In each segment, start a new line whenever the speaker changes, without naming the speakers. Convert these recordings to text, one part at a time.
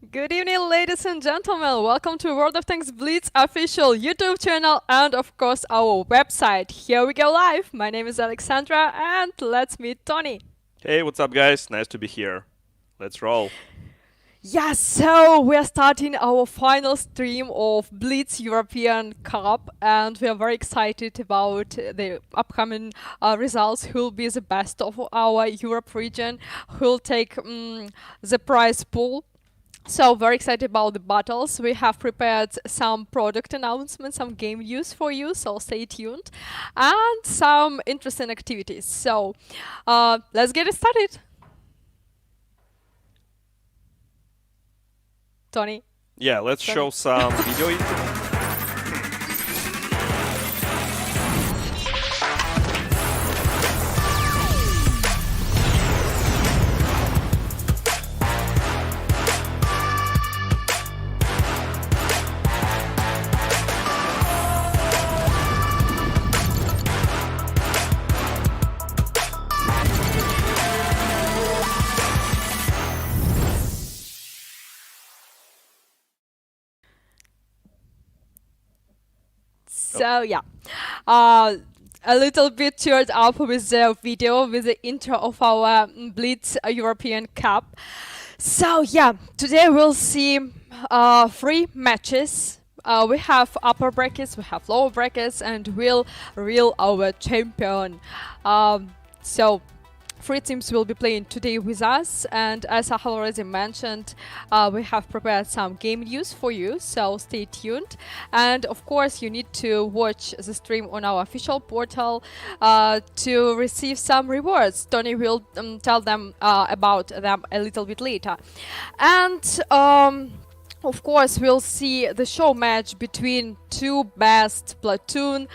Good evening, ladies and gentlemen. Welcome to World of Tanks Blitz official YouTube channel and, of course, our website. Here we go live. My name is Alexandra, and let's meet Tony.
Hey, what's up, guys? Nice to be here. Let's roll.
Yes, so we're starting our final stream of Blitz European Cup, and we are very excited about the upcoming results. Who will be the best of our Europe region? Who will take the prize pool? So very excited about the battles. We have prepared some product announcements, some game news for you, so stay tuned, and some interesting activities. So let's get it started. Tony?
Yeah, let's show some video intro.
So yeah, a little bit cheered up with the video, with the intro of our Blitz European Cup. So yeah, today we'll see 3 matches. We have upper brackets, we have lower brackets, and we'll reveal our champion. So 3 teams will be playing today with us, and as I have already mentioned, we have prepared some game news for you, so stay tuned. And of course, you need to watch the stream on our official portal to receive some rewards. Tony will tell them about them a little bit later. And of course, we'll see the show match between 2 best platoon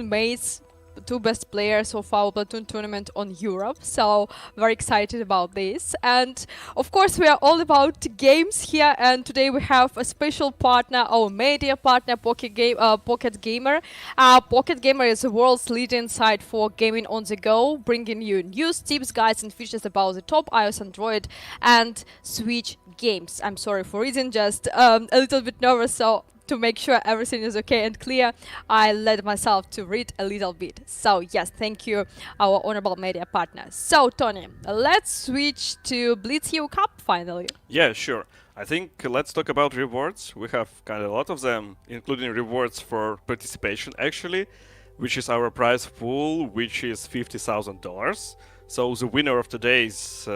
mates, 2 best players of our platoon tournament on Europe, so very excited about this. And of course we are all about games here, and today we have a special partner, our media partner, Pocket Gamer. Pocket Gamer is the world's leading site for gaming on the go, bringing you news, tips, guides and features about the top iOS, Android and Switch games. I'm sorry for reading, just a little bit nervous, so to make sure everything is okay and clear, I led myself to read a little bit. So yes, thank you, our honorable media partners. So Tony, let's switch to Blitz EU Cup finally.
Yeah, sure. I think let's talk about rewards. We have kind of a lot of them, including rewards for participation, actually, which is our prize pool, which is $50,000. So the winner of today's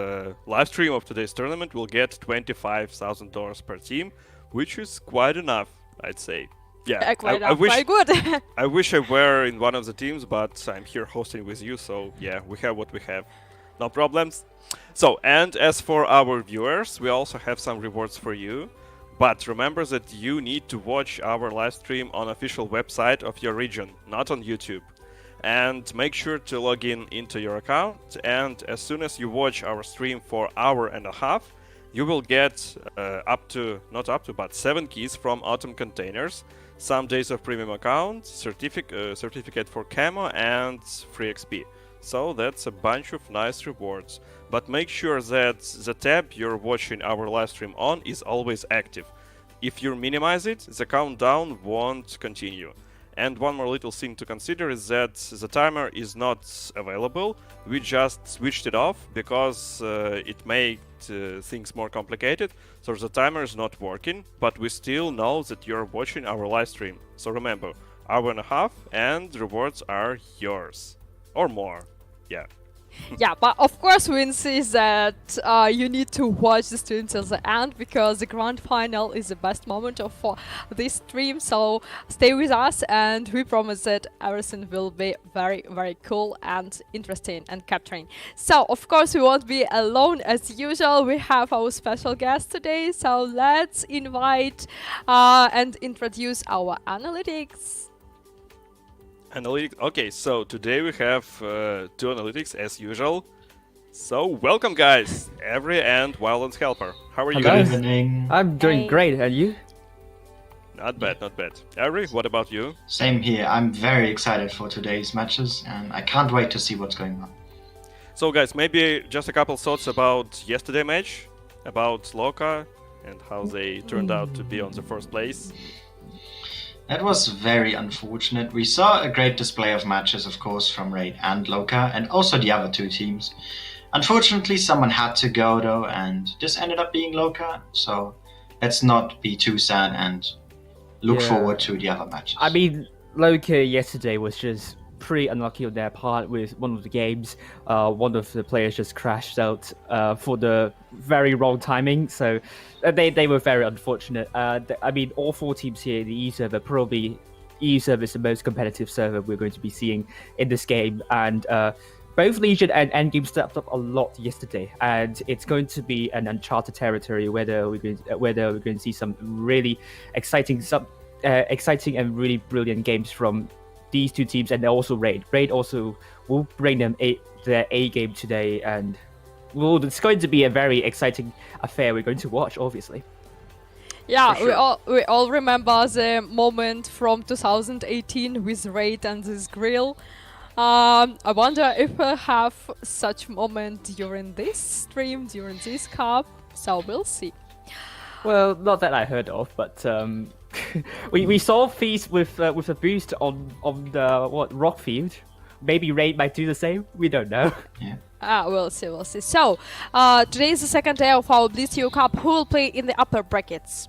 live stream of today's tournament will get $25,000 per team, which is quite enough, I'd say. Yeah,
very good.
I wish I were in one of the teams, but I'm here hosting with you, so yeah, we have what we have. No problems. So, and as for our viewers, we also have some rewards for you. But remember that you need to watch our live stream on official website of your region, not on YouTube. And make sure to log in into your account, and as soon as you watch our stream for an hour and a half, you will get but 7 keys from Autumn containers, some days of premium account, certificate for camo, and free XP. So that's a bunch of nice rewards. But make sure that the tab you're watching our live stream on is always active. If you minimize it, the countdown won't continue. And one more little thing to consider is that the timer is not available. We just switched it off because it made things more complicated. So the timer is not working, but we still know that you're watching our live stream. So remember, hour and a half and rewards are yours. Or more. Yeah.
Yeah, but of course we insist that you need to watch the stream till the end, because the grand final is the best moment of this stream. So stay with us, and we promise that everything will be very, very cool and interesting and capturing. So of course we won't be alone as usual. We have our special guest today. So let's invite and introduce our analytics.
Analytics. Okay, so today we have 2 analytics as usual. So welcome, guys, Avery and Wildlands Helper. How are you
Hello.
guys?
Good evening.
I'm doing
Hey.
great, and you?
Not bad, not bad. Avery, what about you?
Same here. I'm very excited for today's matches, and I can't wait to see what's going on.
So guys, maybe just a couple thoughts about yesterday match, about Loka. and how they turned out to be on the first place.
That was very unfortunate. We saw a great display of matches, of course, from Raid and Loka, and also the other two teams. Unfortunately, someone had to go, though, and this ended up being Loka, so let's not be too sad and look forward to the other matches.
I mean, Loka yesterday was just pretty unlucky on their part with one of the games. One of the players just crashed out for the very wrong timing, so they were very unfortunate. I mean, all four teams here in the E server, probably E server is the most competitive server we're going to be seeing in this game, and both Legion and Endgame stepped up a lot yesterday, and it's going to be an uncharted territory whether we're going to see some really exciting and really brilliant games from these two teams, and also Raid. Raid also will bring them their A game today, and it's going to be a very exciting affair we're going to watch, obviously.
Yeah,
For sure.
we all remember the moment from 2018 with Raid and this grill. I wonder if we have such moment during this stream, during this cup. So we'll see.
Well, not that I heard of, but we saw Feast with a boost on the rock field. Maybe Raid might do the same. We don't know.
Yeah.
We'll see. So, today is the second day of our Blitz EU Cup. Who will play in the upper brackets?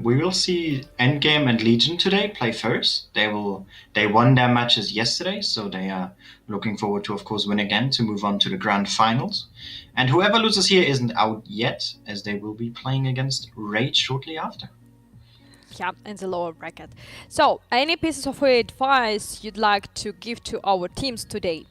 We will see Endgame and Legion today play first. They won their matches yesterday, so they are looking forward to, of course, win again to move on to the grand finals. And whoever loses here isn't out yet, as they will be playing against Raid shortly after.
Yeah, in the lower bracket. So, any pieces of advice you'd like to give to our teams today?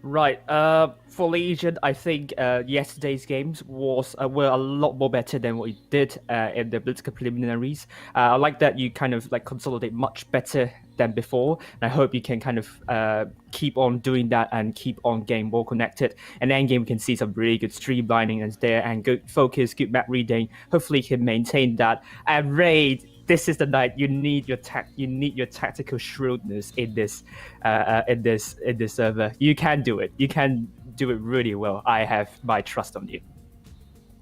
Right. For Legion, I think yesterday's games were a lot more better than what we did in the Blitz Cup preliminaries. I like that you kind of consolidate much better than before, and I hope you can kind of keep on doing that and keep on getting more connected. And then game we can see some really good streamlining and there, and good focus, good map reading. Hopefully, you can maintain that. And Raid, this is the night you need your tactical shrewdness in this server. You can do it. You can do it really well. I have my trust on you.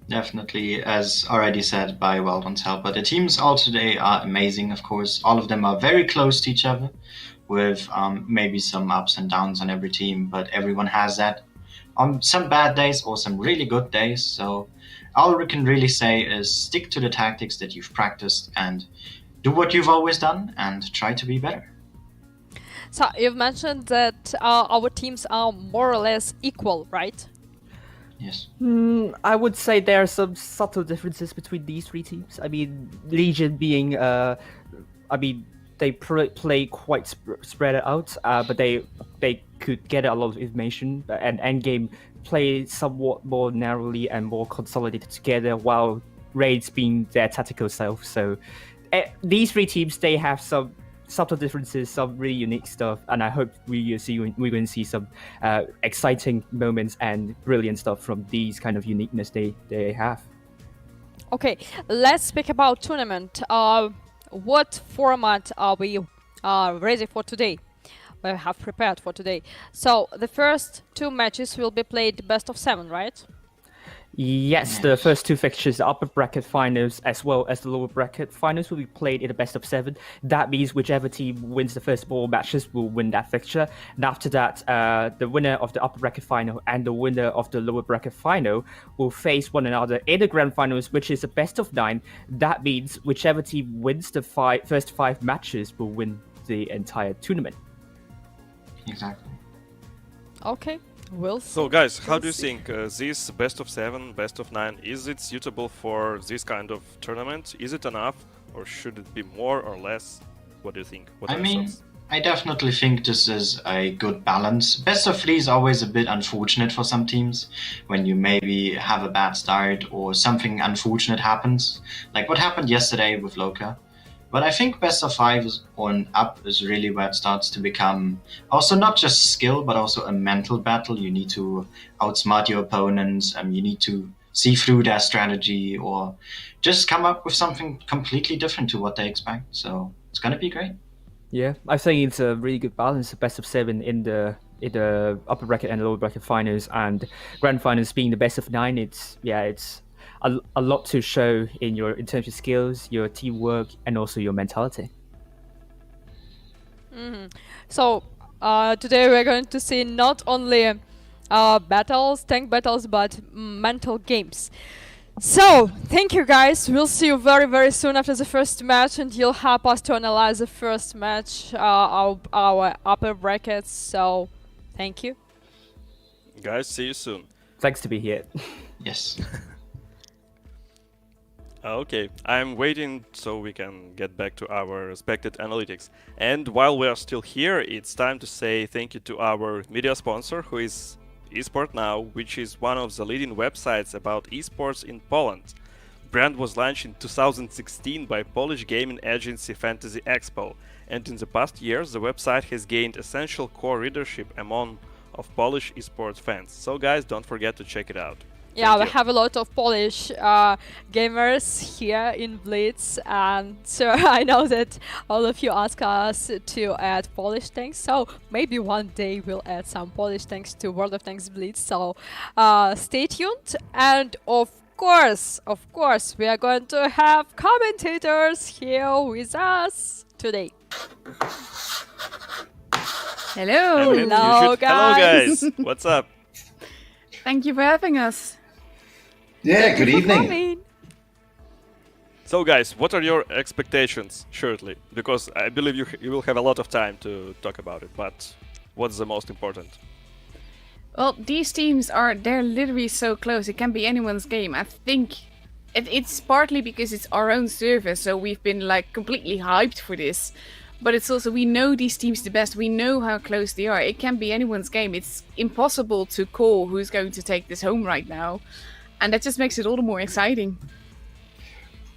Definitely, as already said by Weldon's helper, the teams all today are amazing, of course. All of them are very close to each other, with maybe some ups and downs on every team, but everyone has that on some bad days or some really good days. So all we can really say is stick to the tactics that you've practiced and do what you've always done and try to be better.
So, you've mentioned that our teams are more or less equal, right?
Yes.
I would say there are some subtle differences between these three teams. I mean, Legion being, they play quite spread out, but they could get a lot of information, and Endgame play somewhat more narrowly and more consolidated together, while Raid's being their tactical self. So these three teams, they have some subtle differences, some really unique stuff, and I hope we're going to see some exciting moments and brilliant stuff from these kind of uniqueness they have.
Okay, let's speak about tournament. What format are we ready for today? We have prepared for today. So the first two matches will be played best of 7, right?
Yes, the first two fixtures, the upper bracket finals as well as the lower bracket finals, will be played in the best of 7. That means whichever team wins the first 4 matches will win that fixture. And after that, the winner of the upper bracket final and the winner of the lower bracket final will face one another in the grand finals, which is a best of 9. That means whichever team wins the first 5 matches will win the entire tournament.
Exactly.
Okay. We'll see.
So guys, how do you think this best of 7, best of 9, is it suitable for this kind of tournament? Is it enough, or should it be more or less? What do you think? What are your thoughts?
I definitely think this is a good balance. Best of 3 is always a bit unfortunate for some teams, when you maybe have a bad start or something unfortunate happens, like what happened yesterday with Loka. But I think best of 5 on up is really where it starts to become also not just skill, but also a mental battle. You need to outsmart your opponents, you need to see through their strategy, or just come up with something completely different to what they expect. So it's going to be great.
Yeah, I think it's a really good balance, best of 7 in the upper bracket and lower bracket finals, and grand finals being the best of 9. a lot to show in terms of skills, your teamwork, and also your mentality.
So today we're going to see not only battles, tank battles, but mental games. So thank you guys. We'll see you very, very soon after the first match, and you'll help us to analyze the first match, our upper brackets. So thank you.
Guys, see you soon.
Thanks to be here.
Yes.
Okay, I'm waiting so we can get back to our respected analytics. And while we are still here, it's time to say thank you to our media sponsor, who is eSport Now, which is one of the leading websites about esports in Poland. Brand was launched in 2016 by Polish gaming agency Fantasy Expo, and in the past years the website has gained essential core readership among of Polish esports fans. So guys, don't forget to check it out.
Yeah,
Thank
we
you.
have a lot of Polish gamers here in Blitz, and so I know that all of you ask us to add Polish tanks, so maybe one day we'll add some Polish tanks to World of Tanks Blitz, so stay tuned. And of course, we are going to have commentators here with us today.
Hello.
Evelyn, you
Hello,
should- Hello
guys.
guys, what's up?
Thank you for having us.
Yeah, good evening.
Coming.
So guys, what are your expectations, shortly? Because I believe you will have a lot of time to talk about it, but what's the most important?
Well, these teams they're literally so close. It can be anyone's game. I think it's partly because it's our own server, so we've been like completely hyped for this. But it's also, we know these teams the best. We know how close they are. It can be anyone's game. It's impossible to call who's going to take this home right now. And that just makes it all the more exciting.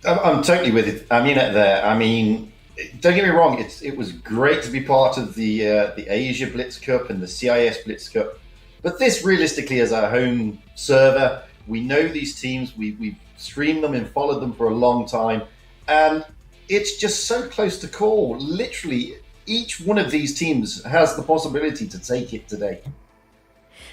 I'm totally with it. I mean, there. I mean, don't get me wrong. It was great to be part of the Asia Blitz Cup and the CIS Blitz Cup. But this, realistically, is our home server. We know these teams. We've streamed them and followed them for a long time, and it's just so close to call. Literally, each one of these teams has the possibility to take it today.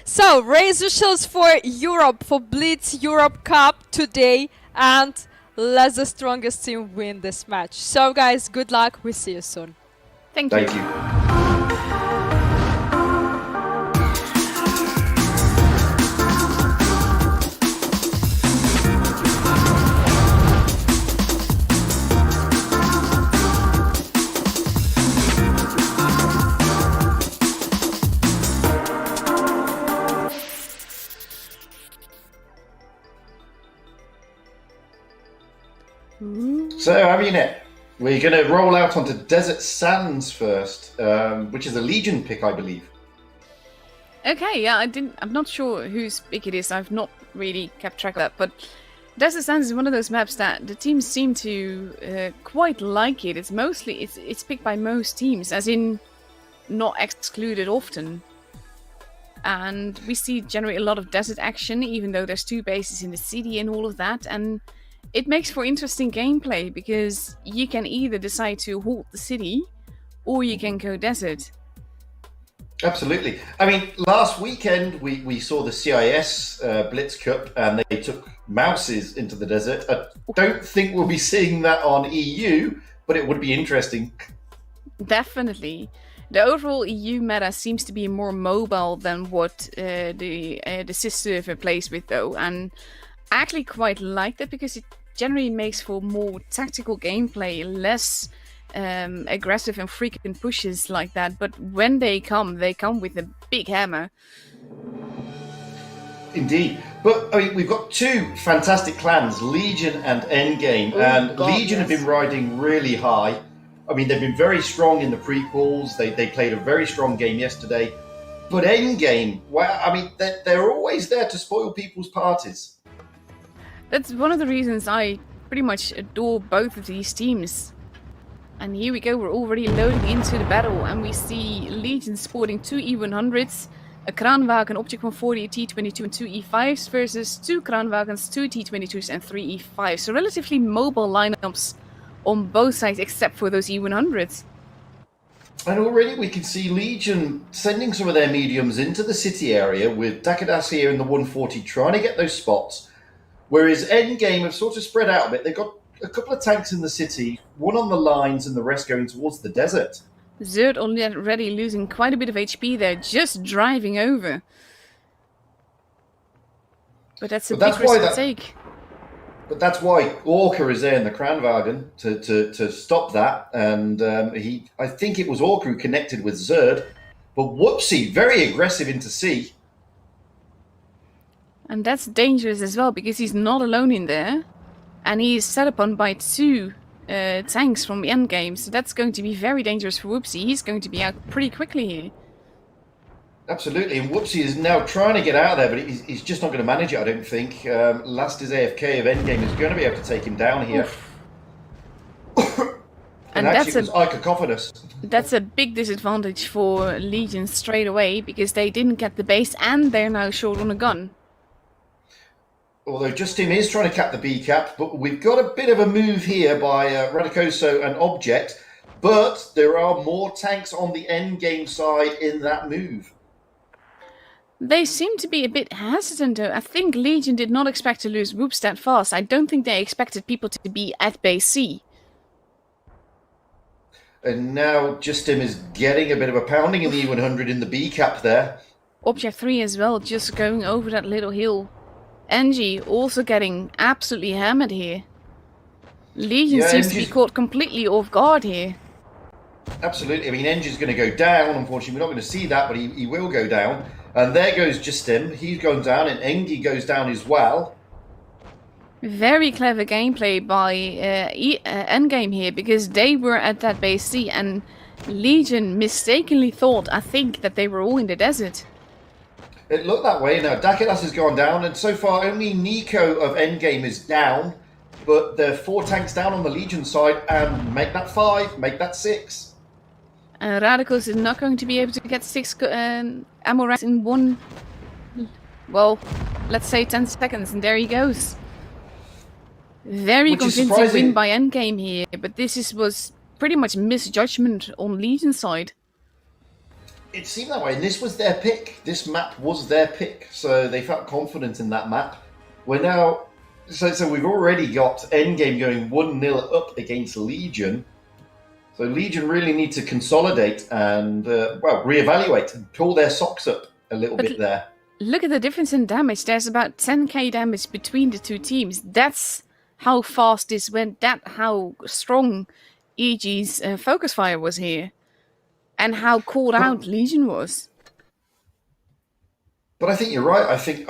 So raise your shields for Europe, for Blitz Europe Cup today, and let the strongest team win this match. So guys, good luck. We see you soon.
Thank you.
Thank you. So, I mean, we're going to roll out onto Desert Sands first, which is a Legion pick, I believe.
Okay, yeah, I'm not sure whose pick it is. I've not really kept track of that, but Desert Sands is one of those maps that the teams seem to quite like it. It's picked by most teams, as in not excluded often. And we see generally a lot of desert action, even though there's 2 bases in the city and all of that. And it makes for interesting gameplay, because you can either decide to hold the city or you can go desert.
Absolutely. I mean, last weekend we saw the CIS Blitz Cup, and they took mouses into the desert. I don't think we'll be seeing that on EU, but it would be interesting.
Definitely. The overall EU meta seems to be more mobile than what the CIS server plays with, though, and I actually quite like that, because it generally makes for more tactical gameplay, less aggressive and frequent pushes like that. But when they come with a big hammer.
Indeed. But, I mean, we've got 2 fantastic clans, Legion and Endgame, and
God,
Legion have
yes.
been riding really high. I mean, they've been very strong in the pre-quals. They played a very strong game yesterday. But Endgame, well, I mean, they're always there to spoil people's parties.
That's one of the reasons I pretty much adore both of these teams. And here we go, we're already loading into the battle, and we see Legion sporting 2 E100s, a Kranwagen Object 140, a T22 and 2 E5s versus 2 Kranwagens, 2 T22s and 3 E5s. So relatively mobile lineups on both sides, except for those E100s.
And already we can see Legion sending some of their mediums into the city area, with Takadas here in the 140 trying to get those spots. Whereas Endgame have sort of spread out a bit. They've got a couple of tanks in the city, one on the lines, and the rest going towards the desert.
Zerd already losing quite a bit of HP there, just driving over. But that's a big risk to take.
But that's why Orca is there in the Kranwagen to stop that. And I think it was Orca who connected with Zerd. But Whoopsie, very aggressive into C.
And that's dangerous as well, because he's not alone in there. And he's set upon by 2 tanks from the endgame. So that's going to be very dangerous for Whoopsie. He's going to be out pretty quickly here.
Absolutely, and Whoopsie is now trying to get out of there, but he's just not going to manage it, I don't think. Last is AFK of Endgame is going to be able to take him down here. and actually, it was Icacophonus.
That's a big disadvantage for Legion straight away, because they didn't get the base and they're now short on a gun.
Although Justin is trying to cap the B cap, but we've got a bit of a move here by Radicoso and Object, but there are more tanks on the Endgame side in that move.
They seem to be a bit hesitant though. I think Legion did not expect to lose Whoops that fast. I don't think they expected people to be at base C.
And now Justin is getting a bit of a pounding in the E100 in the B cap there.
Object 3 as well, just going over that little hill. NG also getting absolutely hammered here. Legion seems to be caught completely off guard here.
Absolutely. I mean, Engine's going to go down. Unfortunately, we're not going to see that, but he will go down. And there goes Justin. He's gone down, and Engi goes down as well.
Very clever gameplay by Endgame here, because they were at that base C, and Legion mistakenly thought, I think, that they were all in the desert.
It looked that way. Now, Dakilas has gone down, and so far only Nico of Endgame is down. But there are 4 tanks down on the Legion side, and make that 5, make that 6.
And Radicals is not going to be able to get 6 ammo rounds in one, well, let's say 10 seconds, and there he goes. Very convincing win by Endgame here, but this was pretty much misjudgment on Legion's side.
It seemed that way, and this was their pick. This map was their pick, so they felt confident in that map. We're now... So we've already got Endgame going 1-0 up against Legion. So Legion really need to consolidate and, reevaluate and pull their socks up a little bit there.
Look at the difference in damage. There's about 10k damage between the 2 teams. That's how fast this went. That's how strong EG's focus fire was here. And how called out Legion was. But
I think you're right. I think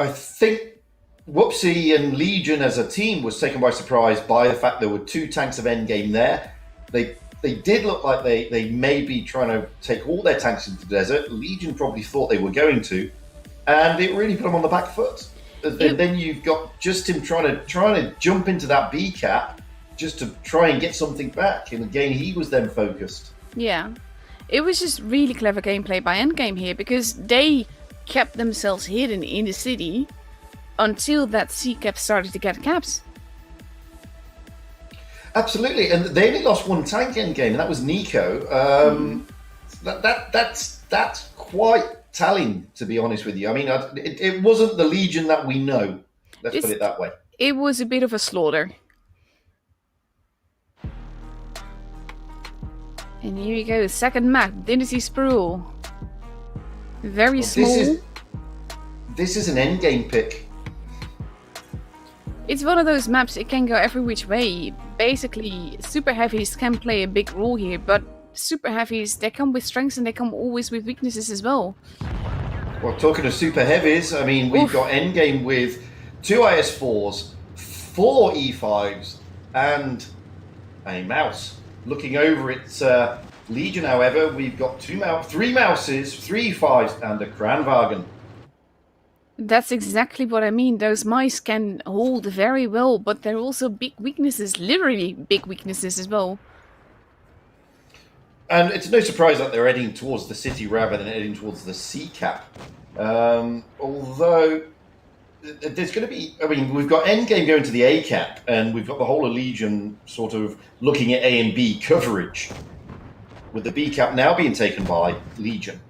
Whoopsie and Legion as a team was taken by surprise by the fact there were 2 tanks of Endgame there. They did look like they may be trying to take all their tanks into the desert. Legion probably thought they were going to, and it really put them on the back foot. And then you've got Justin trying to jump into that B cap just to try and get something back. And again, he was then focused.
Yeah, it was just really clever gameplay by Endgame here, because they kept themselves hidden in the city until that C cap started to get caps. Absolutely, and they only lost 1 tank Endgame, and that was Nico. That's quite telling, to be honest with you. I mean, it wasn't the Legion that we know. Let's put it that way. It was a bit of a slaughter. And here we go, second map, Dynasty Sprawl. Very small.
This is an Endgame pick.
It's one of those maps, it can go every which way. Basically, super heavies can play a big role here, but super heavies, they come with strengths and they come always with weaknesses as well.
Well, talking of super heavies, I mean, we've got Endgame with 2 IS4s, 4 E5s, and a mouse. Looking over at Legion, however, we've got 3 mouses, 3 E5s, and a Kranwagen.
That's exactly what I mean. Those mice can hold very well, but they're also big weaknesses, literally big weaknesses as well.
And it's no surprise that they're heading towards the city rather than heading towards the C cap. Although there's going to be, I mean, we've got Endgame going to the A cap, and we've got the whole of Legion sort of looking at A and B coverage, with the B cap now being taken by Legion.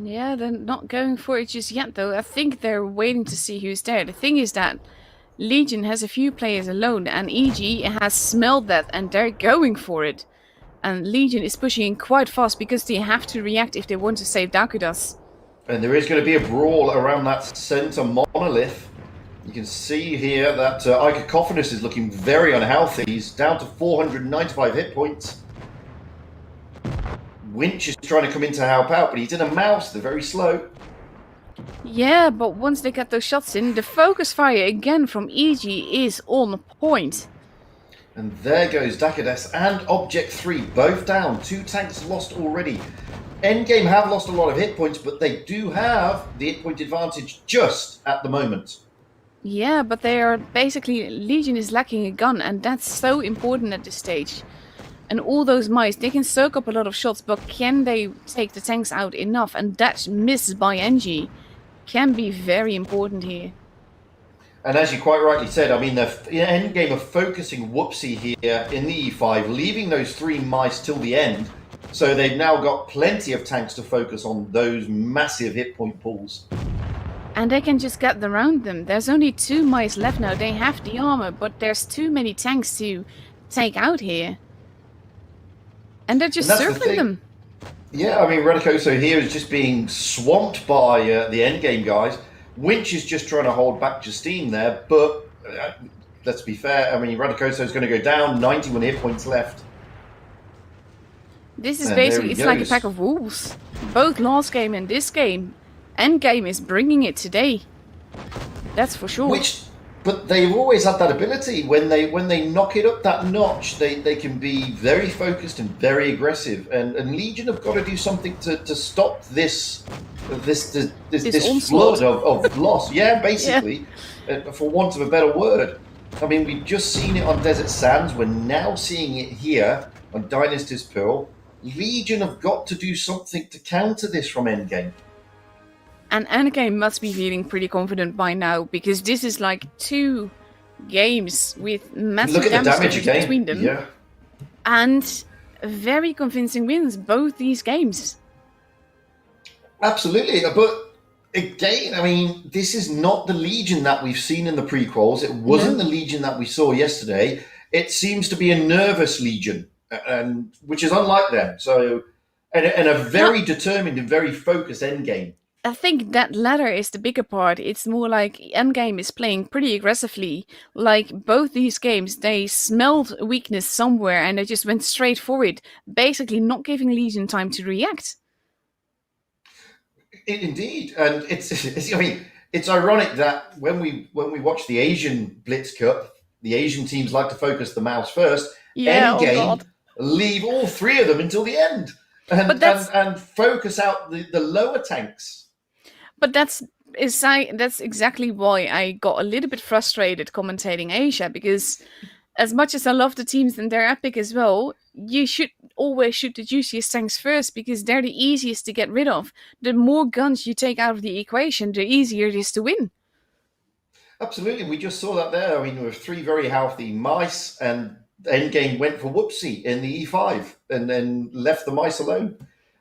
Yeah, they're not going for it just yet, though. I think they're waiting to see who's there. The thing is that Legion has a few players alone, and EG has smelled that, and they're going for it. And Legion is pushing in quite fast because they have to react if they want to save Dakudas.
And there is going to be a brawl around that center monolith. You can see here that Icacophagus is looking very unhealthy. He's down to 495 hit points. Winch is trying to come in to help out, but he's in a mouse. They're very slow.
Yeah, but once they get those shots in, the focus fire again from EG is on point.
And there goes Dakudas and Object 3, both down. 2 tanks lost already. Endgame have lost a lot of hit points, but they do have the hit point advantage just at the moment.
Yeah, but they are basically... Legion is lacking a gun, and that's so important at this stage. And all those mice, they can soak up a lot of shots, but can they take the tanks out enough? And that miss by NG can be very important here.
And as you quite rightly said, I mean, the endgame are focusing Whoopsie here in the E5, leaving those 3 mice till the end. So they've now got plenty of tanks to focus on those massive hit point pools.
And they can just get around them. There's only 2 mice left now. They have the armor, but there's too many tanks to take out here. And they're just circling them.
Yeah, I mean, Radicoso here is just being swamped by the endgame guys. Winch is just trying to hold back Justine there, but let's be fair. I mean, Radicoso is going to go down, 91 hit points left.
This is basically, it's like a pack of wolves. Both last game and this game. Endgame is bringing it today. That's for sure.
But they've always had that ability. When they knock it up that notch, they can be very focused and very aggressive. And Legion have got to do something to stop this flood of loss. Yeah, basically, for want of a better word. I mean, we've just seen it on Desert Sands. We're now seeing it here on Dynasty's Pearl. Legion have got to do something to counter this from Endgame.
And Endgame must be feeling pretty confident by now, because this is like 2 games with massive damage between them.
Yeah.
And very convincing wins, both these games.
Absolutely, but again, I mean, this is not the Legion that we've seen in the prequels. It wasn't the Legion that we saw yesterday. It seems to be a nervous Legion, and which is unlike them. So, and a very determined and very focused Endgame.
I think that latter is the bigger part. It's more like Endgame is playing pretty aggressively. Like both these games, they smelled a weakness somewhere and they just went straight for it, basically not giving Legion time to react.
Indeed, and it's I mean, it's ironic that when we watch the Asian Blitz Cup, the Asian teams like to focus the mouse first.
Yeah,
Endgame leave all 3 of them until the end and focus out the lower tanks.
But that's exactly why I got a little bit frustrated commentating Asia, because as much as I love the teams and they're epic as well, you should always shoot the juiciest tanks first, because they're the easiest to get rid of. The more guns you take out of the equation, the easier it is to win.
Absolutely, we just saw that there. I mean, there were 3 very healthy mice, and Endgame went for Whoopsie in the E5 and then left the mice alone.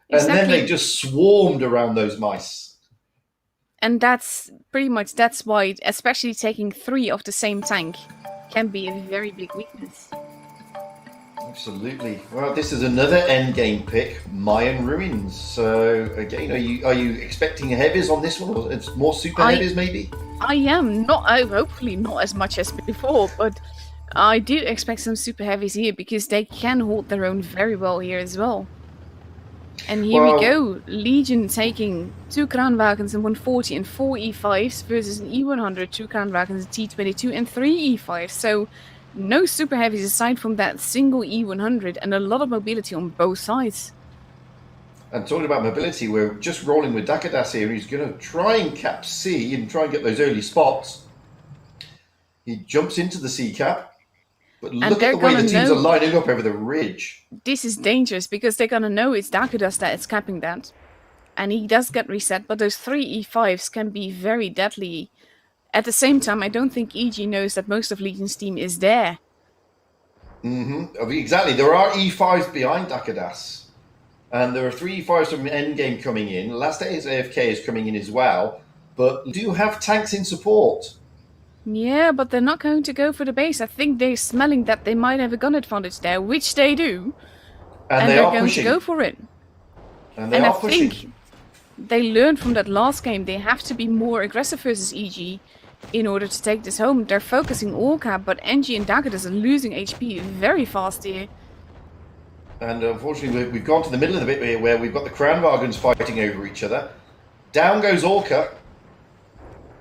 Exactly. And then they just swarmed around those mice.
And that's why, especially taking 3 of the same tank can be a very big weakness.
Absolutely. Well, this is another endgame pick, Mayan Ruins. So again, are you expecting heavies on this one, or it's more super heavies maybe?
I am not. Hopefully not as much as before, but I do expect some super heavies here, because they can hold their own very well here as well. And here we go, Legion taking 2 Kranwagens and 140 and 4 E5s versus an E100, 2 Kranwagens, a T22 and 3 E5s. So no super heavies aside from that single E100, and a lot of mobility on both sides.
And talking about mobility, we're just rolling with Dakudas here. He's going to try and cap C and try and get those early spots. He jumps into the C cap. But look at the way the teams are lining up over the ridge.
This is dangerous, because they're going to know it's Dakudas that is capping that. And he does get reset, but those 3 E5s can be very deadly. At the same time, I don't think EG knows that most of Legion's team is there.
Mm-hmm. Exactly. There are E5s behind Dakudas. And there are 3 E5s from Endgame coming in. Last Day's AFK is coming in as well. But we do have tanks in support.
Yeah, but they're not going to go for the base. I think they're smelling that they might have a gun advantage there, which they do.
And
They're
they are
going
pushing.
to go for it.
And they
And I
are pushing.
think they learned from that last game they have to be more aggressive versus EG in order to take this home. They're focusing Orca, but NG and Dagadas are losing HP very fast here.
And unfortunately, we've gone to the middle of the bit here where we've got the Kranvagans fighting over each other. Down goes Orca.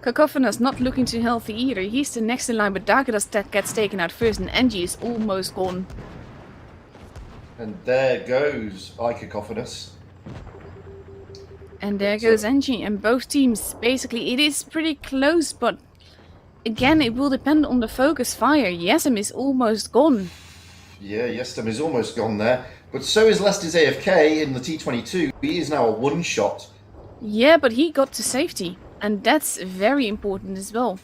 Cacophonous not looking too healthy either. He's the next in line, but Dagadas gets taken out first, and NG is almost gone.
And there goes Icacophonous.
And there goes NG, and both teams, basically, it is pretty close, but again, it will depend on the focus fire. Yesem is almost gone.
Yeah, Yestem is almost gone there. But so is Leicester's AFK in the T22. He is now a one-shot.
Yeah, but he got to safety, and that's very important as well.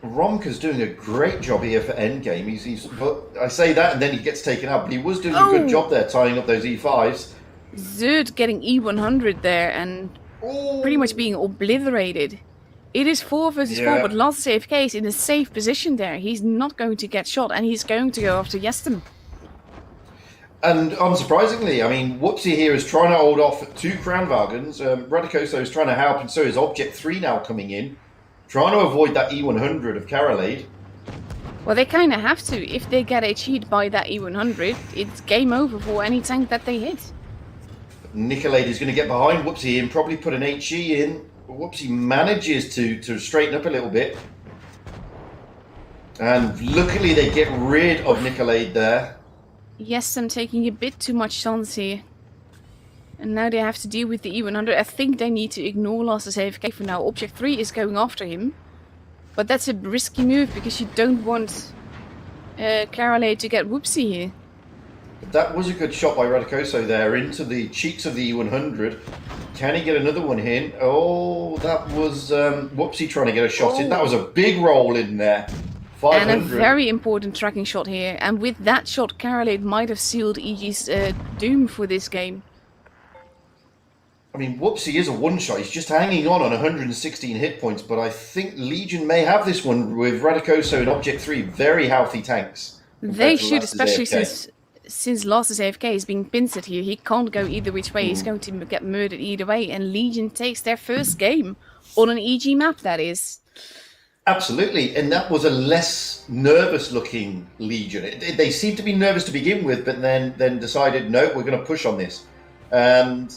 Romka's doing a great job here for endgame. I say that and then he gets taken out, but he was doing a good job there tying up those E5s.
Zerd getting E100 there and pretty much being obliterated. It is 4 versus 4, but Last AFK is in a safe position there. He's not going to get shot, and he's going to go after Yestem.
And unsurprisingly, I mean, Whoopsie here is trying to hold off 2 Kranvagans. Radicoso is trying to help, and so is Object 3 now coming in, trying to avoid that E100 of Carolade.
Well, they kind of have to. If they get HE'd by that E100, it's game over for any tank that they hit.
Nicolade is going to get behind Whoopsie and probably put an HE in. Whoopsie manages to straighten up a little bit. And luckily they get rid of Nicolade there.
Yes, I'm taking a bit too much chance here. And now they have to deal with the E100. I think they need to ignore Last's AFK for now. Object 3 is going after him. But that's a risky move because you don't want Carolade to get Whoopsie here.
But that was a good shot by Radicoso there into the cheeks of the E100. Can he get another one in? Oh, that was Whoopsie trying to get a shot in. That was a big roll in there. 500.
And a very important tracking shot here. And with that shot, Carolade might have sealed EG's doom for this game.
I mean, Whoopsie is a one-shot. He's just hanging on 116 hit points. But I think Legion may have this one with Radicoso and Object 3. Very healthy tanks.
They should, especially since Last's AFK is being pincered here. He can't go either which way. He's going to get murdered either way. And Legion takes their first game on an EG map, that is.
Absolutely, and that was a less nervous-looking Legion. They seemed to be nervous to begin with, but then decided, no, we're going to push on this. And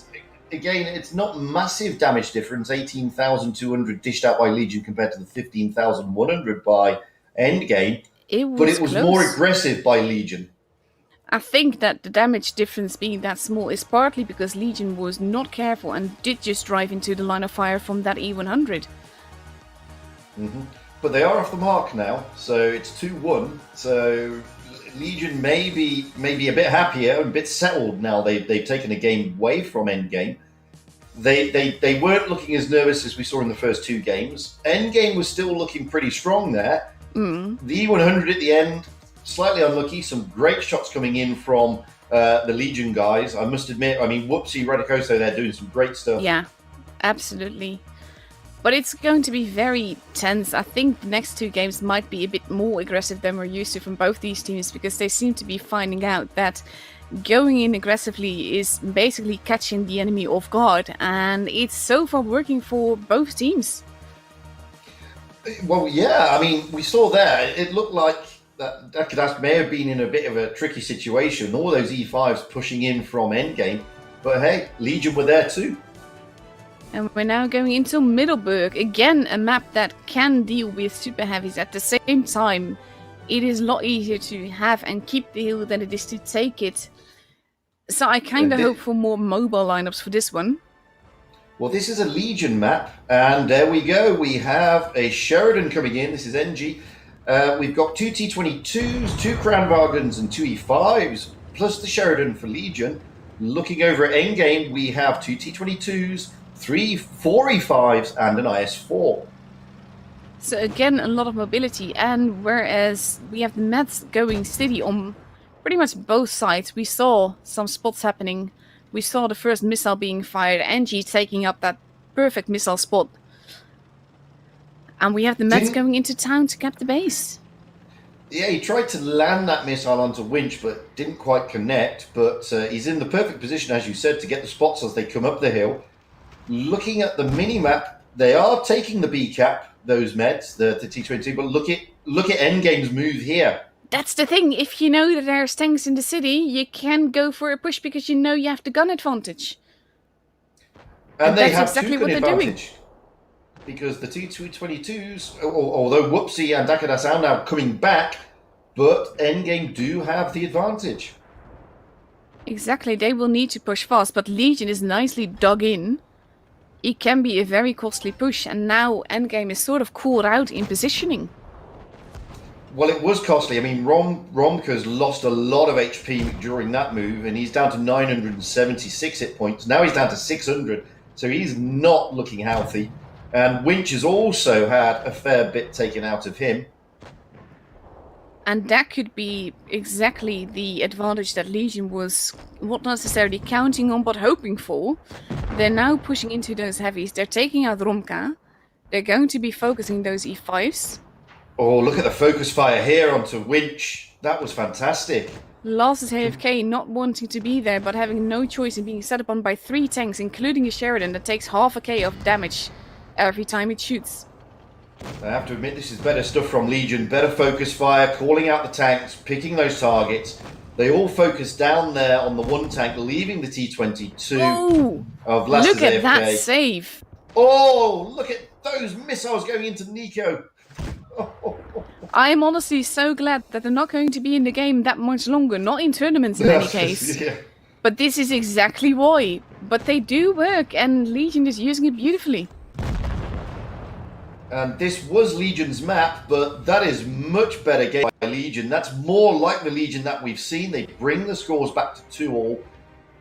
again, it's not massive damage difference, 18,200 dished out by Legion compared to the 15,100 by Endgame, but it was
close.
more aggressive by Legion.
I think that the damage difference being that small is partly because Legion was not careful and did just drive into the line of fire from that E100.
Mm-hmm. But they are off the mark now, so it's 2-1. So Legion may be a bit happier and a bit settled now. They've taken a game away from Endgame. They weren't looking as nervous as we saw in the first 2 games. Endgame was still looking pretty strong there. The E100 at the end, slightly unlucky. Some great shots coming in from the Legion guys. I must admit, I mean, Whoopsie, Radicoso, they're doing some great stuff.
Yeah, absolutely. But it's going to be very tense. I think the next 2 games might be a bit more aggressive than we're used to from both these teams, because they seem to be finding out that going in aggressively is basically catching the enemy off guard, and it's so far working for both teams.
Well, yeah, I mean, we saw there, it looked like that Dakadas may have been in a bit of a tricky situation, all those E5s pushing in from Endgame, but hey, Legion were there too.
And we're now going into Middleburg, again a map that can deal with super heavies. At the same time, it is a lot easier to have and keep the hill than it is to take it. So I kind of hope for more mobile lineups for this one.
Well, this is a Legion map, and there we go. We have a Sheridan coming in. This is NG. We've got 2 T22s, 2 Kranvagans, and 2 E5s, plus the Sheridan for Legion. Looking over at Endgame, we have 2 T22s, 4 E5s, and an IS-4.
So again, a lot of mobility, and whereas we have the Mets going steady on pretty much both sides, we saw some spots happening. We saw the first missile being fired, NG taking up that perfect missile spot. And we have the Mets going into town to cap the base.
Yeah, he tried to land that missile onto Winch, but didn't quite connect. But he's in the perfect position, as you said, to get the spots as they come up the hill. Looking at the mini-map, they are taking the B cap, those Mets, the T22, but look at Endgame's move here.
That's the thing. If you know that there's tanks in the city, you can go for a push because you know you have the gun advantage.
And they
that's
have
exactly
two
what
gun
they're doing.
advantage. Because the T222s, although Whoopsie and Dakadas are now coming back, but Endgame do have the advantage.
Exactly, they will need to push fast, but Legion is nicely dug in. It can be a very costly push, and now Endgame is sort of called out in positioning.
Well, it was costly. I mean, Romka's lost a lot of HP during that move, and he's down to 976 hit points. Now he's down to 600, so he's not looking healthy. And Winch has also had a fair bit taken out of him.
And that could be exactly the advantage that Legion was not necessarily counting on, but hoping for. They're now pushing into those heavies. They're taking out Romka. They're going to be focusing those E5s.
Oh, look at the focus fire here onto Winch. That was fantastic.
Last is AFK, not wanting to be there, but having no choice in being set upon by 3 tanks, including a Sheridan that takes half a K of damage every time it shoots.
I have to admit, this is better stuff from Legion. Better focus fire, calling out the tanks, picking those targets. They all focus down there on the one tank, leaving the T22
Oh,
of Laster's
look at
AFK.
that save.
Oh, look at those missiles going into Nico.
I am honestly so glad that they're not going to be in the game that much longer, not in tournaments in any case.
Yeah.
But this is exactly why. But they do work, and Legion is using it beautifully.
And this was Legion's map, but that is much better game by Legion. That's more like the Legion that we've seen. They bring the scores back to 2-all.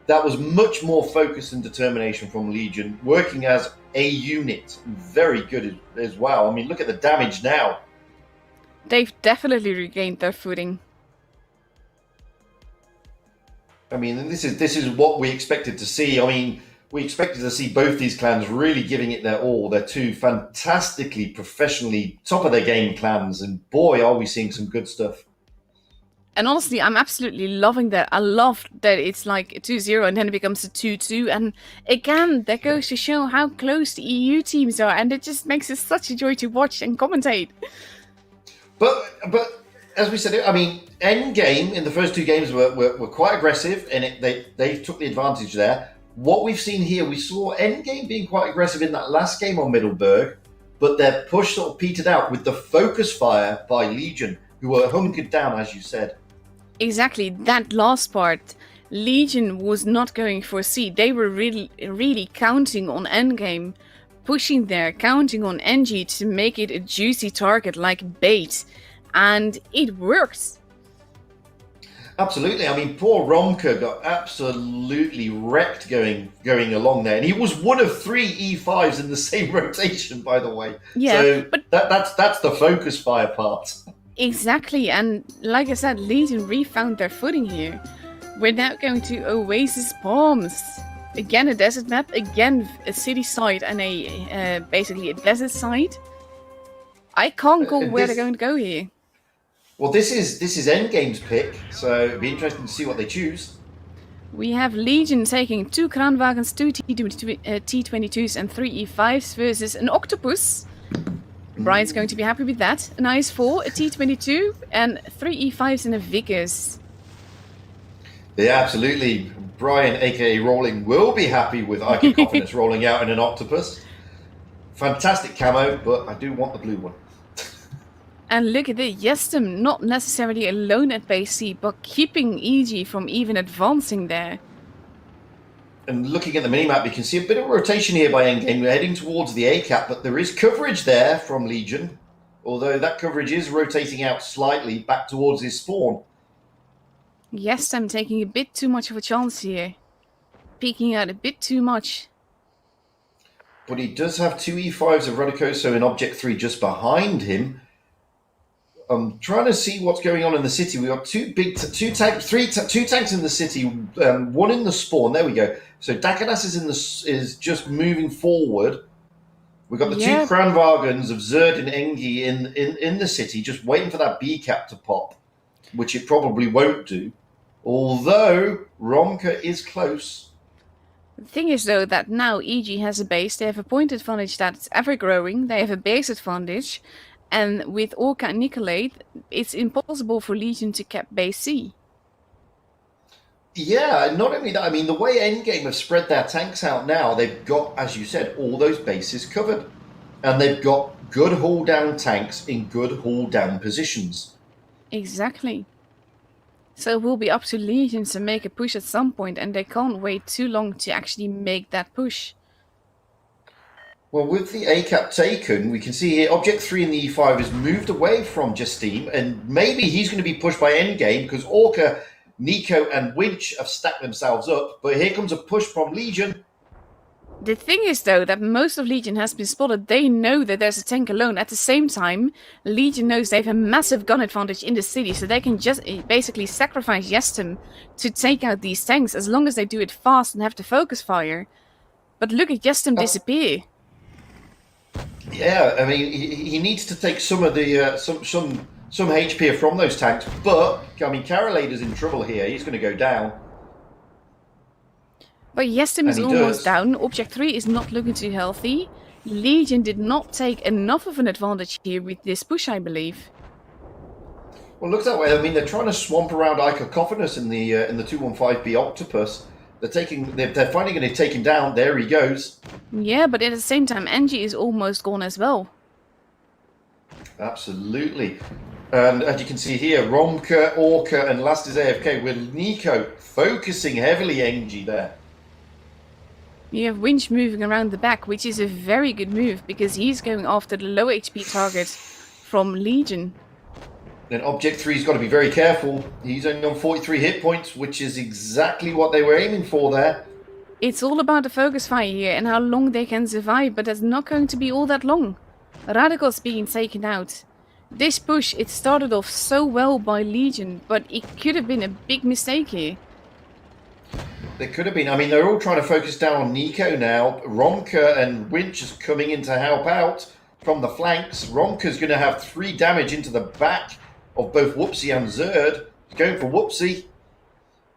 That was much more focus and determination from Legion, working as a unit. Very good as well. I mean, look at the damage now.
They've definitely regained their footing.
I mean, and this is what we expected to see. I mean, we expected to see both these clans really giving it their all. They're two fantastically, professionally, top of their game clans, and boy, are we seeing some good stuff.
And honestly, I'm absolutely loving that. I love that it's like a 2-0 and then it becomes a 2-2. And again, that goes to show how close the EU teams are, and it just makes it such a joy to watch and commentate.
But as we said, I mean, Endgame in the first 2 games were quite aggressive, and they took the advantage there. What we've seen here, we saw Endgame being quite aggressive in that last game on Middleburg, but their push sort of petered out with the focus fire by Legion, who were hunkered down, as you said.
Exactly, that last part, Legion was not going for C. They were really counting on Endgame, pushing there, counting on NG to make it a juicy target like bait. And it worked.
Absolutely. I mean, poor Romka got absolutely wrecked going along there. And he was one of 3 E5s in the same rotation, by the way.
Yeah,
so
but
that's the focus fire part.
Exactly, and like I said, Legion refound their footing here. We're now going to Oasis Palms. Again a desert map, again a city side and a basically a desert side. I can't call where they're going to go here.
Well, this is Endgame's pick, so it'd be interesting to see what they choose.
We have Legion taking 2 Kranwagens, 2 T22s and 3 E5s versus an Octopus. Brian's going to be happy with that. An IS-4, a T22 and 3 E5s and a Vickers.
Yeah, absolutely. Brian, aka Rolling, will be happy with Ike Confidence rolling out in an Octopus. Fantastic camo, but I do want the blue one.
And look at it, Yestem not necessarily alone at base C, but keeping EG from even advancing there.
And looking at the minimap, you can see a bit of rotation here by Endgame. We're heading towards the A cap, but there is coverage there from Legion. Although that coverage is rotating out slightly back towards his spawn.
Yestem taking a bit too much of a chance here. Peeking out a bit too much.
But he does have 2 E5s of Radicoso in Object 3 just behind him. I'm trying to see what's going on in the city. We've got two tanks in the city, one in the spawn. There we go. So Dakadas is just moving forward. We've got the
Yeah.
two Kranwagens of Zerd and Engi in the city, just waiting for that B cap to pop, which it probably won't do. Although Romka is close.
The thing is, though, that now EG has a base. They have a point advantage that's ever growing. They have a base advantage. And with Orca and Nicolate, it's impossible for Legion to cap base C.
Yeah, not only that, I mean, the way Endgame have spread their tanks out now, they've got, as you said, all those bases covered. And they've got good haul-down tanks in good haul-down positions.
Exactly. So it will be up to Legion to make a push at some point, and they can't wait too long to actually make that push.
Well, with the A-cap taken, we can see here Object 3 in the E5 has moved away from Justine, and maybe he's going to be pushed by Endgame because Orca, Nico, and Winch have stacked themselves up. But here comes a push from Legion.
The thing is, though, that most of Legion has been spotted. They know that there's a tank alone. At the same time, Legion knows they have a massive gun advantage in the city, so they can just basically sacrifice Yestum to take out these tanks, as long as they do it fast and have the focus fire. But look at Yestum disappear.
Yeah, I mean, he needs to take some of the some HP from those tanks, but I mean, Carolader's in trouble here. He's going to go down.
But Yestum is
And he
almost
does.
down. Object 3 is not looking too healthy. Legion did not take enough of an advantage here with this push, I believe.
Well, looks that way. I mean, they're trying to swamp around Icocophonus in the 215B Octopus. They're finally going to take him down. There he goes.
Yeah, but at the same time, Angie is almost gone as well.
Absolutely. And as you can see here, Romka, Orca, and last is AFK with Nico focusing heavily Engie there.
You have Winch moving around the back, which is a very good move, because he's going after the low HP target from Legion.
Then Object 3's got to be very careful. He's only on 43 hit points, which is exactly what they were aiming for there.
It's all about the focus fire here and how long they can survive, but that's not going to be all that long. Radical's being taken out. This push, it started off so well by Legion, but it could have been a big mistake here.
There could have been. I mean, they're all trying to focus down on Nico now. Romka and Winch is coming in to help out from the flanks. Romka's going to have 3 damage into the back of both Whoopsie and Zerd. He's going for Whoopsie.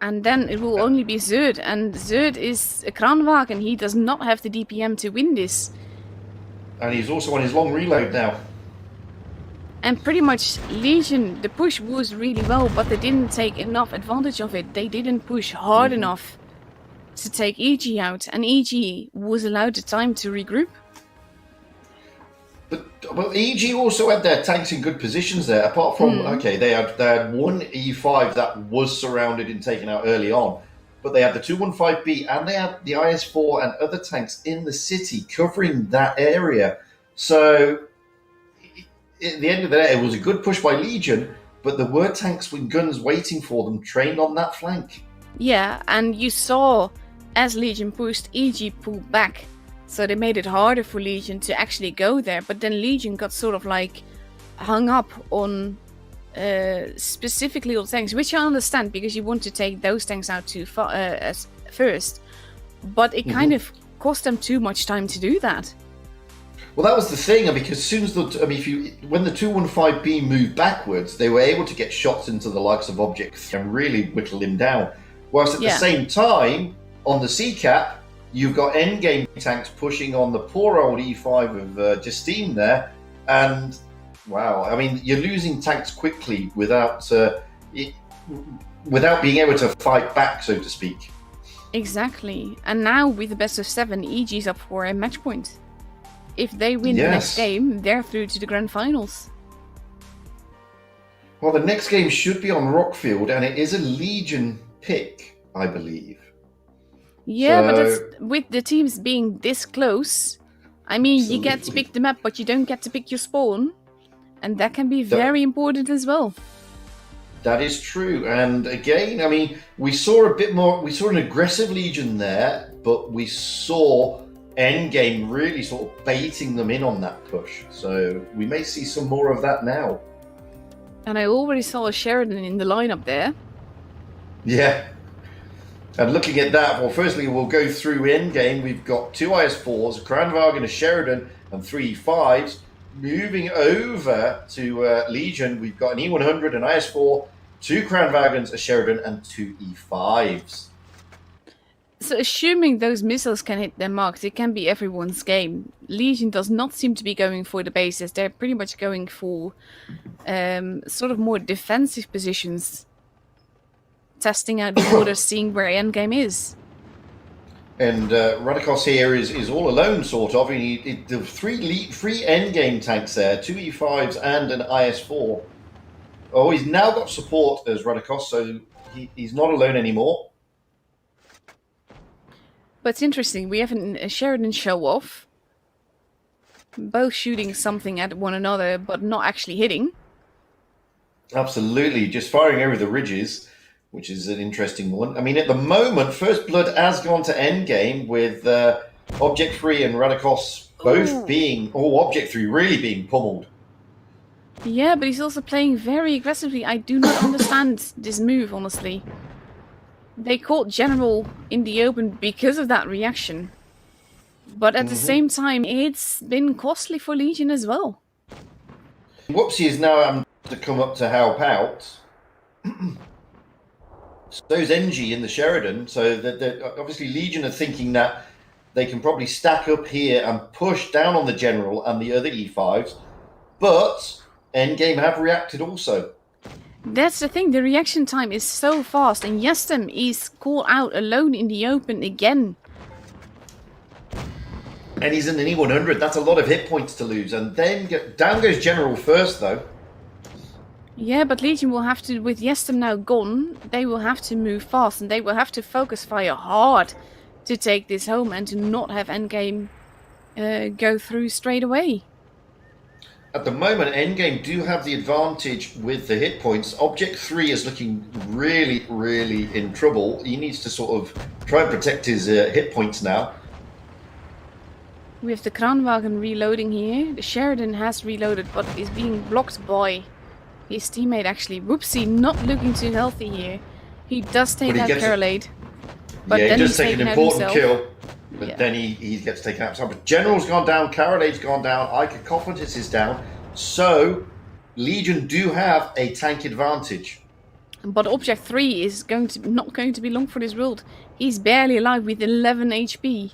And then it will only be Zerd, and Zerd is a Kranwagen. He does not have the DPM to win this.
And he's also on his long reload now.
And pretty much Legion, the push was really well, but they didn't take enough advantage of it. They didn't push hard enough to take EG out, and EG was allowed the time to regroup.
But well, EG also had their tanks in good positions there. Apart from okay, they had one E5 that was surrounded and taken out early on, but they had the 215B and they had the IS4 and other tanks in the city covering that area. So at the end of the day, it was a good push by Legion, but there were tanks with guns waiting for them, trained on that flank.
Yeah, and you saw as Legion pushed, EG pulled back. So they made it harder for Legion to actually go there. But then Legion got sort of like hung up on specifically on tanks, which I understand because you want to take those tanks out too far as first. But it kind of cost them too much time to do that.
Well, that was the thing, because as soon as when the 215B moved backwards, they were able to get shots into the likes of Object 3 and really whittle him down. Whilst at the same time, on the C-Cap, you've got endgame tanks pushing on the poor old E5 of Justine there, and wow, I mean, you're losing tanks quickly without being able to fight back, so to speak.
Exactly. And now with the best of 7, EG's up for a match point. If they win the next game, they're through to the grand finals.
Well, the next game should be on Rockfield, and it is a Legion pick, I believe.
Yeah, but that's, with the teams being this close, I mean, you get to pick the map, but you don't get to pick your spawn. And that can be very important as well.
That is true. And again, I mean, we saw an aggressive Legion there, but we saw Endgame really sort of baiting them in on that push. So we may see some more of that now.
And I already saw a Sheridan in the lineup there.
Yeah. And looking at that, well, firstly, we'll go through Endgame. We've got 2 IS4s, a Kranwagen, a Sheridan, and 3 E5s. Moving over to Legion, we've got an E100, an IS-4, 2 Crown Wagons, a Sheridan, and 2 E5s.
So assuming those missiles can hit their marks, it can be everyone's game. Legion does not seem to be going for the bases. They're pretty much going for sort of more defensive positions. Testing out the borders, seeing where endgame is.
And Radikos here is all alone, sort of. The three endgame tanks there, 2 E5s and an IS-4. Oh, he's now got support as Radikos, so he's not alone anymore.
But it's interesting, we have a Sheridan show-off. Both shooting something at one another, but not actually hitting.
Absolutely, just firing over the ridges, which is an interesting one. I mean, at the moment, First Blood has gone to endgame with Object 3 and Radikos both being, Object 3 really being pummeled.
Yeah, but he's also playing very aggressively. I do not understand this move, honestly. They caught General in the open because of that reaction. But at the same time, it's been costly for Legion as well.
Whoopsie is now having to come up to help out. So's NG in the Sheridan, so that obviously Legion are thinking that they can probably stack up here and push down on the General and the other E5s, but Endgame have reacted also.
That's the thing, the reaction time is so fast, and Yestem is caught out alone in the open again.
And he's in an E100, that's a lot of hit points to lose, and then down goes General first though.
Yeah, but Legion will have to, with Yestem now gone, they will have to move fast and they will have to focus fire hard to take this home and to not have Endgame go through straight away.
At the moment, Endgame do have the advantage with the hit points. Object 3 is looking really, really in trouble. He needs to sort of try and protect his hit points now.
We have the Kranwagen reloading here. The Sheridan has reloaded but is being blocked by his teammate actually. Whoopsie, not looking too healthy here. He does take out Carolade. But
yeah,
then
he does take an important kill. But
yeah.
then he gets taken out. But General's gone down, Carolade's gone down, Cacophonus is down. So, Legion do have a tank advantage.
But Object 3 is not going to be long for this world. He's barely alive with 11 HP.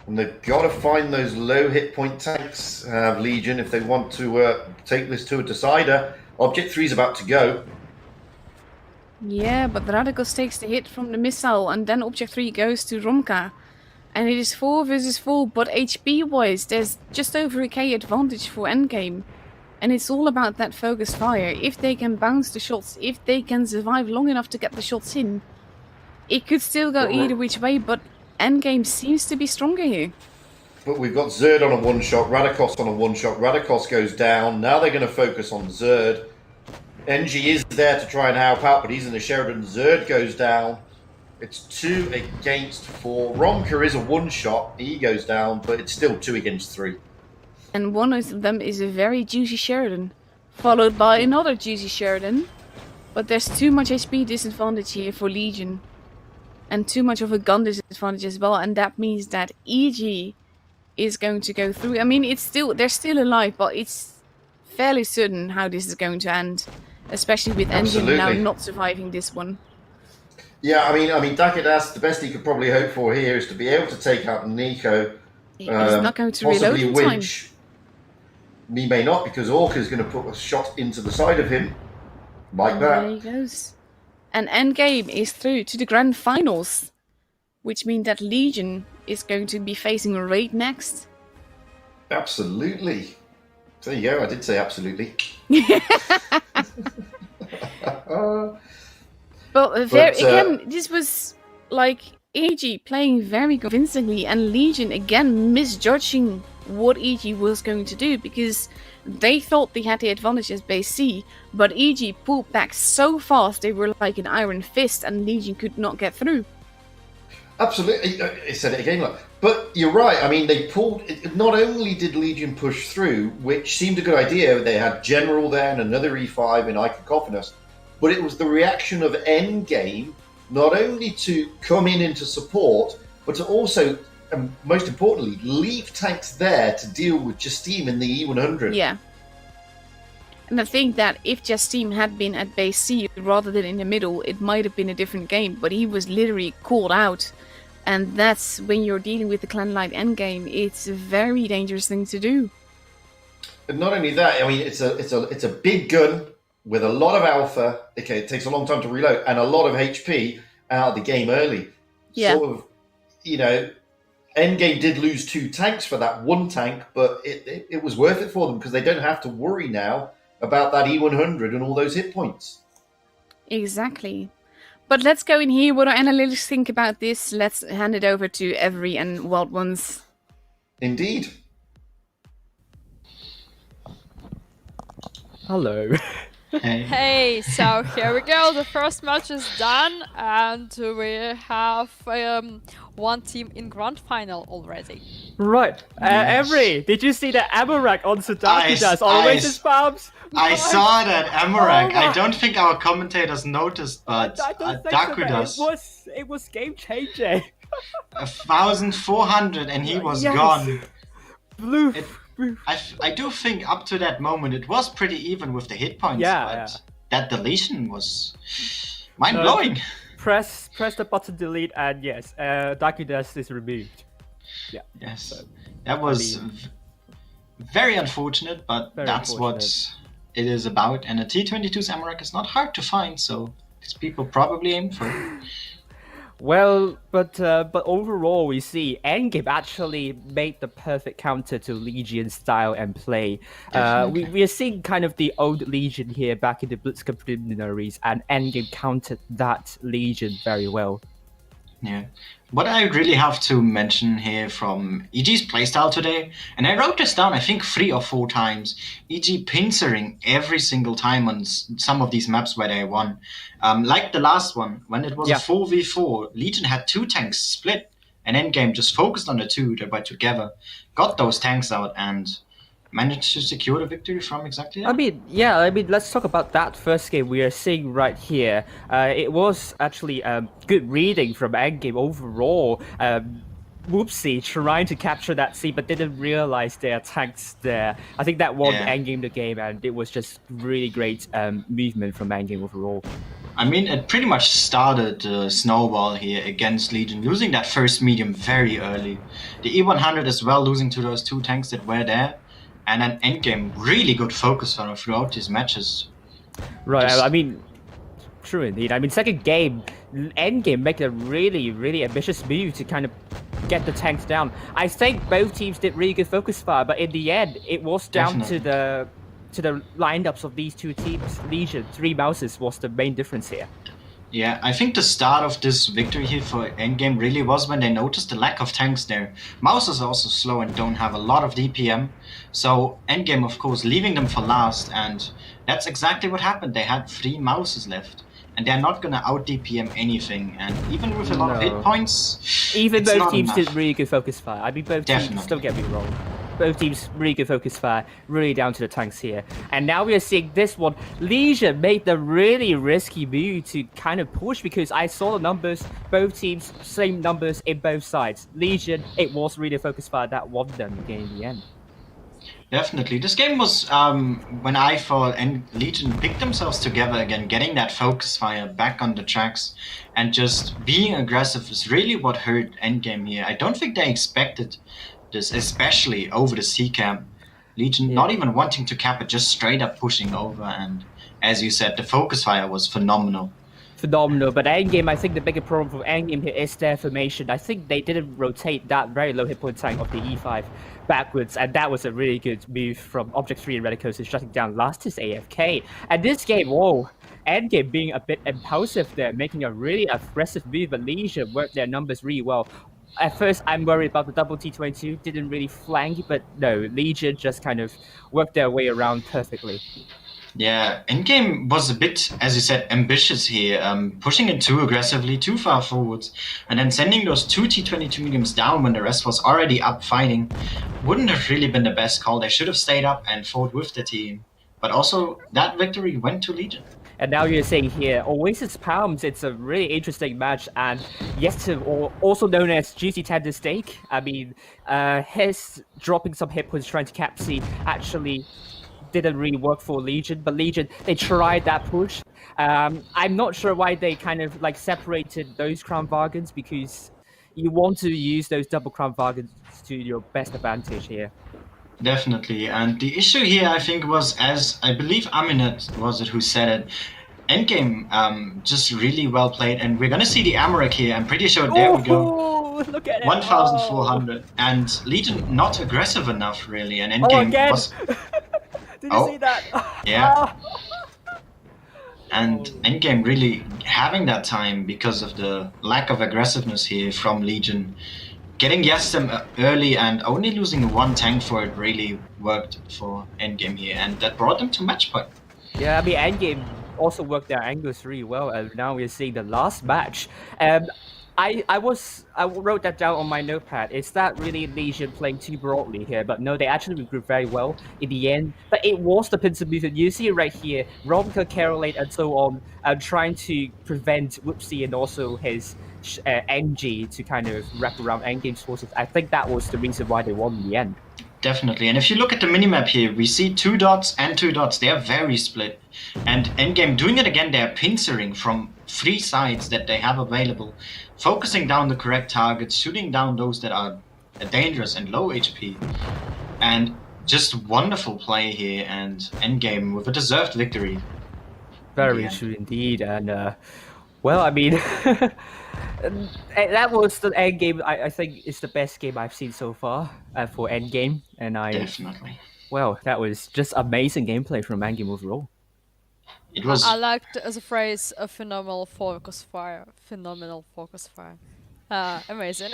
And they've got to find those low hit point tanks, Legion, if they want to take this to a decider. Object 3 is about to go.
Yeah, but Radikos takes the hit from the missile, and then Object 3 goes to Romka. And it is 4 versus 4, but HP-wise, there's just over a K advantage for Endgame. And it's all about that focused fire. If they can bounce the shots, if they can survive long enough to get the shots in, it could still go either which way, but Endgame seems to be stronger here.
But we've got Zerd on a one-shot, Radikos on a one-shot. Radikos goes down. Now they're going to focus on Zerd. NG is there to try and help out, but he's in the Sheridan. Zerd goes down. It's 2 against 4. Romka is a one-shot. He goes down, but it's still 2 against 3.
And one of them is a very juicy Sheridan, followed by another juicy Sheridan. But there's too much HP disadvantage here for Legion. And too much of a gun disadvantage as well, and that means that EG is going to go through. I mean, they're still alive, but it's fairly certain how this is going to end. Especially with Endgame now not surviving this one.
Yeah, I mean, Dakidas, the best he could probably hope for here is to be able to take out Nico.
He's not going to reload in time.
He may not, because Orca's going to put a shot into the side of him. Like that.
There he goes. And Endgame is through to the grand finals. Which means that Legion is going to be facing Raid next.
Absolutely. There you go, I did say absolutely.
But again, this was like EG playing very convincingly and Legion again misjudging what EG was going to do because they thought they had the advantage as base C, but EG pulled back so fast they were like an iron fist and Legion could not get through.
Absolutely, I said it again. But you're right, I mean, they pulled, not only did Legion push through, which seemed a good idea, they had General there and another E5 in Cacophonus, but it was the reaction of Endgame, not only to come in into support, but to also and most importantly, leave tanks there to deal with Justine in the E100.
Yeah. And I think that if Justine had been at base C rather than in the middle, it might have been a different game. But he was literally called out. And that's when you're dealing with the Clan Light endgame. It's a very dangerous thing to do.
But not only that, I mean, it's a big gun with a lot of alpha. Okay, it takes a long time to reload and a lot of HP out of the game early.
Yeah.
Sort of, you know, Endgame did lose 2 tanks for that 1 tank, but it was worth it for them because they don't have to worry now about that E100 and all those hit points.
Exactly. But let's go in here. What do analytics think about this? Let's hand it over to Every and Wild Ones.
Indeed.
Hello.
Hey.
Hey, so here we go. The first match is done, and we have one team in grand final already.
Right. Every, did you see that Amarak on Sudakidas always his bombs?
I saw that, Amarak.
Oh my-
I don't think our commentators noticed, but
I don't think
Daku
so,
does.
but it was game changing.
1,400 and he was
Yes.
gone.
Blue.
I do think up to that moment it was pretty even with the hit points,
Yeah,
but
yeah.
that deletion was mind-blowing.
Press the button delete and yes, Dakudas is removed.
Yes, that was very unfortunate, but
Very
that's what it is about. And a T-22 Amarak is not hard to find, so these people probably aim for it.
Well, but overall, we see Endgame actually made the perfect counter to Legion style and play. We are seeing kind of the old Legion here back in the Blitz Cup preliminaries, and Endgame countered that Legion very well.
Yeah. What I really have to mention here from EG's playstyle today, and I wrote this down I think 3 or 4 times, EG pincering every single time on some of these maps where they won. Like the last one, when it was a 4v4, Legion had 2 tanks split, and Endgame just focused on the 2 that were together, got those tanks out, and managed to secure the victory from exactly that.
I mean, let's talk about that first game we are seeing right here. It was actually good reading from Endgame overall. Whoopsie, trying to capture that C, but didn't realize there are tanks there. I think that won Endgame the game, and it was just really great movement from Endgame overall.
I mean, it pretty much started the snowball here against Legion, losing that first medium very early. The E100 as well, losing to those 2 tanks that were there. And an endgame really good focus throughout these matches.
Right, I mean, true indeed. I mean, second game, endgame make a really, really ambitious move to kind of get the tanks down. I think both teams did really good focus fire, but in the end, it was down to the lineups of these 2 teams. Legion, 3 mouses was the main difference here.
Yeah, I think the start of this victory here for Endgame really was when they noticed the lack of tanks there. Mouse are also slow and don't have a lot of DPM, so Endgame of course leaving them for last, and that's exactly what happened. They had 3 mouses left, and they're not gonna out DPM anything, and even with a lot of hit points,
even
it's
both
not
teams
enough.
did really good focus fire. I mean, both teams, don't get me wrong. Both teams really good focus fire, really down to the tanks here. And now we are seeing this one. Legion made the really risky move to kind of push, because I saw the numbers, both teams, same numbers in both sides. Legion, it was really focus fire that won them again in the end.
Definitely. This game was when I thought Legion picked themselves together again, getting that focus fire back on the tracks and just being aggressive is really what hurt Endgame here. I don't think they expected this, especially over the C camp. Legion not even wanting to cap it, just straight up pushing over, and as you said, the focus fire was phenomenal.
But Endgame, I think the bigger problem for Endgame here is their formation. I think they didn't rotate that very low hit point tank of the E5 backwards, and that was a really good move from Object 3 and Redicosis shutting down Lastis AFK. And this game, whoa, Endgame being a bit impulsive there, making a really aggressive move, but Legion worked their numbers really well. At first, I'm worried about the double T22, didn't really flank, but no, Legion just kind of worked their way around perfectly.
Yeah, Endgame was a bit, as you said, ambitious here, pushing it too aggressively, too far forwards, and then sending those 2 T22 mediums down when the rest was already up fighting wouldn't have really been the best call. They should have stayed up and fought with the team. But also, that victory went to Legion.
And now you're seeing here, Oasis Palms, it's a really interesting match, and also known as Juicy Tender Steak. I mean, his dropping some hit points trying to cap C actually didn't really work for Legion, but Legion, they tried that push. I'm not sure why they kind of like separated those Crown Bargains, because you want to use those double Crown Bargains to your best advantage here.
Definitely, and the issue here, I think, was, as I believe Aminet was it who said it, endgame just really well played, and we're gonna see the Amarek here. I'm pretty sure. There we go.
Look at it.
1,400, and Legion not aggressive enough really, and endgame
again.
was.
Did you see that?
Yeah. And endgame really having that time because of the lack of aggressiveness here from Legion. Getting Yastem early and only losing one tank for it really worked for endgame here, and that brought them to match point.
Yeah, I mean, endgame also worked their angles really well, and now we're seeing the last match. I wrote that down on my notepad. Is that really Legion playing too broadly here? But no, they actually regrouped very well in the end. But it was the Pinsamusen. You see it right here, Romka, Carolate, and so on, trying to prevent Whoopsie and also his NG to kind of wrap around endgame's forces. I think that was the reason why they won in the end.
Definitely, and if you look at the minimap here, we see 2 dots and 2 dots. They are very split, and endgame doing it again. They are pincering from 3 sides that they have available, focusing down the correct targets, shooting down those that are dangerous and low HP, and just wonderful play here. And endgame with a deserved victory.
Very true indeed, and well, I mean, that was the end game. I think it's the best game I've seen so far for endgame, and
Definitely.
Well, that was just amazing gameplay from endgame overall.
It was.
I liked the phrase "a phenomenal focus fire." Phenomenal focus fire. Amazing.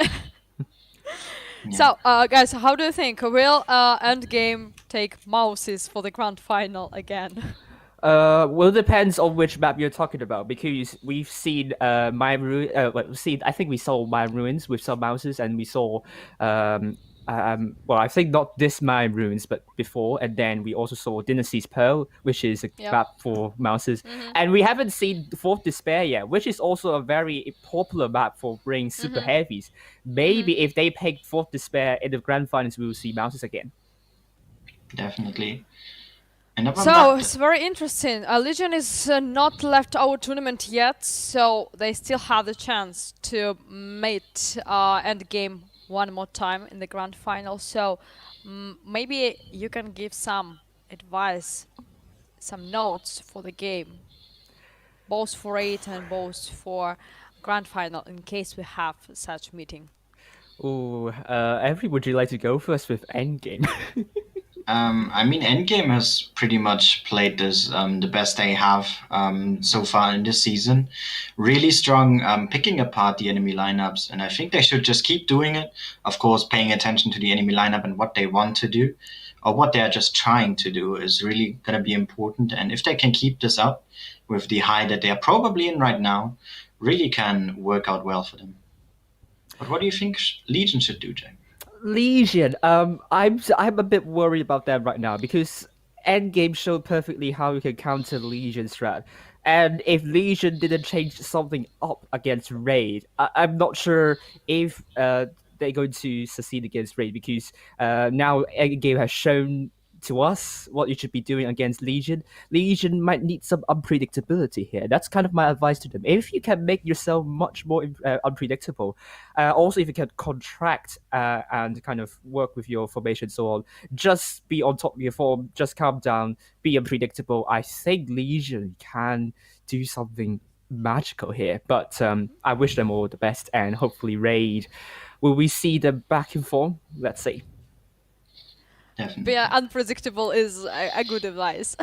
Yeah.
So, guys, how do you think? Will endgame take Mouses for the grand final again?
Well, it depends on which map you're talking about, because we've seen I think we saw Mine Ruins with some Mouses, and we saw well, I think not this Mine Ruins, but before, and then we also saw Dynasty's Pearl, which is a map for Mouses, and we haven't seen Fourth Despair yet, which is also a very popular map for bringing super heavies. Maybe if they pick Fourth Despair in the grand finals, we will see Mouses again.
Definitely.
So it's very interesting. Legion is not left our tournament yet, so they still have the chance to meet endgame one more time in the grand final. So maybe you can give some advice, some notes for the game, both for it and both for grand final, in case we have such meeting.
Oh, Avery, would you like to go first with endgame?
I mean, endgame has pretty much played this the best they have so far in this season. Really strong picking apart the enemy lineups, and I think they should just keep doing it. Of course, paying attention to the enemy lineup and what they want to do, or what they are just trying to do, is really going to be important. And if they can keep this up with the high that they are probably in right now, really can work out well for them. But what do you think Legion should do, Jay?
Legion, I'm a bit worried about them right now, because endgame showed perfectly how you can counter Legion's strat. And if Legion didn't change something up against Raid, I'm not sure if they're going to succeed against Raid, because now endgame has shown to us what you should be doing against Legion. Legion might need some unpredictability here. That's kind of my advice to them. If you can make yourself much more unpredictable, also if you can contract and kind of work with your formation, so on, just be on top of your form, just calm down, be unpredictable, I think Legion can do something magical here. But I wish them all the best, and hopefully Raid, will we see them back in form? Let's see.
Definitely.
But unpredictable is a good advice.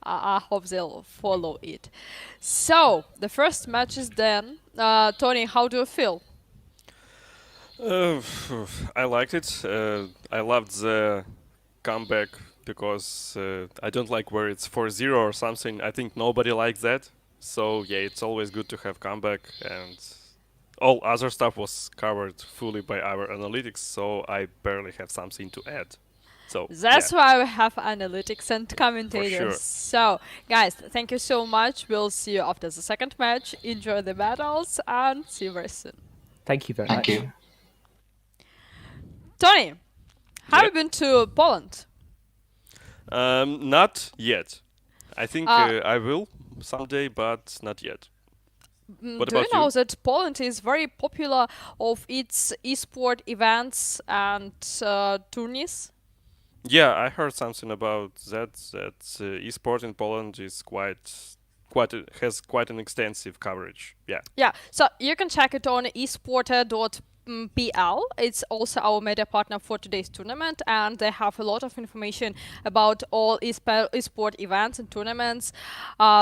I hope they'll follow it. So, the first match is done. Tony, how do you feel?
I liked it. I loved the comeback, because I don't like where it's 4-0 or something. I think nobody likes that. So yeah, it's always good to have comeback, and all other stuff was covered fully by our analytics, so I barely have something to add. So
That's
yeah.
why we have analytics and commentators.
sure.
So, guys, thank you so much. We'll see you after the second match. Enjoy the battles and see you very soon.
Thank you very
Thank
much.
you.
Tony, have
Yep.
you been to Poland?
Not yet. I think I will someday, but not yet. What
Do you
about
know
you?
that Poland is very popular of its esport events and tourneys?
Yeah, I heard something about that. That esport in Poland is has quite an extensive coverage. Yeah.
Yeah, so you can check it on esporter.pl. It's also our media partner for today's tournament, and they have a lot of information about all esport events and tournaments.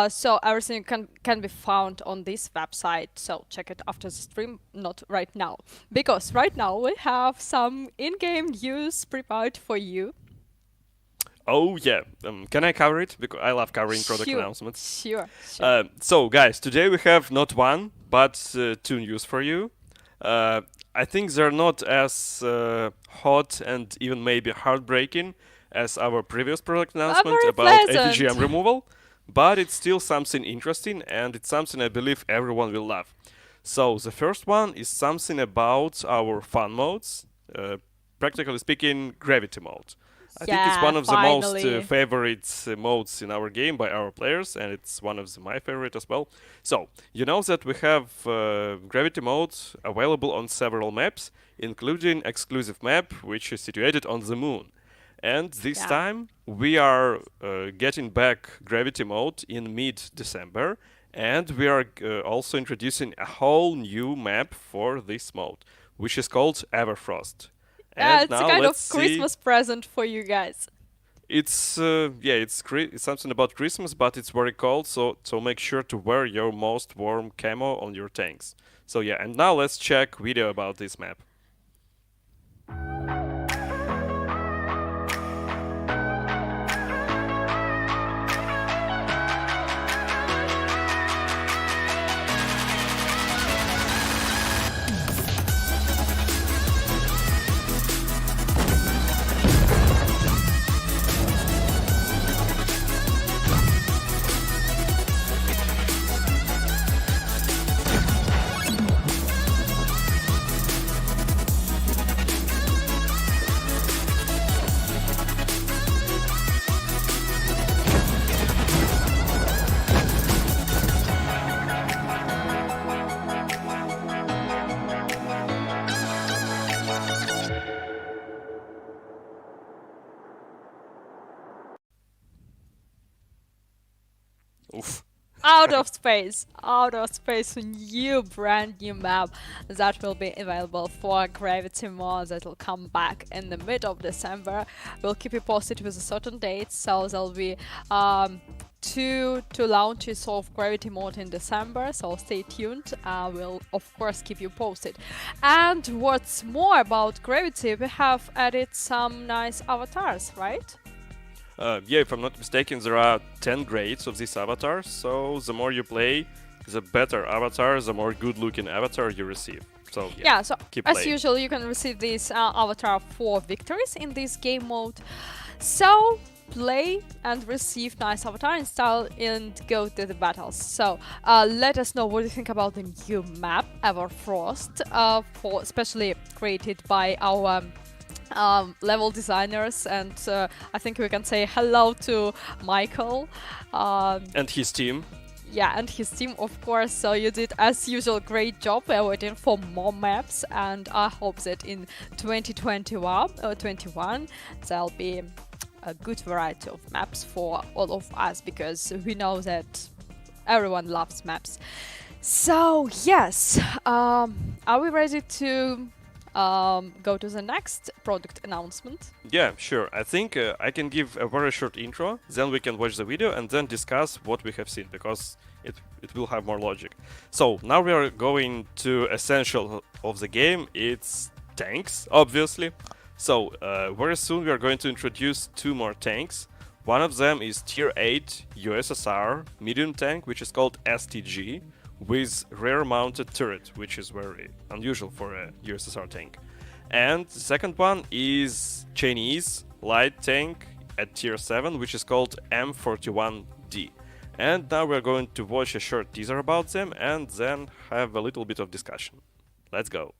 So everything can be found on this website. So check it after the stream, not right now, because right now we have some in-game news prepared for you.
Oh yeah. Can I cover it? Because I love covering product
Sure.
announcements.
Sure.
So guys, today we have not one but two news for you. I think they're not as hot and even maybe heartbreaking as our previous product announcement
very
about
pleasant.
ATGM removal, but it's still something interesting and it's something I believe everyone will love. So the first one is something about our fun modes, practically speaking, gravity mode. I think it's
Yeah,
one of the most
finally.
favorite modes in our game by our players, and it's one of my favorite as well. So, you know that we have gravity mode available on several maps, including exclusive map, which is situated on the moon. And this
Yeah.
time, we are getting back gravity mode in mid-December, and we are also introducing a whole new map for this mode, which is called Everfrost.
Yeah,
And
it's a
now
kind of
let's see.
Christmas present for you guys.
It's it's something about Christmas, but it's very cold, so make sure to wear your most warm camo on your tanks. So yeah, and now let's check video about this map. Oof.
Out of space, new brand new map that will be available for gravity mode that will come back in the mid of December. We'll keep you posted with a certain date, so there'll be two launches of gravity mode in December, so stay tuned. We'll of course keep you posted. And what's more about gravity, we have added some nice avatars, right?
Yeah, if I'm not mistaken, there are 10 grades of these avatars, so the more you play, the better avatar, the more good-looking avatar you receive. So
Yeah, so
keep
as
playing.
usual, you can receive this avatar for victories in this game mode. So play and receive nice avatar in style and go to the battles. So let us know what you think about the new map Everfrost, for especially created by our level designers, and I think we can say hello to Michael.
And his team.
Yeah, and his team, of course. So you did, as usual, great job. We're waiting for more maps, and I hope that in 2021 there'll be a good variety of maps for all of us, because we know that everyone loves maps. So yes, are we ready to go to the next product announcement?
Yeah, sure. I think I can give a very short intro, then we can watch the video and then discuss what we have seen, because it will have more logic. So now we are going to essential of the game. It's tanks, obviously. So very soon we are going to introduce two more tanks. One of them is Tier 8 USSR medium tank, which is called STG, with rear-mounted turret, which is very unusual for a USSR tank. And the second one is Chinese light tank at tier 7, which is called M41D. And now we're going to watch a short teaser about them and then have a little bit of discussion. Let's go.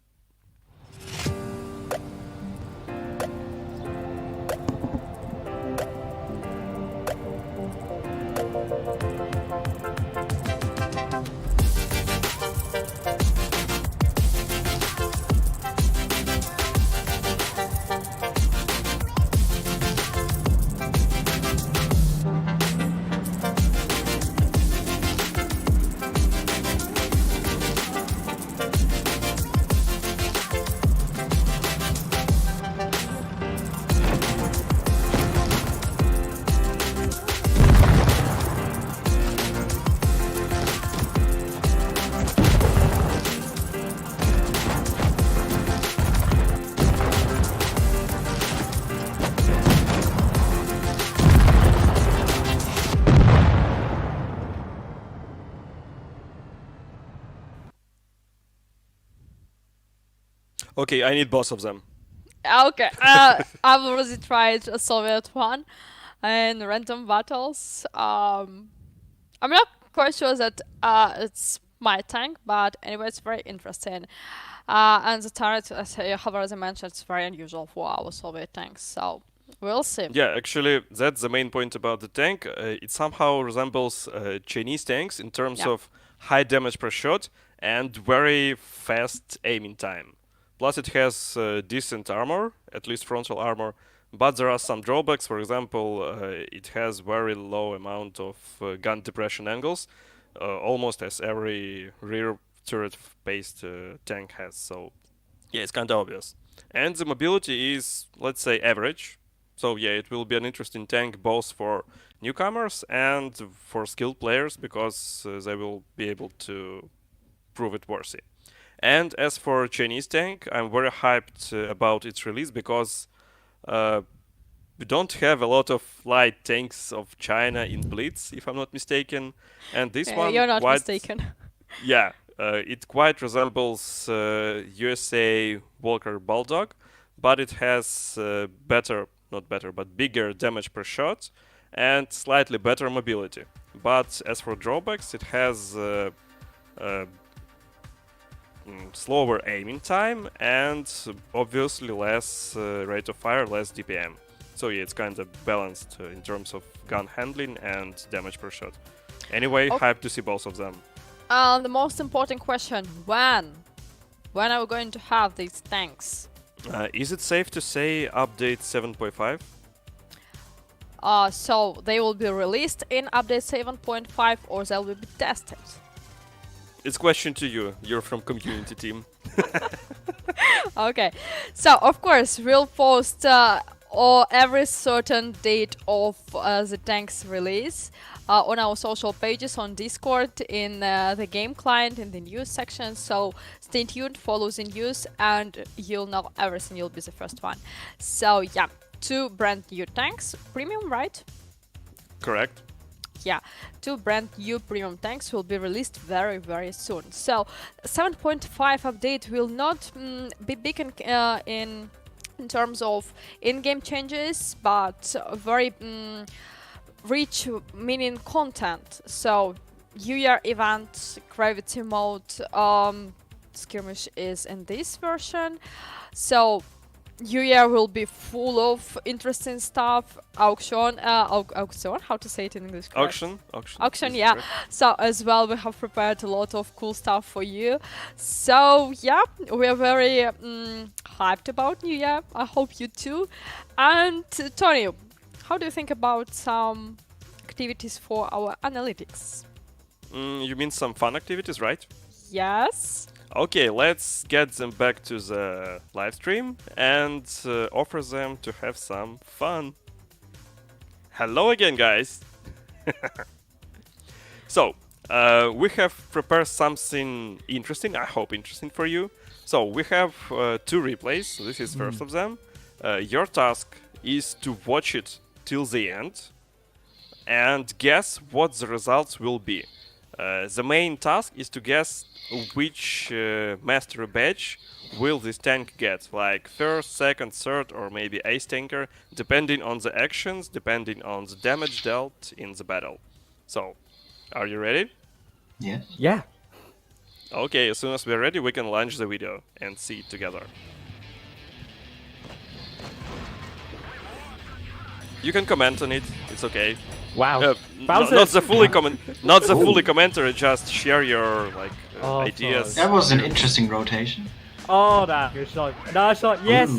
Okay, I need both of them.
Okay, I've already tried a Soviet one in random battles. I'm not quite sure that it's my tank, but anyway, it's very interesting. And the turret, as I have already mentioned, it's very unusual for our Soviet tanks, so we'll see.
Yeah, actually, that's the main point about the tank. It somehow resembles Chinese tanks in terms
Yeah.
of high damage per shot and very fast aiming time. Plus, it has decent armor, at least frontal armor, but there are some drawbacks. For example, it has very low amount of gun depression angles, almost as every rear turret-based tank has. So, yeah, it's kind of obvious. And the mobility is, let's say, average. So, yeah, it will be an interesting tank both for newcomers and for skilled players because they will be able to prove it worthy. And as for Chinese tank, I'm very hyped about its release because we don't have a lot of light tanks of China in Blitz, if I'm not mistaken. And this one,
You're not
quite,
mistaken.
yeah, it quite resembles USA Walker Bulldog, but it has bigger damage per shot and slightly better mobility. But as for drawbacks, it has slower aiming time and obviously less rate of fire, less DPM. So yeah, it's kind of balanced in terms of gun handling and damage per shot. Anyway, hyped to see both of them.
The most important question, when are we going to have these tanks?
Is it safe to say update 7.5?
So they will be released in update 7.5 or they will be tested?
It's question to you. You're from community team.
Okay, so of course we'll post or every certain date of the tank's release on our social pages, on Discord, in the game client, in the news section. So stay tuned, follow the news, and you'll know everything. You'll be the first one. So yeah, 2 brand new tanks, premium, right?
Correct.
Yeah, 2 brand new premium tanks will be released very, very soon. So 7.5 update will not be big in terms of in-game changes, but very rich meaning content. So New Year event, gravity mode, skirmish is in this version. So New Year will be full of interesting stuff. Auction, how to say it in English? Correct? Auction,
is
yeah.
correct.
So as well, we have prepared a lot of cool stuff for you. So yeah, we are very hyped about New Year. I hope you too. And Tony, how do you think about some activities for our analytics?
You mean some fun activities, right?
Yes.
Okay, let's get them back to the live stream and offer them to have some fun. Hello again, guys! So, we have prepared something interesting, I hope interesting for you. So, we have 2 replays, this is first of them. Your task is to watch it till the end and guess what the results will be. The main task is to guess which master badge will this tank get, like first, second, third, or maybe ace tanker, depending on the actions, depending on the damage dealt in the battle. So, are you ready?
Yes.
Yeah.
Okay, as soon as we're ready, we can launch the video and see it together. You can comment on it, it's okay.
Wow.
Not the fully not the fully commentary, just share your ideas.
That was an interesting rotation.
Oh, that good shot. Another shot. Yes.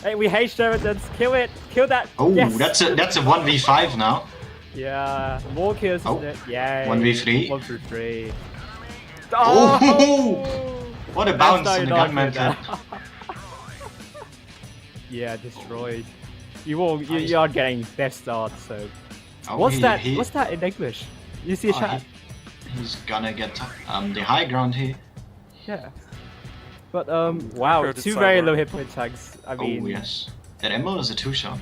Hey, we hate Sheridans. Kill it. Kill that.
Oh,
yes.
that's a 1v5 now.
Yeah. More kills, isn't it? Yeah.
1v3.
1v3.
Oh! What a bounce on the gunman pad.
Yeah, destroyed. You are getting best start. So.
Oh,
What's that? What's that in English? You see a chat?
He's gonna get the high ground here.
Yeah. But wow, two very low hit point tags. I mean.
Oh yes. That emerald is a 2-shot.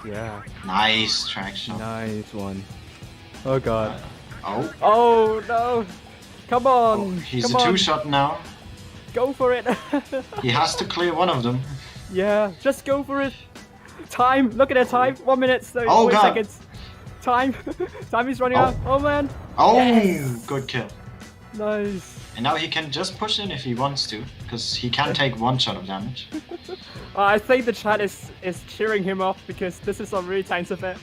Yeah.
Nice traction.
Nice one. Oh god.
Oh.
Oh no! Come on!
Oh, he's
come
a
on.
2-shot now.
Go for it!
He has to clear one of them.
Yeah, just go for it. Time. Look at the time. 1 minute 30
Oh, God.
seconds. Time. Time is running out. Oh man.
Oh,
Yes.
good kill.
Nice.
And now he can just push in if he wants to, because he can take 1 shot of damage.
I think the chat is cheering him off because this is a really tense event.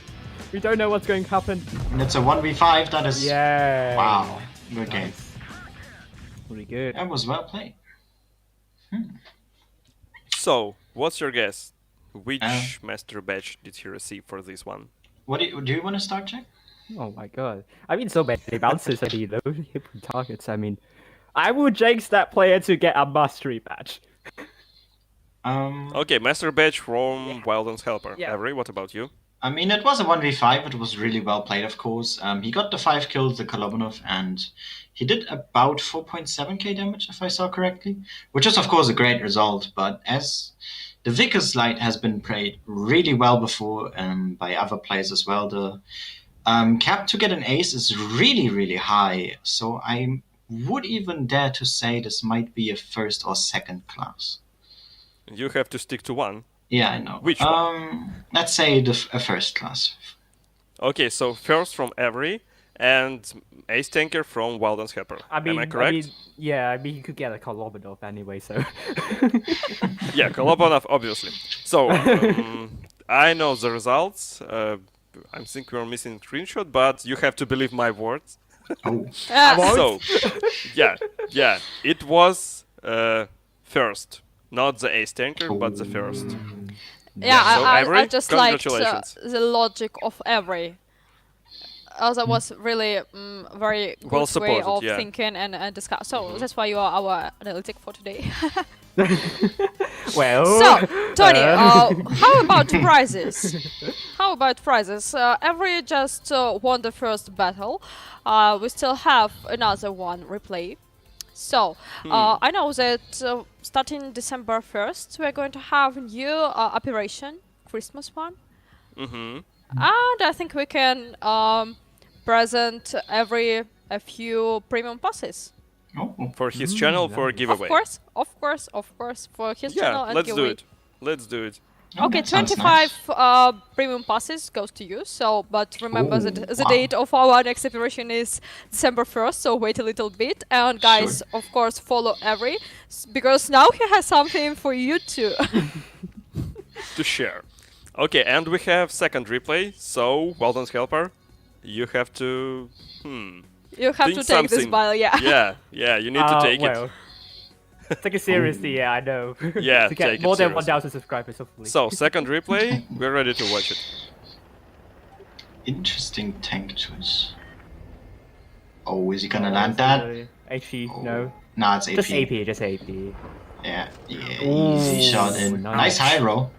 We don't know what's going to happen.
And it's a 1v5. That is.
Yeah.
Wow. Good game.
Pretty good.
That was well played.
So, what's your guess? Which master badge did he receive for this one?
What do you want to start, Jack?
Oh my god. I mean, so many bounces and he low hit targets. I mean, I would jinx that player to get a mastery badge.
Okay, master badge from Wildland's Helper.
Yeah.
Avery, what about you?
I mean, it was a 1v5. It was really well played, of course. He got the 5 kills, the Kolobunov, and he did about 4.7k damage, if I saw correctly, which is, of course, a great result. But as the Vickers Light has been played really well before by other players as well, the cap to get an ace is really, really high. So I would even dare to say this might be a first or second class.
You have to stick to one.
Yeah, I know.
Which one?
Let's say a first class.
Okay, so first from Avery and ace tanker from Wildland's Helper. Am I correct?
I mean, you could get a Kolobunov anyway, so.
Yeah, Kolobunov, obviously. So, I know the results. I think we're missing a screenshot, but you have to believe my words.
Oh.
So, yeah, it was first. Not the ace tanker, but the first.
Yeah,
so
I
Avery,
just liked
congratulations.
the logic of Avery. That was really very good
Well
way
supported,
of
yeah.
thinking and discuss. So that's why you are our analytic for today.
Well.
So, Tony, how about prizes? Avery just won the first battle. We still have another one replay. So, I know that starting December 1st, we're going to have a new operation, Christmas one.
Mm-hmm.
And I think we can present a few premium passes.
Oh.
For his channel, for a giveaway.
Of course, for his channel and
let's
giveaway.
do it. Let's do it.
Oh,
Okay,
that sounds
25
nice.
premium passes goes to you. So, but remember that the
wow.
date of our next operation is December 1st. So wait a little bit, and guys,
Sure.
of course, follow Avery because now he has something for you too.
To share. Okay, and we have second replay. So, Wildland's Helper, you have to.
You have
Think
to take this
something.
battle, yeah.
Yeah, you need to take
well, take it seriously, yeah, I know.
Yeah,
to get
take it
more than
seriously.
1,000 subscribers, hopefully.
it. So, second replay, we're ready to watch it.
Interesting tank choice. Oh, is he gonna land that?
HP,
Oh.
no.
Nah, it's AP.
Just AP.
Yeah,
Ooh,
easy shot in.
nice.
Nice high roll.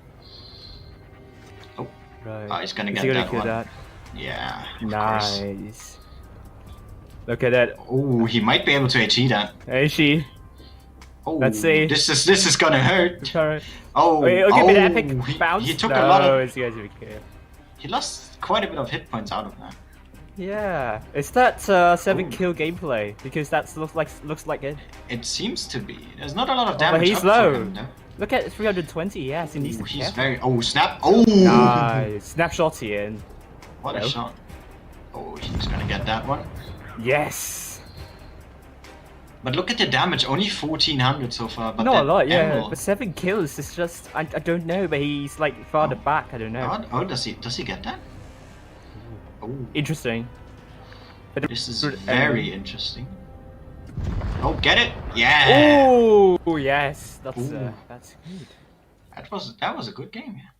Right.
Oh, he's gonna
Is
get
he gonna
that
kill
one.
that?
Yeah, of course.
Nice. Look at that.
Oh, he might be able to HE that.
HP.
Oh,
Let's see.
This is gonna hurt.
Sorry.
Oh,
Wait, it'll give me the epic
he,
bounce.
he took
no,
a lot of.
it's going to be clear.
He lost quite a bit of hit points out of that.
Yeah, is that 7-kill gameplay? Because that looks like it.
It seems to be. There's not a lot of
Oh,
damage.
but he's
up for
low.
him, though.
Look at 320. Yes, he needs
Ooh,
to
he's
care.
very. Oh, snap! Oh,
Nice. Snapshot in.
what a
No.
shot! Oh, he's gonna get that one.
Yes.
But look at the damage. Only 1400 so far. But
Not a
that
lot, yeah.
emerald-
But 7 kills is just I don't know, but he's like farther back. I don't know.
Oh, does he get that? Oh,
Interesting. But
this is very interesting. Oh, get it! Yeah.
Oh yes, that's
Ooh.
that's good.
That was a good game. Yeah.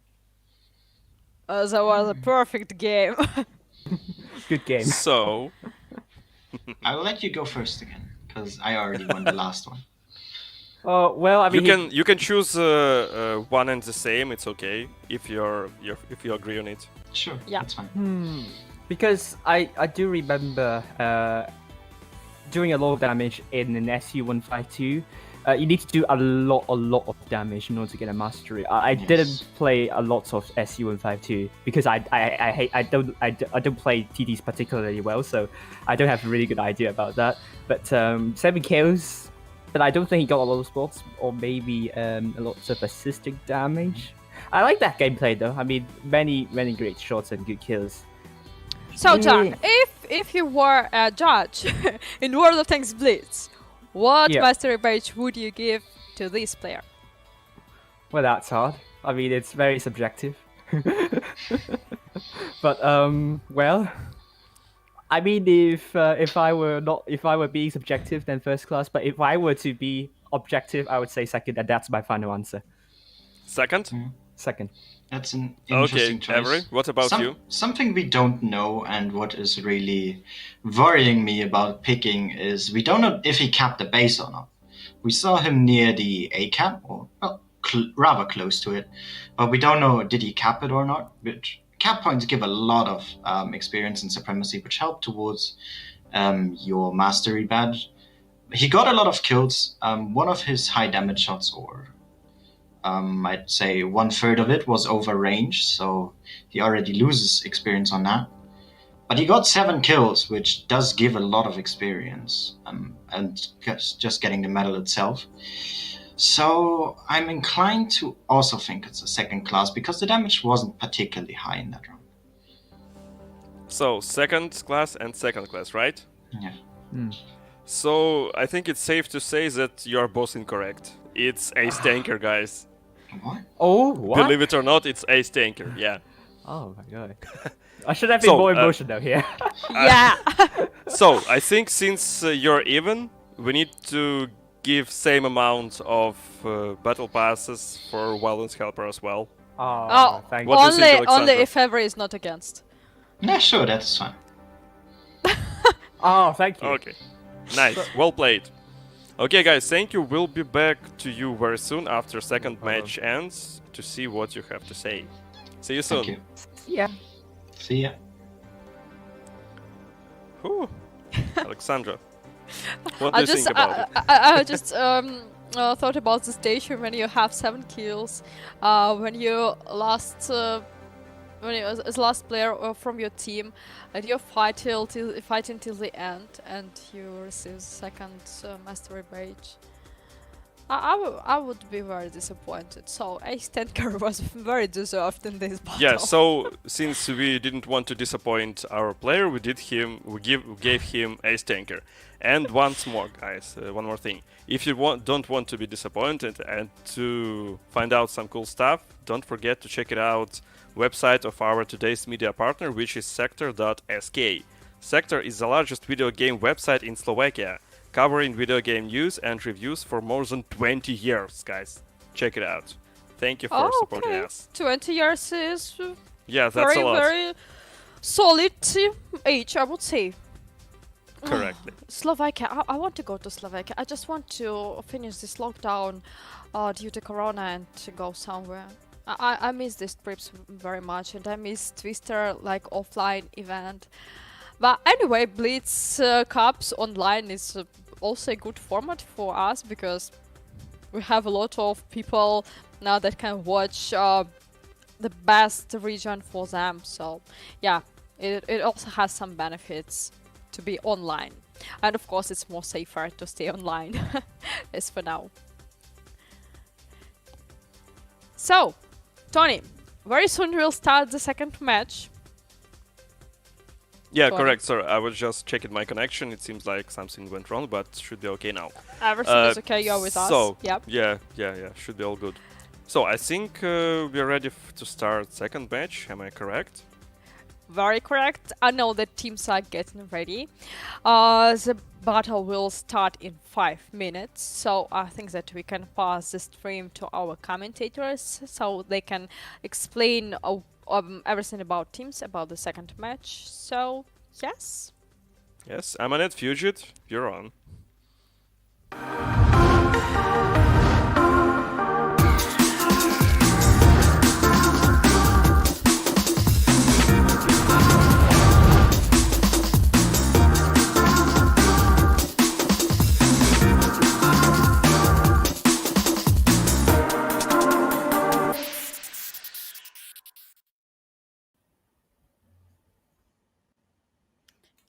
That was a perfect game.
Good game.
So,
I will let you go first again because I already won the last one.
Oh well, I mean,
you can choose one and the same. It's okay if if you agree on it.
Sure.
Yeah.
That's fine.
because I do remember doing a lot of damage in an SU-152. You need to do a lot of damage in order to get a mastery. I
Yes.
didn't play a lot of SU-152 because I don't play TDs particularly well, so I don't have a really good idea about that. But 7 kills, but I don't think he got a lot of spots or maybe a lot of assisting damage. I like that gameplay though. I mean, many great shots and good kills.
So, John, if you were a judge in World of Tanks Blitz, what
Yeah.
mastery badge would you give to this player?
Well, that's hard. I mean, it's very subjective. But well, I mean, if I were being subjective, then first class. But if I were to be objective, I would say second, and that's my final answer.
Second?
Second.
That's an
Okay,
interesting choice.
Avery, what about you?
Something we don't know, and what is really worrying me about picking is we don't know if he capped the base or not. We saw him near the A cap, or well, rather close to it, but we don't know did he cap it or not. Which cap points give a lot of experience and supremacy, which help towards your mastery badge. He got a lot of kills. One of his high damage shots, or I'd say 1/3 of it, was over range, so he already loses experience on that. But he got 7 kills, which does give a lot of experience, and just getting the medal itself. So I'm inclined to also think it's a second class, because the damage wasn't particularly high in that round.
So, second class and second class, right?
Yeah.
So, I think it's safe to say that you are both incorrect. It's Ace Tanker, guys.
What?
Oh, what?
Believe it or not, it's Ace Tanker, yeah.
Oh my god. I should have been
So,
more emotional here.
Yeah.
So, I think since you're even, we need to give same amount of battle passes for Wildlands Helper as well.
Oh,
thank
What
you.
do you think,
only
Alexandra?
if Avery is not against.
Yeah, sure, that's fine.
Oh, thank you.
Okay, nice, well played. Okay, guys, thank you. We'll be back to you very soon after second match ends to see what you have to say. See you soon.
Thank you.
Yeah.
See ya.
Whew. Alexandra, what do
I
you
just,
think about it?
I just thought about the station when you have 7 kills, when you lost, when you as last player from your team, and you fight fighting till the end, and you receive second mastery badge. I would be very disappointed. So Ace Tanker was very deserved in this battle.
Yeah, so since we didn't want to disappoint our player, we gave him Ace Tanker. And once more, guys, one more thing. If you don't want to be disappointed and to find out some cool stuff, don't forget to check it out. Website of our today's media partner, which is Sector.sk. Sector is the largest video game website in Slovakia, covering video game news and reviews for more than 20 years, guys. Check it out. Thank you for supporting us.
20 years is
Yeah, that's
very,
a lot.
very solid age, I would say.
Correctly.
Slovakia. I want to go to Slovakia. I just want to finish this lockdown due to Corona and to go somewhere. I miss these trips very much, and I miss Twister like offline event. But anyway, Blitz Cups online is also a good format for us because we have a lot of people now that can watch the best region for them. So yeah, it also has some benefits to be online. And of course, it's more safer to stay online, as for now. So, Tony, very soon we'll start the second match.
Yeah,
Go
correct, sir. I was just checking my connection. It seems like something went wrong, but should be okay now.
Everything is okay, you're with us.
So,
Yep.
yeah, should be all good. So, I think we're ready to start second match. Am I correct?
Very correct. I know that teams are getting ready. The battle will start in 5 minutes, so I think that we can pass the stream to our commentators so they can explain everything about teams, about the second match. So, yes.
Yes, Amanet, Fugit, you're on.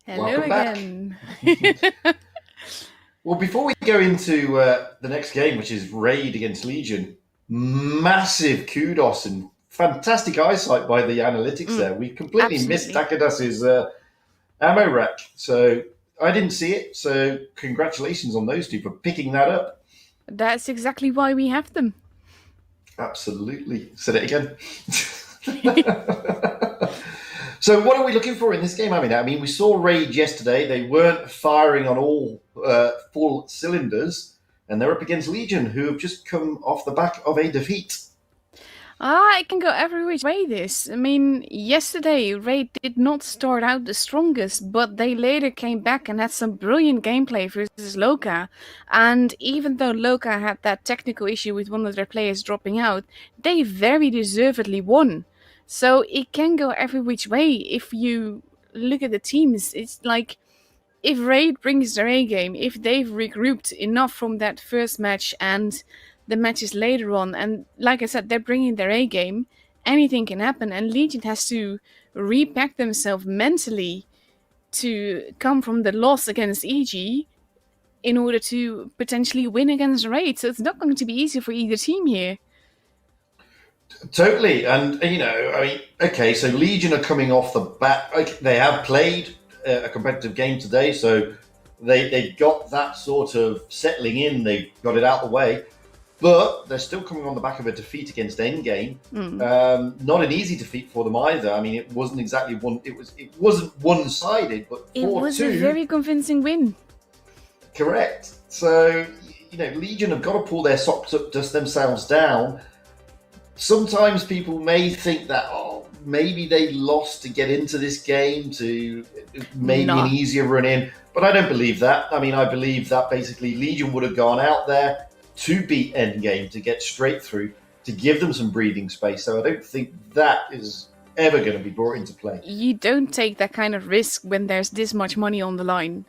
Hello
Welcome back.
again.
Well, before we go into the next game, which is Raid against Legion, massive kudos and fantastic eyesight by the analytics there. We completely missed Takadas's ammo rack. So I didn't see it. So congratulations on those two for picking that up.
That's exactly why we have them.
Absolutely. Said it again. So what are we looking for in this game? I mean, we saw Raid yesterday. They weren't firing on all full cylinders, and they're up against Legion, who have just come off the back of a defeat.
It can go every which way this. I mean, yesterday Raid did not start out the strongest, but they later came back and had some brilliant gameplay versus Loka. And even though Loka had that technical issue with one of their players dropping out, they very deservedly won. So it can go every which way. If you look at the teams, it's like if Raid brings their A game, if they've regrouped enough from that first match and the matches later on, and like I said, they're bringing their A game, anything can happen, and Legion has to repack themselves mentally to come from the loss against EG in order to potentially win against Raid. So it's not going to be easy for either team here.
Totally, and okay, so Legion are coming off the back. They have played a competitive game today, so they got that sort of settling in. They got it out the way, but they're still coming on the back of a defeat against Endgame. Not an easy defeat for them either. I mean, it wasn't exactly one. It wasn't one-sided, but 4-2.
It was a very convincing win.
Correct. So Legion have got to pull their socks up, dust themselves down. Sometimes people may think that, maybe they lost to get into this game, to maybe an easier run in. But I don't believe that. I mean, I believe that basically Legion would have gone out there to beat Endgame, to get straight through, to give them some breathing space. So I don't think that is ever going to be brought into play.
You don't take that kind of risk when there's this much money on the line.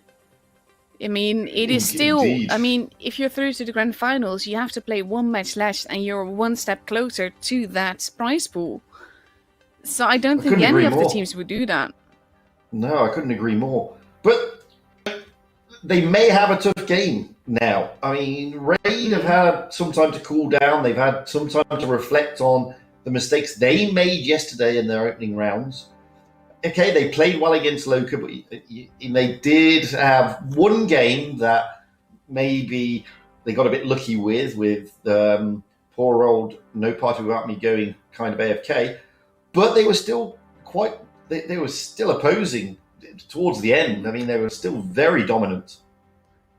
I mean, it is still...
Indeed.
I mean, if you're through to the grand finals, you have to play one match less and you're one step closer to that prize pool. So I don't think any of the teams would do that.
No, I couldn't agree more. But they may have a tough game now. I mean, Raid have had some time to cool down. They've had some time to reflect on the mistakes they made yesterday in their opening rounds. Okay, they played well against Loka, but they did have one game that maybe they got a bit lucky with poor old No Party Without Me going kind of AFK. But they were still they were still opposing towards the end. I mean, they were still very dominant.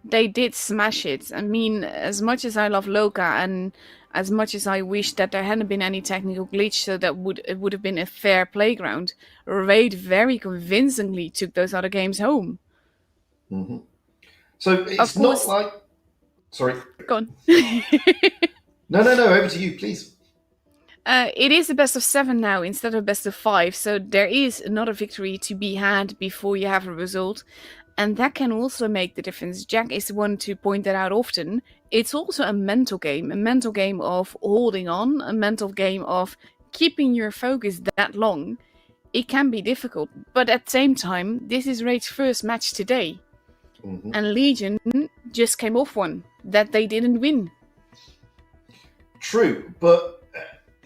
They did smash it. I mean, as much as I love Loka and as much as I wish that there hadn't been any technical glitch so that it would have been a fair playground, Raid very convincingly took those other games home.
Mm-hmm. So it's not like... Sorry.
Go on.
No, over to you, please.
It is a best of 7 now instead of best of 5, so there is another victory to be had before you have a result. And that can also make the difference. Jack is the one to point that out often. It's also a mental game of holding on, a mental game of keeping your focus that long. it can be difficult. But at the same time, this is Raid's first match today.
Mhm.
And Legion just came off one that they didn't win.
True, but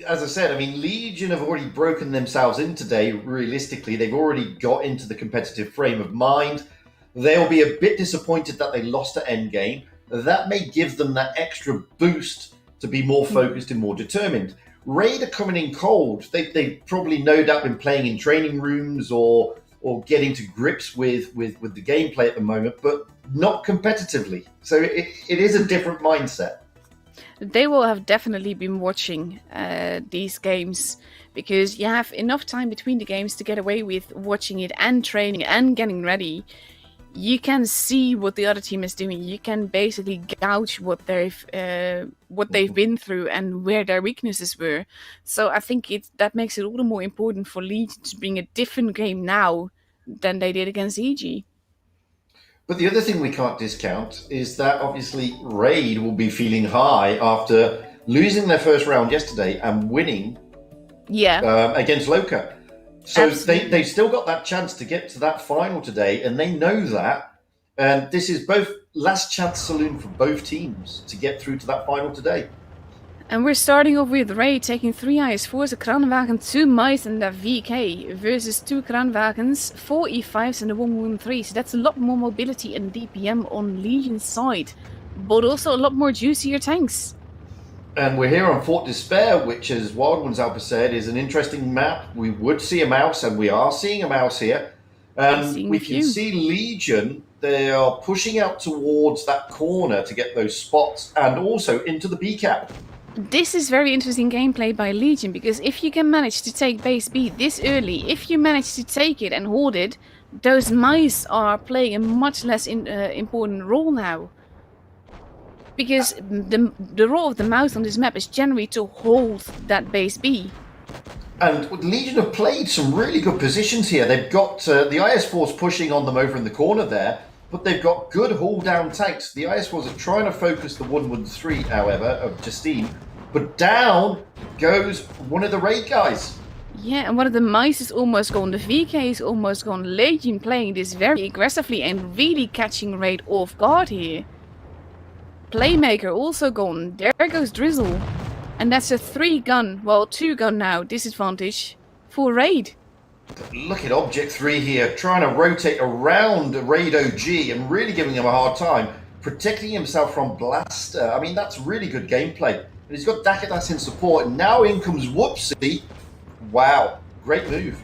as I said, I mean, Legion have already broken themselves in today. Realistically, they've already got into the competitive frame of mind. They'll be a bit disappointed that they lost at endgame. That may give them that extra boost to be more focused and more determined. Raid are coming in cold. They've probably no doubt been playing in training rooms or getting to grips with the gameplay at the moment, but not competitively. So it is a different mindset.
They will have definitely been watching these games because you have enough time between the games to get away with watching it and training and getting ready. You can see what the other team is doing. You can basically gauge what they've been through and where their weaknesses were. So I think that makes it all the more important for Legion to bring a different game now than they did against EG.
But the other thing we can't discount is that obviously Raid will be feeling high after losing their first round yesterday and winning against Loka. So they've still got that chance to get to that final today, and they know that. And this is both last chance saloon for both teams to get through to that final today.
And we're starting off with Raid taking 3 IS4s, a Kranwagen, 2 Mice and a VK versus 2 Kranwagens, 4 E5s and a 113. So that's a lot more mobility and DPM on Legion's side, but also a lot more juicier tanks.
And we're here on Fort Despair, which, as Wild Ones Alpha said, is an interesting map. We would see a mouse, and we are seeing a mouse here. And we can see Legion, they are pushing out towards that corner to get those spots and also into the B cap.
This is very interesting gameplay by Legion, because if you can manage to take base B this early, if you manage to take it and hold it, those mice are playing a much less important role now. Because the role of the mouse on this map is generally to hold that base B.
And Legion have played some really good positions here. They've got the IS-4s pushing on them over in the corner there, but they've got good hold-down tanks. The IS-4s are trying to focus the 113, however, of Justine, but down goes one of the Raid guys.
Yeah, and one of the mice is almost gone. The VK is almost gone. Legion playing this very aggressively and really catching Raid off guard here. Playmaker also gone. There goes Drizzle. And that's a 2-gun now, disadvantage for Raid.
Look at Object 3 here, trying to rotate around Raid OG and really giving him a hard time, protecting himself from Blaster. I mean, that's really good gameplay. And he's got Dakadas in support, and now in comes Whoopsie. Wow, great move.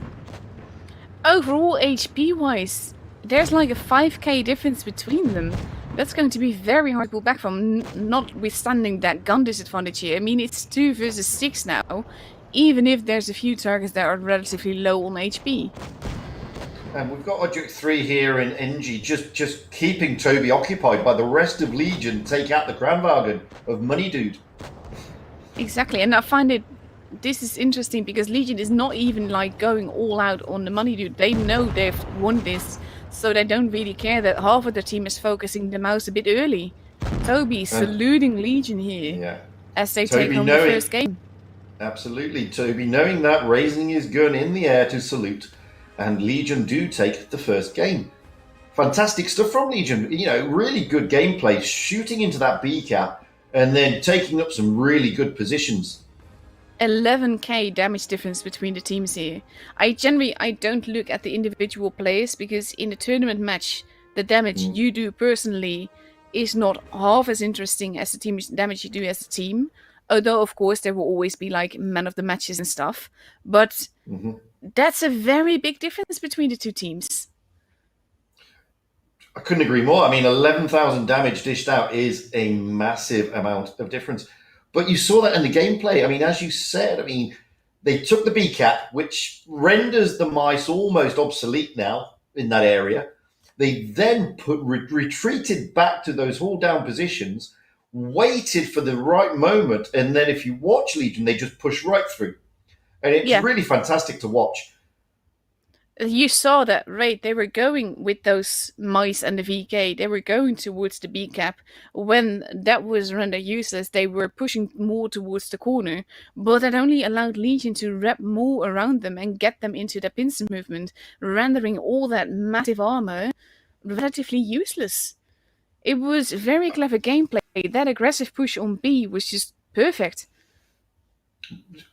Overall, HP-wise, there's like a 5k difference between them. That's going to be very hard to pull back from, notwithstanding that gun disadvantage here. I mean, it's 2 versus 6 now, even if there's a few targets that are relatively low on HP.
And we've got Object 3 here in NG just keeping Toby occupied by the rest of Legion take out the Kranwagen of Money Dude.
Exactly, and I find this is interesting because Legion is not even like going all out on the Money Dude. They know they've won this. So they don't really care that half of the team is focusing the mouse a bit early. Toby saluting Legion here as they take on the first game.
Absolutely, Toby knowing that, raising his gun in the air to salute, and Legion do take the first game. Fantastic stuff from Legion, you know, really good gameplay, shooting into that B cap and then taking up some really good positions.
11k damage difference between the teams here. I don't look at the individual players because in a tournament match, the damage you do personally is not half as interesting as the team damage you do as a team. Although, of course, there will always be like man of the matches and stuff. But that's a very big difference between the two teams.
I couldn't agree more. I mean, 11,000 damage dished out is a massive amount of difference. But you saw that in the gameplay. I mean, as you said, I mean, they took the B cap, which renders the mice almost obsolete now in that area. They then retreated back to those hold-down positions, waited for the right moment, and then if you watch Legion, they just push right through. And it's really fantastic to watch.
You saw that, right? They were going with those mice and the VK. They were going towards the B cap. When that was rendered useless, they were pushing more towards the corner. But that only allowed Legion to wrap more around them and get them into the pincer movement, rendering all that massive armor relatively useless. It was very clever gameplay. That aggressive push on B was just perfect.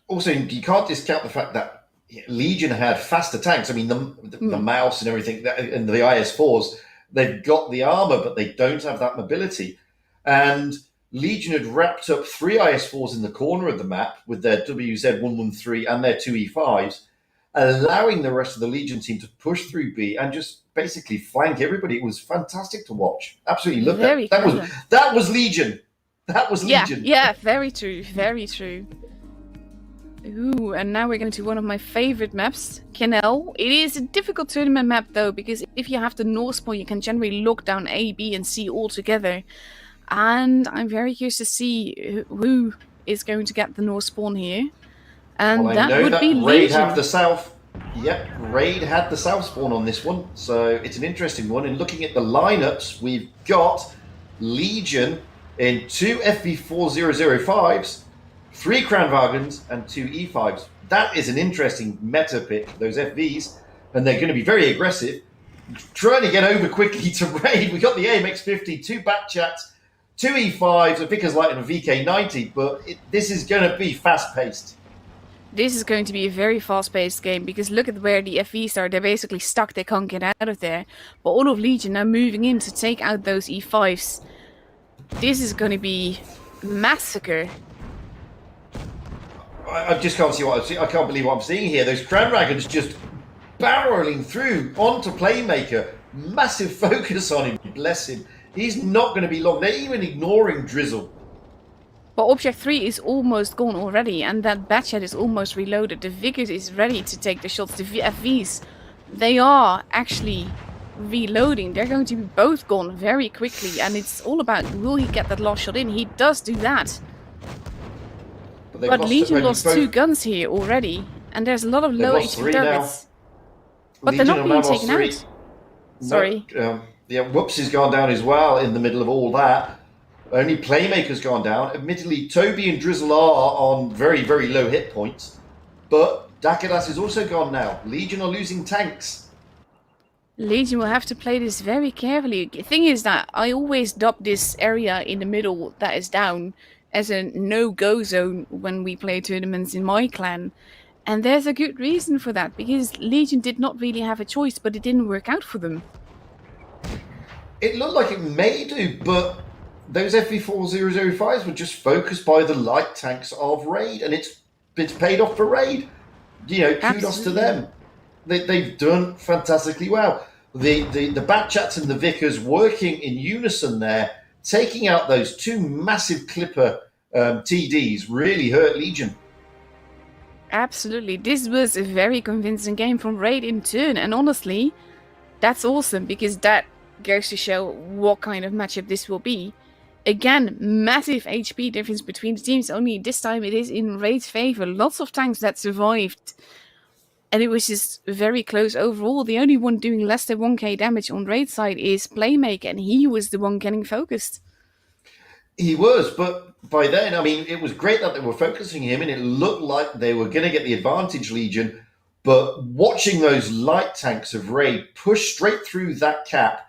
Also, you can't discount the fact that Legion had faster tanks. I mean, the mouse and everything, and the IS4s, they've got the armor, but they don't have that mobility. And Legion had wrapped up 3 IS4s in the corner of the map with their WZ113 and their 2 E5s, allowing the rest of the Legion team to push through B and just basically flank everybody. It was fantastic to watch. Absolutely loved
Very
that.
clever.
That was Legion. That was Legion.
Yeah, very true, very true. Ooh, and now we're going to one of my favorite maps, Canal. It is a difficult tournament map though, because if you have the North Pole, you can generally lock down A, B, and C all together. And I'm very curious to see who is going to get the North Spawn here. And
Well, I
that
know
would
that
be
Raid
Legion.
have the South. Yep, Raid had the South spawn on this one, so it's an interesting one. And looking at the lineups, we've got Legion in 2 FV4005s, 3 Kranwagens, and 2 E5s. That is an interesting meta pick, those FVs, and they're going to be very aggressive. Trying to get over quickly to Raid. We got the AMX50, 2 Batchats, 2 E5s, a Vickers Light, and a VK90, but this is going to be fast-paced.
This is going to be a very fast-paced game, because look at where the FVs are. They're basically stuck. They can't get out of there. But all of Legion now moving in to take out those E5s. This is going to be massacre.
I just can't see what I'm seeing. I can't believe what I'm seeing here. Those Kranwagens just barreling through onto Playmaker. Massive focus on him. Bless him. He's not going to be long. They're even ignoring Drizzle.
But Object 3 is almost gone already, and that Batchat is almost reloaded. The Vickers is ready to take the shots. The FVs, they are actually reloading. They're going to be both gone very quickly, and it's all about, will he get that last shot in? He does do that. But Legion lost 2 guns here already, and there's a lot of low HP targets. But
Legion
they're not being taken
three.
out. Sorry.
Yeah, Whoops has gone down as well in the middle of all that. Only Playmaker's gone down. Admittedly, Toby and Drizzle are on very, very low hit points. But Dakadas is also gone now. Legion are losing tanks.
Legion will have to play this very carefully. The thing is that I always dub this area in the middle that is down as a no-go zone when we play tournaments in my clan. And there's a good reason for that, because Legion did not really have a choice, but it didn't work out for them.
It looked like it may do, but those FV4005s were just focused by the light tanks of Raid, and it's paid off for Raid. You know, kudos to them. They've done fantastically well. The Batchats and the Vickers working in unison there, taking out those 2 massive Clipper TDs really hurt Legion.
Absolutely. This was a very convincing game from Raid in turn, and honestly, that's awesome, because that goes to show what kind of matchup this will be. Again, massive HP difference between the teams, only this time it is in Raid's favor. Lots of tanks that survived, and it was just very close overall. The only one doing less than 1k damage on Raid's side is Playmaker, and he was the one getting focused.
He was, but by then, I mean, it was great that they were focusing him, and it looked like they were going to get the advantage, Legion. But watching those light tanks of Raid push straight through that cap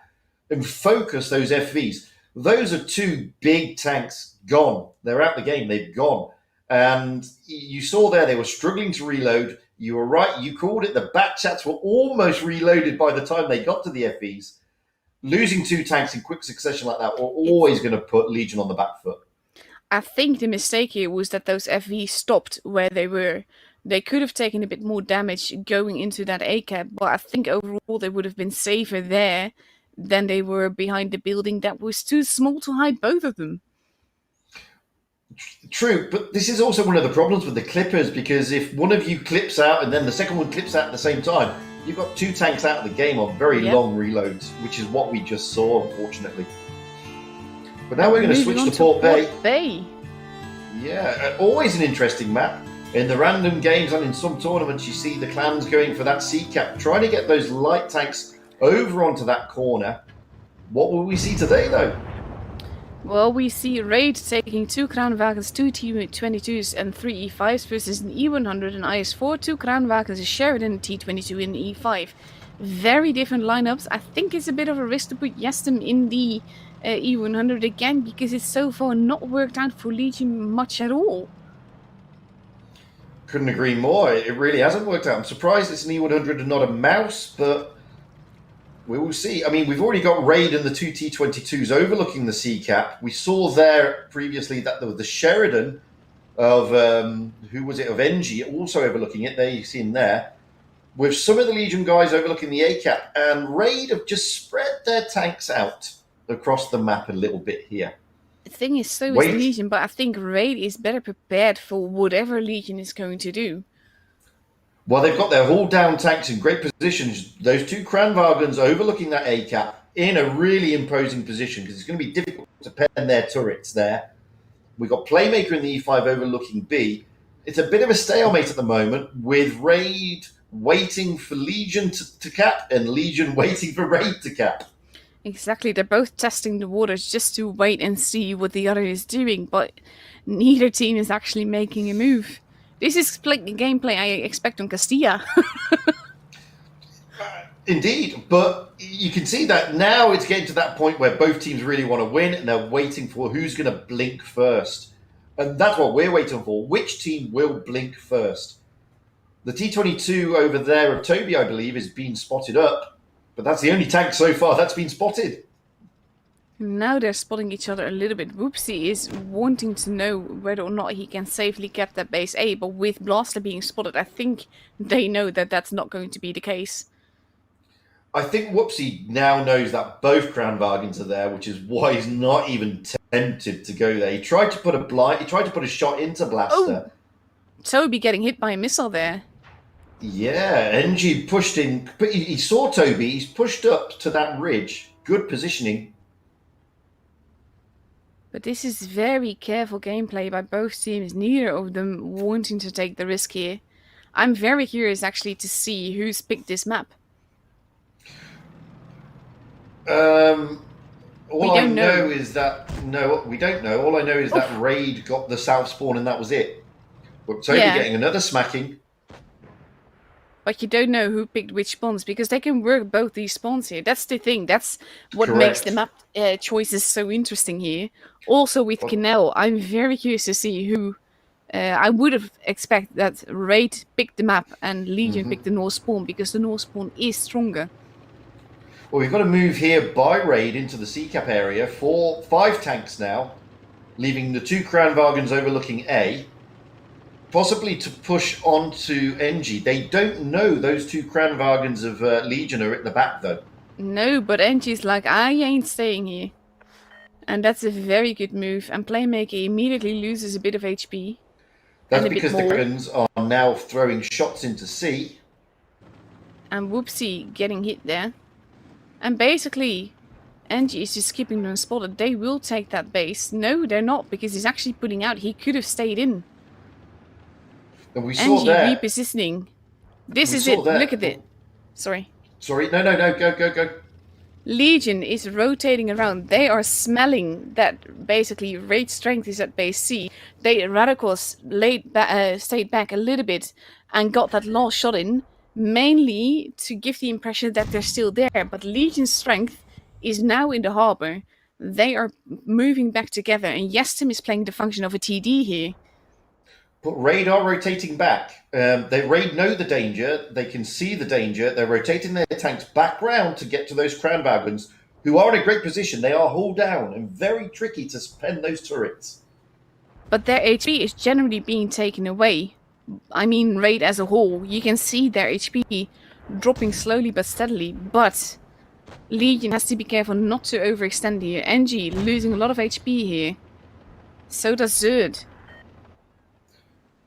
and focus those FVs, those are 2 big tanks gone. They're out the game. They've gone. And you saw there they were struggling to reload. You were right. You called it. The Batchats were almost reloaded by the time they got to the FVs. Losing 2 tanks in quick succession like that were always going to put Legion on the back foot.
I think the mistake here was that those FVs stopped where they were. They could have taken a bit more damage going into that A cap, but I think overall they would have been safer there than they were behind the building that was too small to hide both of them.
True, but this is also one of the problems with the Clippers, because if one of you clips out and then the second one clips out at the same time, you've got 2 tanks out of the game on very long reloads, which is what we just saw, unfortunately. But now we're going to switch to Port Bay.
Bay.
Yeah, always an interesting map. In the random games and in some tournaments, you see the clans going for that C cap, trying to get those light tanks over onto that corner. What will we see today, though?
Well, we see Raid taking 2 Kranwagens, 2 T22s and 3 E5s versus an E100 and IS4, 2 Kranwagens, a Sheridan, T22 and E5. Very different lineups. I think it's a bit of a risk to put Yestem in the E100 again, because it's so far not worked out for Legion much at all.
Couldn't agree more. It really hasn't worked out. I'm surprised it's an E100 and not a mouse, but we will see. I mean, we've already got Raid and the 2 T22s overlooking the C cap. We saw there previously that there was the Sheridan of, who was it, of NG, also overlooking it. There you see him there. With some of the Legion guys overlooking the A cap, and Raid have just spread their tanks out across the map a little bit here.
The thing is, so is Legion, but I think Raid is better prepared for whatever Legion is going to do.
Well, they've got their haul-down tanks in great positions. Those 2 Kranwagens overlooking that A cap in a really imposing position, because it's going to be difficult to pen their turrets there. We've got Playmaker in the E5 overlooking B. It's a bit of a stalemate at the moment, with Raid waiting for Legion to cap and Legion waiting for Raid to cap.
Exactly, they're both testing the waters just to wait and see what the other is doing, but neither team is actually making a move. This is gameplay I expect on Castilla.
Indeed, but you can see that now it's getting to that point where both teams really want to win, and they're waiting for who's going to blink first. And that's what we're waiting for. Which team will blink first? The T22 over there of Toby, I believe, is being spotted up. But that's the only tank so far that's been spotted.
Now they're spotting each other a little bit. Whoopsie is wanting to know whether or not he can safely cap that base A, but with Blaster being spotted, I think they know that that's not going to be the case.
I think Whoopsie now knows that both Kranwagens are there, which is why he's not even tempted to go there. He tried to put a shot into Blaster.
Oh, Toby getting hit by a missile there.
Yeah, NG pushed in, but he saw Toby, he's pushed up to that ridge. Good positioning.
But this is very careful gameplay by both teams, neither of them wanting to take the risk here. I'm very curious actually to see who's picked this map.
All I know is that, no, we don't know. All I know is that Raid got the south spawn and that was it. But Toby getting another smacking.
But you don't know who picked which spawns, because they can work both these spawns here. That's the thing. That's what makes the map choices so interesting here. Also with Canal, I'm very curious to see who... I would have expected that Raid picked the map and Legion picked the North spawn, because the North spawn is stronger.
Well, we've got to move here by Raid into the C-cap area. 5 tanks now, leaving the 2 Kranwagens overlooking A. Possibly to push on to NG. They don't know those 2 Kranwagens of Legion are at the back, though.
No, but NG's like, I ain't staying here. And that's a very good move. And Playmaker immediately loses a bit of HP.
That's because the Krans are now throwing shots into C.
And Whoopsie getting hit there. And basically, NG is just keeping them spotted. They will take that base. No, they're not, because he's actually putting out. He could have stayed in.
And we saw
NG
there.
repositioning. This is it. Look at it. Sorry.
No. Go.
Legion is rotating around. They are smelling that basically Raid strength is at base C. Radicals stayed back a little bit and got that last shot in, mainly to give the impression that they're still there. But Legion's strength is now in the harbor. They are moving back together, and Yestem is playing the function of a TD here.
But Raid are rotating back. Raid know the danger. They can see the danger. They're rotating their tanks back round to get to those Kranwagens, who are in a great position. They are hull down and very tricky to pen those turrets.
But their HP is generally being taken away. I mean, Raid as a whole. You can see their HP dropping slowly but steadily. But Legion has to be careful not to overextend here. NG losing a lot of HP here. So does Zerd.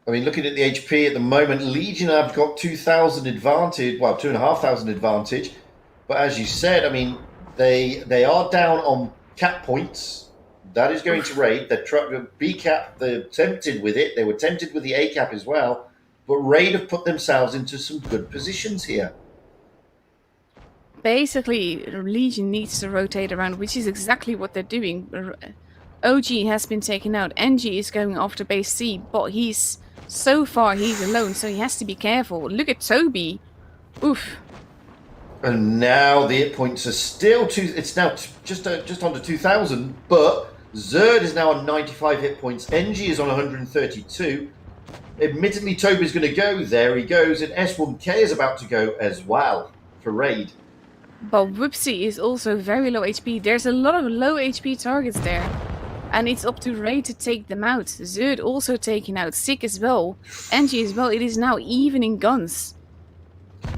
I mean, looking at the HP at the moment, Legion have got 2,000 advantage, well, 2,500 advantage. But as you said, I mean, they are down on cap points, That is going to Raid. The B cap, they're tempted with it. They were tempted with the A cap as well. But Raid have put themselves into some good positions here.
Basically, Legion needs to rotate around, which is exactly what they're doing. OG has been taken out. NG is going after base C, but so far he's alone, so he has to be careful. Look at Toby. Oof.
And now the hit points are still it's now just under 2,000, but Zerd is now on 95 hit points. NG is on 132. Admittedly, Toby's going to go. There he goes, and S1K is about to go as well for Raid.
But Whoopsie is also very low HP. There's a lot of low HP targets there. And it's up to Raid to take them out. Zerd also taken out. Sick as well. NG as well. It is now even in guns.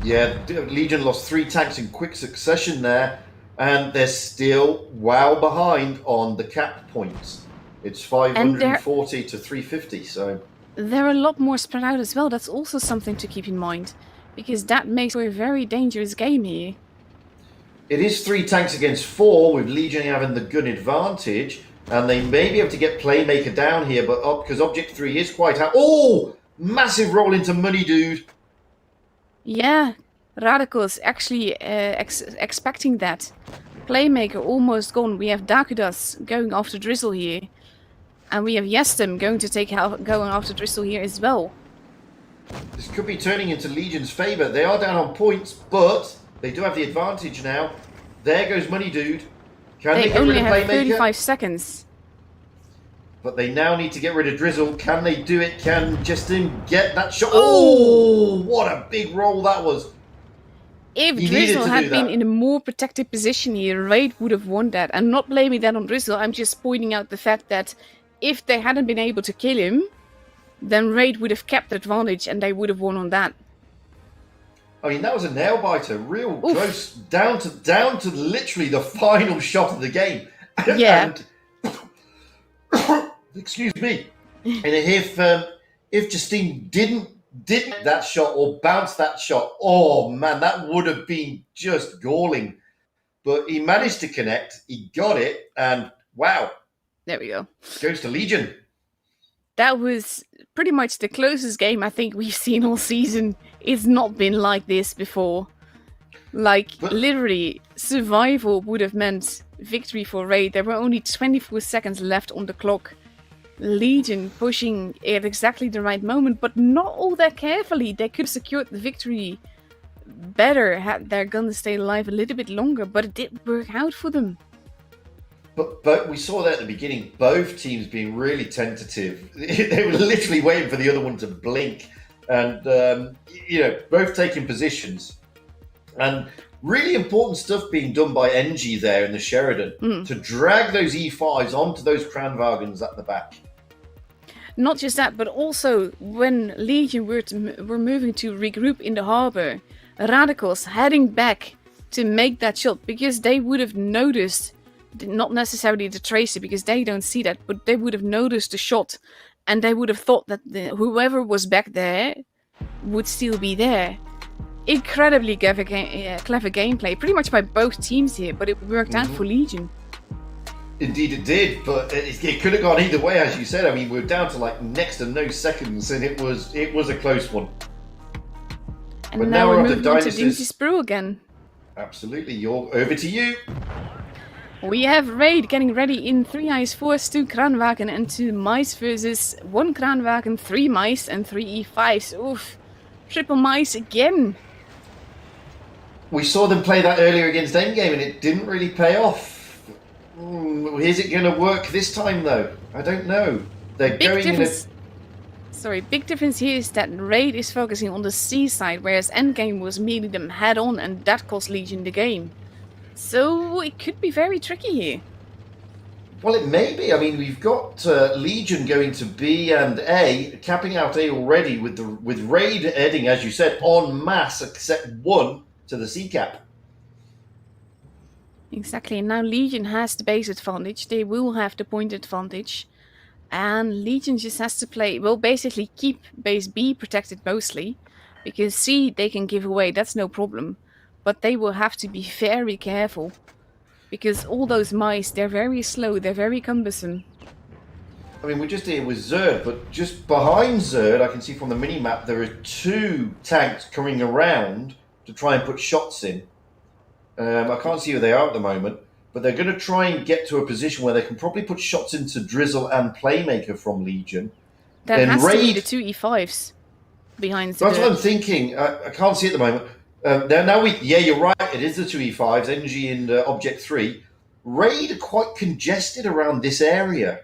Yeah, Legion lost 3 tanks in quick succession there. And they're still well behind on the cap points. It's 540 to 350, so...
They're a lot more spread out as well. That's also something to keep in mind. Because that makes for a very dangerous game here.
It is 3 tanks against 4, with Legion having the gun advantage. And they may be able to get Playmaker down here, but because Object 3 is quite out. Oh! Massive roll into Money Dude.
Yeah, Radicals actually expecting that. Playmaker almost gone. We have Dakudas going after Drizzle here. And we have Yestem going after Drizzle here as well.
This could be turning into Legion's favour. They are down on points, but they do have the advantage now. There goes Money Dude. Can they get
only
rid of
have
Playmaker?
35 seconds.
But they now need to get rid of Drizzle. Can they do it? Can Justin get that shot? Oh, what a big roll that was.
If
He
Drizzle
needed to
had
do
been
that.
in a more protected position here, Raid would have won that. I'm not blaming that on Drizzle, I'm just pointing out the fact that if they hadn't been able to kill him, then Raid would have kept the advantage and they would have won on that.
I mean, that was a nail biter, real
Oof.
close, down to literally the final shot of the game.
Yeah.
And, excuse me. And if Justine didn't that shot or bounce that shot, oh man, that would have been just galling. But he managed to connect, he got it, and wow,
There we go.
goes to Legion.
That was pretty much the closest game I think we've seen all season. It's not been like this before. Like,
But-
literally, survival would have meant victory for Raid. There were only 24 seconds left on the clock. Legion pushing at exactly the right moment, but not all that carefully. They could have secured the victory better had their guns stayed alive a little bit longer, but it didn't work out for them.
But we saw that at the beginning, both teams being really tentative. They were literally waiting for the other one to blink. And, both taking positions. And really important stuff being done by NG there in the Sheridan to drag those E5s onto those Kranwagens at the back.
Not just that, but also when Legion were moving to regroup in the harbor, Radicals heading back to make that shot because they would have noticed, not necessarily the tracer because they don't see that, but they would have noticed the shot and they would have thought that whoever was back there would still be there. Incredibly clever gameplay, pretty much by both teams here, but it worked out for Legion.
Indeed it did, but it could have gone either way, as you said. I mean, we're down to like next to no seconds, and it was a close one.
And
But
now
now
we're
we're on to
moving on to
Dynasties.
Dynasty Sprue again.
Absolutely, you're over to you.
We have Raid getting ready in 3 Ice Force, 2 Kranwagen and 2 Mice versus 1 Kranwagen, 3 Mice and 3 E5s. Oof. Triple Mice again.
We saw them play that earlier against Endgame, and it didn't really pay off. Is it going to work this time, though? I don't know. They're
Big
going
difference. Big difference here is that Raid is focusing on the C side, whereas Endgame was meeting them head on, and that cost Legion the game. So it could be very tricky here.
Well, it may be. I mean, we've got Legion going to B and A, capping out A already, with Raid heading, as you said, en masse, except 1 to the C cap.
Exactly, and now Legion has the base advantage, they will have the point advantage. And Legion just has to play, well, basically keep base B protected mostly. Because C they can give away, that's no problem. But they will have to be very careful. because all those mice, they're very slow, they're very cumbersome.
I mean, we're just here with Zerd, but just behind Zerd, I can see from the mini-map, there are 2 tanks coming around to try and put shots in. I can't see who they are at the moment, but they're going to try and get to a position where they can probably put shots into Drizzle and Playmaker from Legion.
That
Then
has to be
Raid-
the 2 E5s behind
That's what I'm
Zerd.
thinking. I can't see at the moment. Yeah, you're right. It is the 2 E5s, NG and Object 3. Raid are quite congested around this area.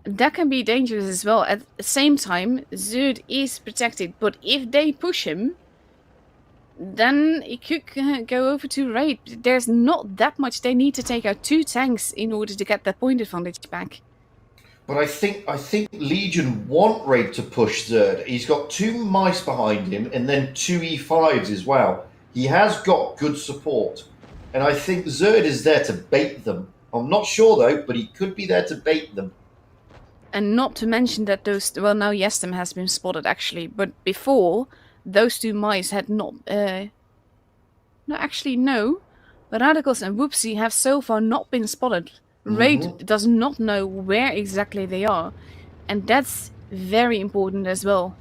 That can be dangerous as well. At the same time, Zerd is protected, but if they push him, then it could go over to Raid. There's not that much. They need to take out 2 tanks in order to get that point advantage back.
But I think Legion want Raid to push Zerd. He's got 2 mice behind him and then 2 E5s as well. He has got good support. And I think Zerd is there to bait them. I'm not sure though, but he could be there to bait them.
And not to mention that those... Well, now Yestem has been spotted, actually. But before, those 2 mice had not... No, actually, no. Radicals and Whoopsie have so far not been spotted. Raid does not know where exactly they are. And that's very important as well.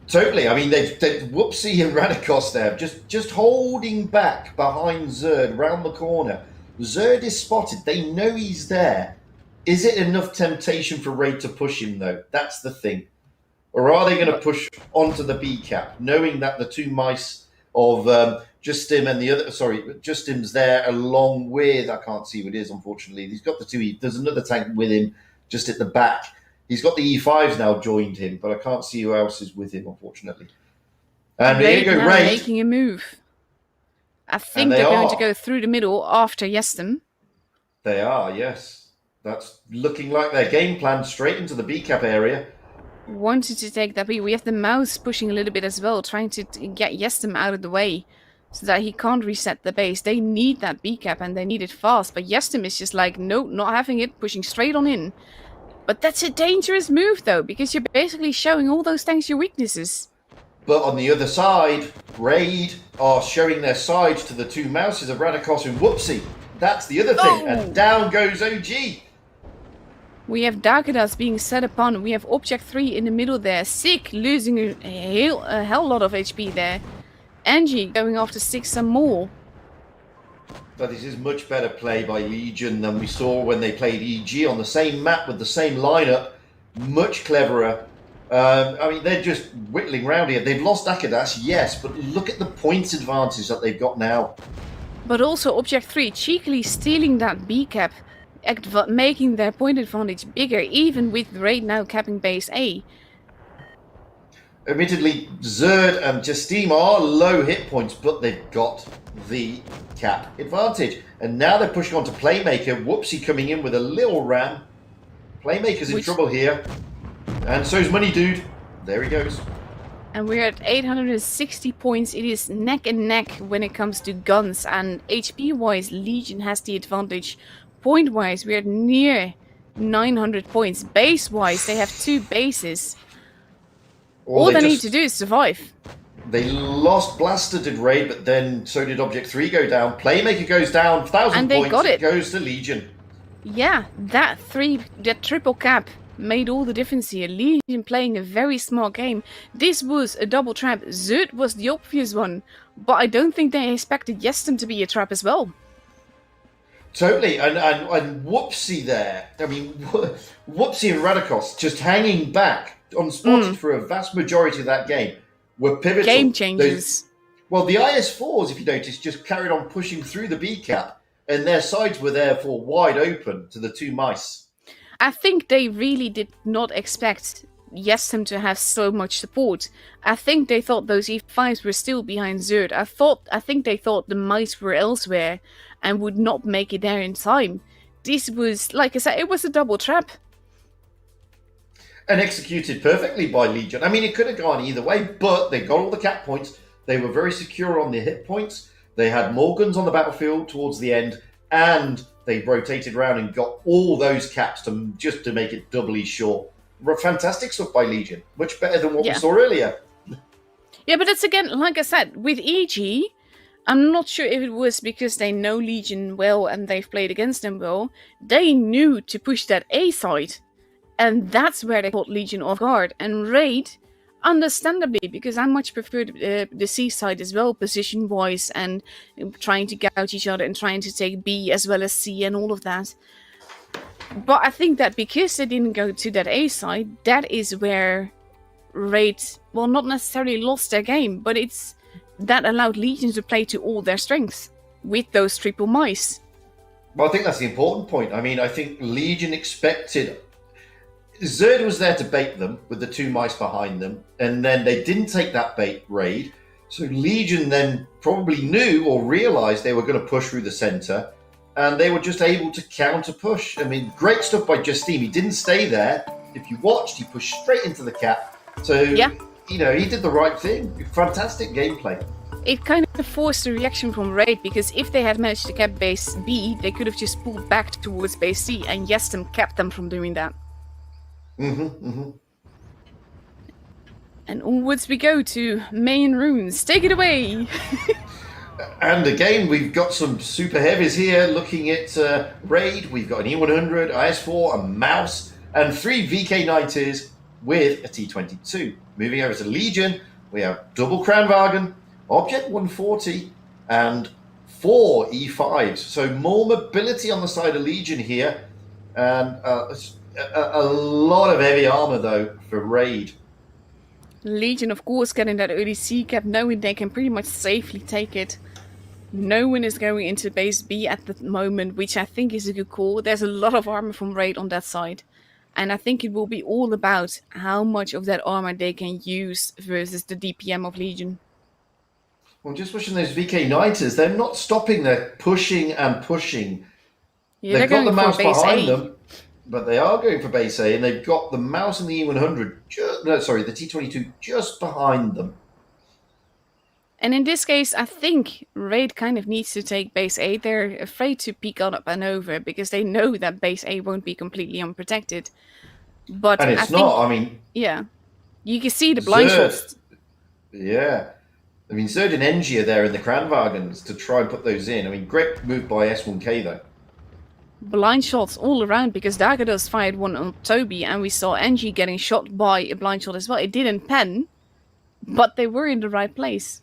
Totally. I mean, they've Whoopsie and Radikos there, just holding back behind Zerd round the corner. Zerd is spotted. They know he's there. Is it enough temptation for Raid to push him, though? That's the thing. Or are they going to push onto the B cap, knowing that the 2 mice of Justim and the other... Sorry, Justim's there along with... I can't see who it is, unfortunately. He's got the 2 There's another tank with him just at the back. He's got the E5s now joined him, but I can't see who else is with him, unfortunately. And here you go,
now
Raid.
making a move. I think
they
they're going to
are.
go through the middle after Yestem.
They are, yes. That's looking like their game plan, straight into the B cap area.
Wanted to take that B. We have the mouse pushing a little bit as well, trying to get Yestem out of the way so that he can't reset the base. They need that B cap and they need it fast, but Yestem is just like, no, not having it, pushing straight on in. But that's a dangerous move though, because you're basically showing all those tanks your weaknesses.
But on the other side, Raid are showing their sides to the 2 mouses of Radikos and Whoopsie. That's the other thing.
Oh.
And down goes OG.
We have Darkadas being set upon. We have Object 3 in the middle there. Sick losing a hell lot of HP there. Angie going after 6 some more.
But this is much better play by Legion than we saw when they played EG on the same map with the same lineup. Much cleverer. I mean, they're just whittling round here. They've lost Akadas, yes, but look at the points advantage that they've got now.
But also Object 3 cheekily stealing that B cap, making their point advantage bigger, even with Raid now capping base A.
Admittedly, Zerd and Justim are low hit points, but they've got the cap advantage. And now they're pushing on to Playmaker. Whoopsie coming in with a little ram. Playmaker's in trouble here. And so's Money Dude. There he goes.
And we're at 860 points. It is neck and neck when it comes to guns. And HP-wise, Legion has the advantage. Point-wise, we're at near 900 points. Base-wise, they have 2 bases. All they need to do is survive.
They lost Blaster, did Raid, but then so did Object 3 go down. Playmaker goes down, 1,000
And they
points.
got it.
Goes to Legion.
Yeah, that triple cap made all the difference here. Legion playing a very smart game. This was a double trap. Zerd was the obvious one, but I don't think they expected Yestem to be a trap as well.
Totally, and Whoopsie there. I mean, Whoopsie and Radikos just hanging back, unspotted for a vast majority of that game, were pivotal.
Game changers.
Well, the IS4s, if you notice, just carried on pushing through the B cap, and their sides were therefore wide open to the 2 mice.
I think they really did not expect Yestem to have so much support. I think they thought those E5s were still behind Zerd. I think they thought the mice were elsewhere and would not make it there in time. This was, like I said, it was a double trap.
And executed perfectly by Legion. I mean, it could have gone either way, but they got all the cap points. They were very secure on their hit points. They had more guns on the battlefield towards the end, and they rotated around and got all those caps just to make it doubly sure. Fantastic stuff by Legion. Much better than what we saw earlier.
Yeah, but it's again, like I said, with EG, I'm not sure if it was because they know Legion well and they've played against them well. They knew to push that A side. And that's where they caught Legion off guard. And Raid, understandably, because I much prefer the C side as well, position-wise, and trying to gouge each other and trying to take B as well as C and all of that. But I think that because they didn't go to that A side, that is where Raid, well, not necessarily lost their game, but that allowed Legion to play to all their strengths with those triple mice.
Well, I think that's the important point. I mean, I think Legion expected... Zerd was there to bait them with the 2 mice behind them, and then they didn't take that bait, Raid. So Legion then probably knew or realised they were going to push through the centre, and they were just able to counter-push. I mean, great stuff by Justine. He didn't stay there. If you watched, he pushed straight into the cap. So,
yeah.
You know, he did the right thing. Fantastic gameplay.
It kind of forced a reaction from Raid, because if they had managed to cap base B, they could have just pulled back towards base C, and Yestem kept them from doing that. And onwards we go to main runes. Take it away!
And again, we've got some super heavies here looking at Raid. We've got an E100, IS4, a mouse, and 3 VK90s with a T22. Moving over to Legion, we have double Kranwagen, Object 140, and 4 E5s. So more mobility on the side of Legion here, and a lot of heavy armor though for Raid.
Legion, of course, getting that early C cap, knowing they can pretty much safely take it. No one is going into base B at the moment, which I think is a good call. There's a lot of armor from Raid on that side. And I think it will be all about how much of that armor they can use versus the DPM of Legion.
Well, just watching those VK90s, they're not stopping. They're pushing and pushing.
Yeah,
they've got the mouse behind
A.
them, but they are going for base A, and they've got the mouse and the E100, the T22 just behind them.
And in this case, I think Raid kind of needs to take base A. They're afraid to peek up and over because they know that base A won't be completely unprotected. But
and it's not, I mean...
Yeah. You can see the blind shots.
Yeah. I mean, Zerd and NG are there in the Kranwagens to try and put those in. I mean, great move by S1K, though.
Blind shots all around because Dagados fired one on Toby and we saw NG getting shot by a blind shot as well. It didn't pen, but they were in the right place.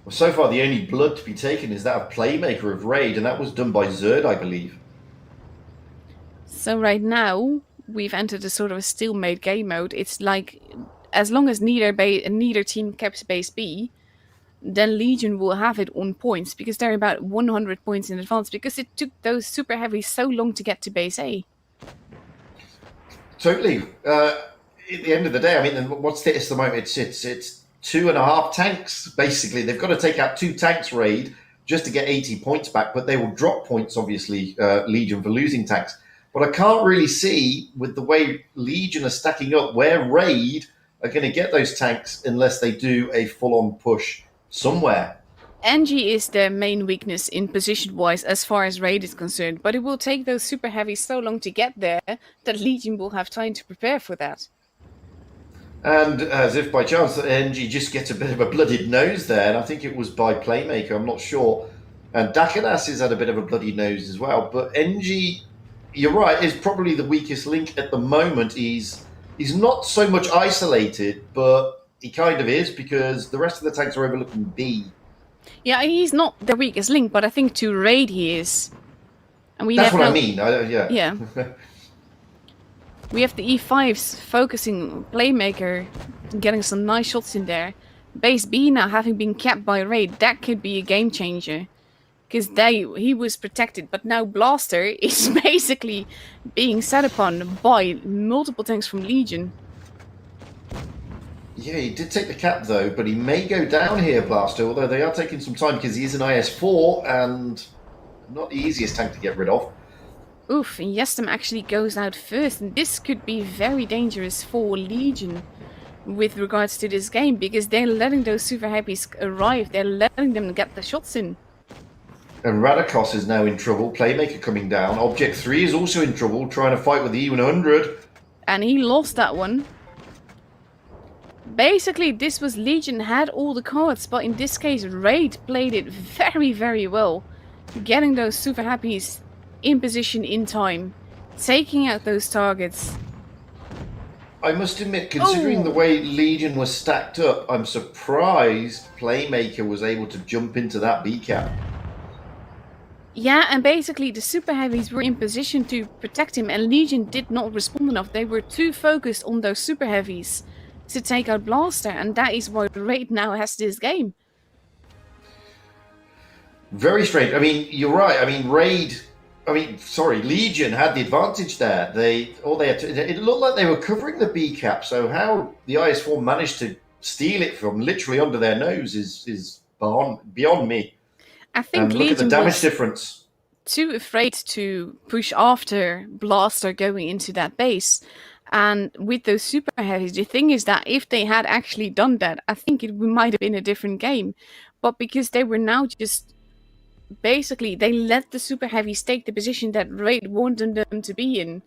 Well, so far, the only blood to be taken is that of Playmaker of Raid, and that was done by Zerd, I believe.
So right now, we've entered a sort of a stalemate game mode. It's like, as long as neither team kept base B, then Legion will have it on points, because they're about 100 points in advance, because it took those super heavies so long to get to base A.
Totally. At the end of the day, I mean, what's the moment? It's 2.5 tanks, basically. They've got to take out 2 tanks Raid just to get 80 points back, but they will drop points, obviously, Legion, for losing tanks. But I can't really see, with the way Legion are stacking up, where Raid are going to get those tanks unless they do a full-on push somewhere.
NG is their main weakness in position-wise as far as Raid is concerned, but it will take those super heavies so long to get there that Legion will have time to prepare for that.
And as if by chance, NG just gets a bit of a bloodied nose there, and I think it was by Playmaker, I'm not sure. And Dakadas has had a bit of a bloody nose as well, but NG, you're right, is probably the weakest link at the moment. He's not so much isolated, but he kind of is, because the rest of the tanks are overlooking B.
Yeah, he's not the weakest link, but I think to Raid he is. And
That's what I mean.
Yeah. We have the E5s focusing on Playmaker, getting some nice shots in there. Base B now having been capped by Raid, that could be a game changer. Because he was protected, but now Blaster is basically being set upon by multiple tanks from Legion.
Yeah, he did take the cap though, but he may go down here, Blaster, although they are taking some time because he is an IS4 and not the easiest tank to get rid of.
Oof, and Yestem actually goes out first, and this could be very dangerous for Legion with regards to this game, because they're letting those super heavies arrive, they're letting them get the shots in.
And Radikos is now in trouble, Playmaker coming down. Object 3 is also in trouble, trying to fight with the E100.
And he lost that one. basically this was Legion had all the cards, but in this case Raid played it very, very well. Getting those super happies in position in time, taking out those targets.
I must admit, considering the way Legion was stacked up, I'm surprised Playmaker was able to jump into that B cap.
Yeah, and basically the super heavies were in position to protect him, and Legion did not respond enough. They were too focused on those super heavies to take out Blaster, and that is why Raid now has this game.
Very strange. I mean, you're right. I mean, Legion had the advantage there. It looked like they were covering the B cap. So how the IS4 managed to steal it from literally under their nose is beyond me.
I think
look at the
Legion
damage
was
difference.
too afraid to push after Blaster going into that base. And with those super heavies, the thing is that if they had actually done that, I think it might have been a different game. But because they were now just basically, they let the super heavies take the position that Raid wanted them to be in,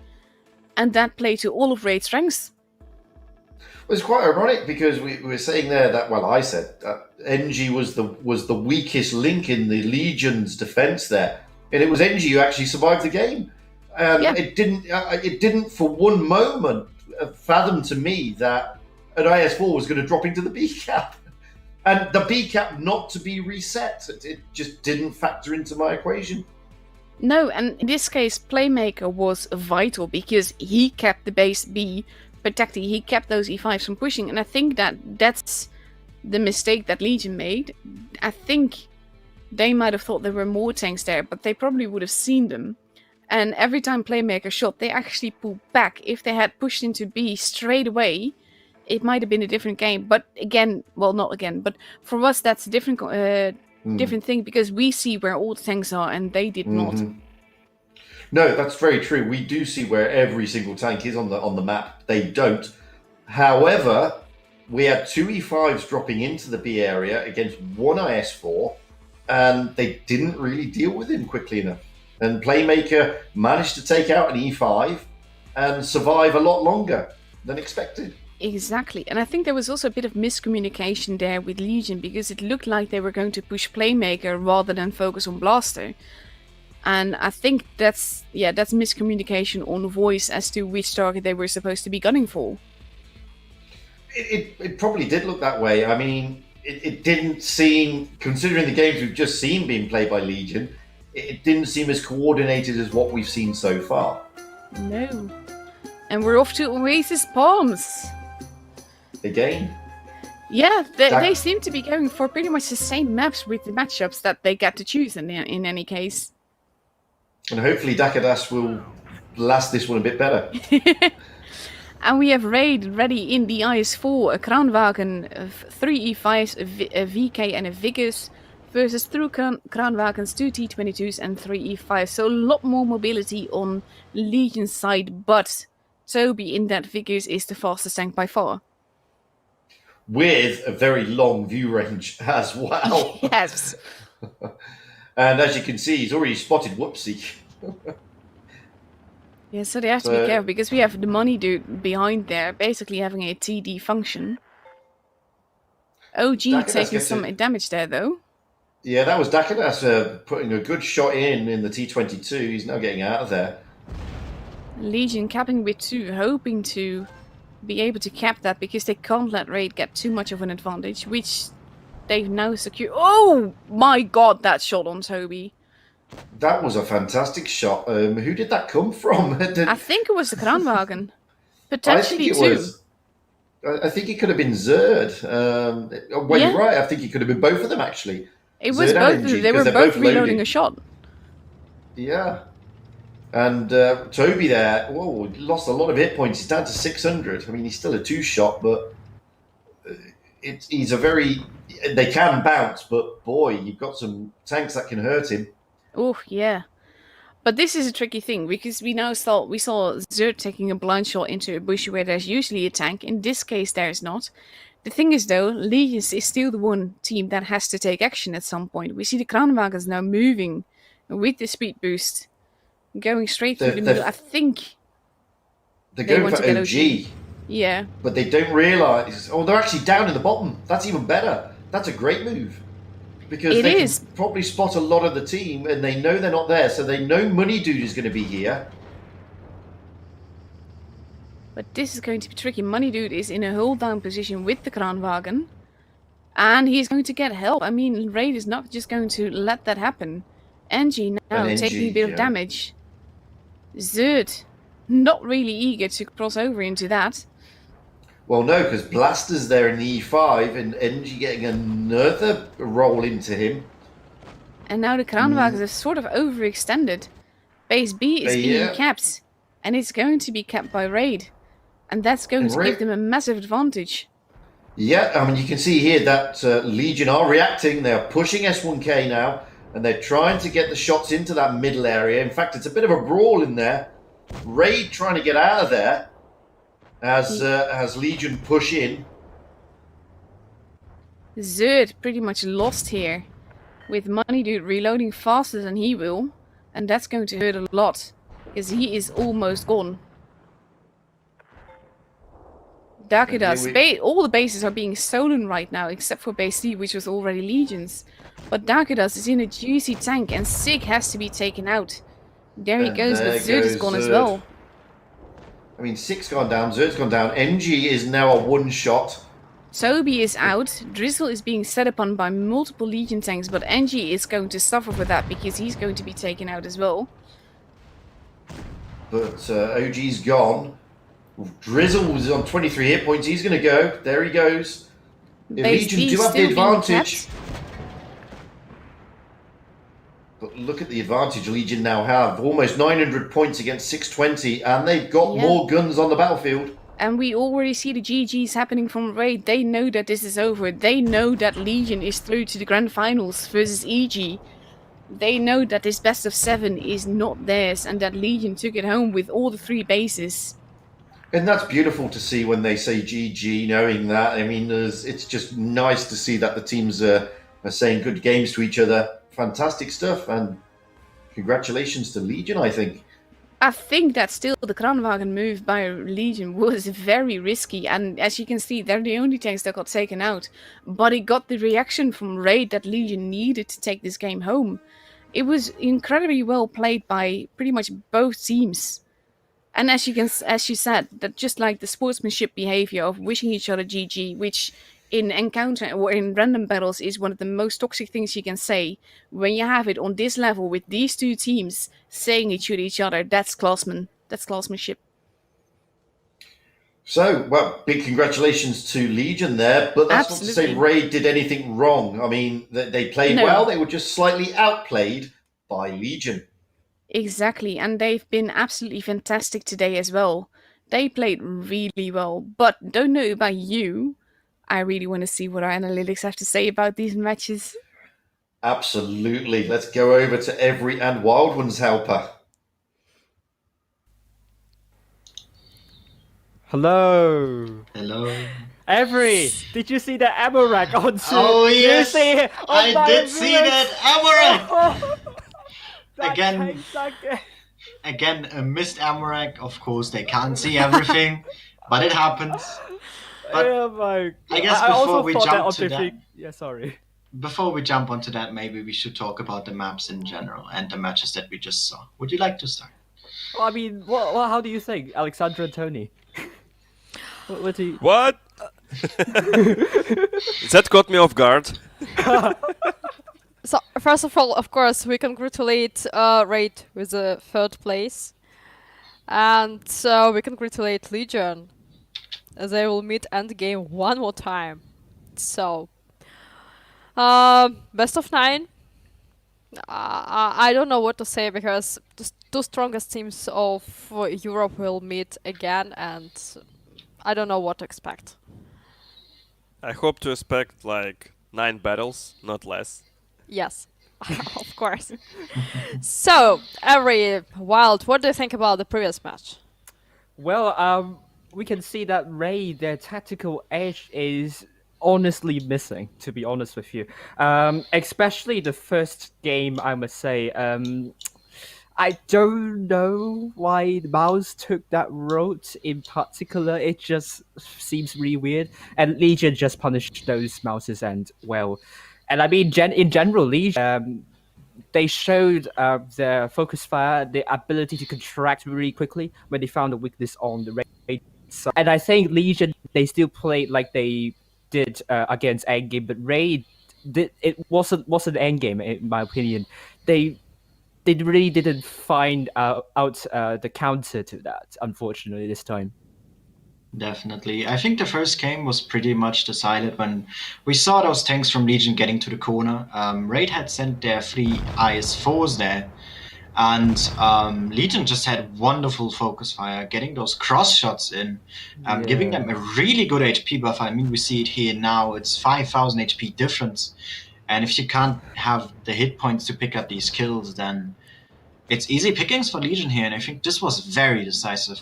and that played to all of Raid's strengths.
It was quite ironic because we were saying there that, well, I said NG was the weakest link in the Legion's defense there, and it was NG who actually survived the game. It didn't for one moment fathom to me that an IS4 was going to drop into the B cap. And the B cap not to be reset. It just didn't factor into my equation.
No, and in this case, Playmaker was vital because he kept the base B protected. He kept those E5s from pushing, and I think that's the mistake that Legion made. I think they might have thought there were more tanks there, but they probably would have seen them. And every time Playmaker shot, they actually pulled back. If they had pushed into B straight away, it might have been a different game. But again, well, not again, but for us, that's a different different thing because we see where all the tanks are and they did not.
No, that's very true. We do see where every single tank is on the map. They don't. However, we had two E5s dropping into the B area against one IS4, and they didn't really deal with him quickly enough. And Playmaker managed to take out an E5 and survive a lot longer than expected.
Exactly, and I think there was also a bit of miscommunication there with Legion because it looked like they were going to push Playmaker rather than focus on Blaster. And I think that's miscommunication on voice as to which target they were supposed to be gunning for.
It probably did look that way. I mean, it didn't seem, considering the games we've just seen being played by Legion, it didn't seem as coordinated as what we've seen so far.
No. And we're off to Oasis Palms.
Again?
Yeah, they seem to be going for pretty much the same maps with the matchups that they get to choose in any case.
And hopefully Dakadas will last this one a bit better.
And we have Raid ready in the IS4, a Kranwagen, 3 E5s, a VK and a Vigus, versus 3 Kranwagens, 2 T22s and 3 E5s. So a lot more mobility on Legion's side, but Toby in that Vigus is the fastest tank by far.
With a very long view range as well.
Yes.
And as you can see, he's already spotted Whoopsie.
Yeah, so they have to be careful because we have the money dude behind there, basically having a TD function. OG taking some damage there though.
Yeah, that was Dakadas putting a good shot in the T22. He's now getting out of there.
Legion capping with 2, hoping to be able to cap that because they can't let Raid get too much of an advantage, which they've now secured. Oh my god, that shot on Toby.
That was a fantastic shot. Who did that come from?
I think it was the Kranwagen. Potentially too.
I think it could have been Zerd. You're right. I think it could have been both of them, actually.
It was both of them. They were both reloading a shot.
Yeah. And Toby there, lost a lot of hit points. He's down to 600. I mean, he's still a 2-shot, but he's a very... They can bounce, but boy, you've got some tanks that can hurt him.
Oh, yeah. But this is a tricky thing, because we saw Zerd taking a blind shot into a bush where there's usually a tank. In this case, there's not. The thing is, though, Legion is still the one team that has to take action at some point. We see the Kranwagens now moving with the speed boost, going straight through the middle. I think
they're going for OG.
Yeah.
But they don't realise... Oh, they're actually down in the bottom. That's even better. That's a great move. Because they can probably spot a lot of the team, and they know they're not there, so they know Money Dude is going to be here.
But this is going to be tricky. Money Dude is in a hold-down position with the Kranwagen. And he's going to get help. I mean, Raid is not just going to let that happen. NG now taking a bit of damage. Zerd, not really eager to cross over into that.
Well, no, because Blaster's there in the E5, and NG getting another roll into him.
And now the Kranwagens have sort of overextended. Base B is being capped. And it's going to be capped by Raid. And that's going to give them a massive advantage.
Yeah, I mean, you can see here that Legion are reacting. They're pushing S1K now, and they're trying to get the shots into that middle area. In fact, it's a bit of a brawl in there. Raid trying to get out of there as Legion push in.
Zerd pretty much lost here, with Money Dude reloading faster than he will. And that's going to hurt a lot, because he is almost gone. Darkidas, all the bases are being stolen right now, except for base C, which was already Legion's. But Darkidas is in a juicy tank, and Sig has to be taken out. There he goes, but Zerd is gone as well.
I mean, Sig's gone down, Zerd's gone down. NG is now a one-shot.
Toby is out. Drizzle is being set upon by multiple Legion tanks, but NG is going to suffer with that, because he's going to be taken out as well.
But OG's gone. Drizzle was on 23 hit points. He's going to go. There he goes. The Legion do have the advantage. But look at the advantage Legion now have. Almost 900 points against 620. And they've got more guns on the battlefield. And
we already see the GGs happening from Raid. They know that this is over. They know that Legion is through to the Grand Finals versus EG. They know that this best of 7 is not theirs. And that Legion took it home with all the 3 bases.
And that's beautiful to see when they say GG, knowing that. I mean, it's just nice to see that the teams are saying good games to each other. Fantastic stuff, and congratulations to Legion, I think.
I think that still the Kranwagen move by Legion was very risky, and as you can see, they're the only tanks that got taken out. But it got the reaction from Raid that Legion needed to take this game home. It was incredibly well played by pretty much both teams. And as you said, that just like the sportsmanship behavior of wishing each other GG, which in encounter or in random battles is one of the most toxic things you can say, when you have it on this level with these two teams saying it to each other, that's classman. That's classmanship.
So, well, big congratulations to Legion there, but that's not to say Raid did anything wrong. I mean, they played well, they were just slightly outplayed by Legion.
Exactly, and they've been absolutely fantastic today as well. They played really well, but don't know about you. I really want to see what our analytics have to say about these matches.
Absolutely. Let's go over to Every and Wild One's helper.
Hello.
Hello.
Every, did you see the ammo rack on Zoom?
Oh, yes.
Did you see it?
I did see that ammo rack. Again, a missed ammo rack. Of course, they can't see everything, but it happens. But I guess before we jump to that,
yeah, sorry.
Before we jump onto that, maybe we should talk about the maps in general and the matches that we just saw. Would you like to start?
Well, I mean, how do you think, Alexandra and Tony? What?
That caught me off guard.
So, first of all, of course, we congratulate Raid with the 3rd place. And we congratulate Legion, as they will meet Endgame one more time. So, best of 9. I don't know what to say, because the 2 strongest teams of Europe will meet again, and I don't know what to expect.
I hope to expect like 9 battles, not less.
Yes, of course. So, Every Wild, what do you think about the previous match?
Well, we can see that Raid, their tactical edge is honestly missing, to be honest with you. Especially the first game, I must say. I don't know why the mouse took that road in particular. It just seems really weird. And Legion just punished those mouses and well, and I mean in general, Legion they showed their focus fire, the ability to contract really quickly when they found a weakness on the raid side. And I think Legion they still played like they did against Endgame, but Raid it wasn't Endgame in my opinion. They really didn't find out the counter to that, unfortunately, this time.
Definitely. I think the first game was pretty much decided when we saw those tanks from Legion getting to the corner. Raid had sent their 3 IS4s there, and Legion just had wonderful focus fire, getting those cross shots in, giving them a really good HP buff. I mean, we see it here now. It's 5,000 HP difference. And if you can't have the hit points to pick up these kills, then it's easy pickings for Legion here, and I think this was very decisive.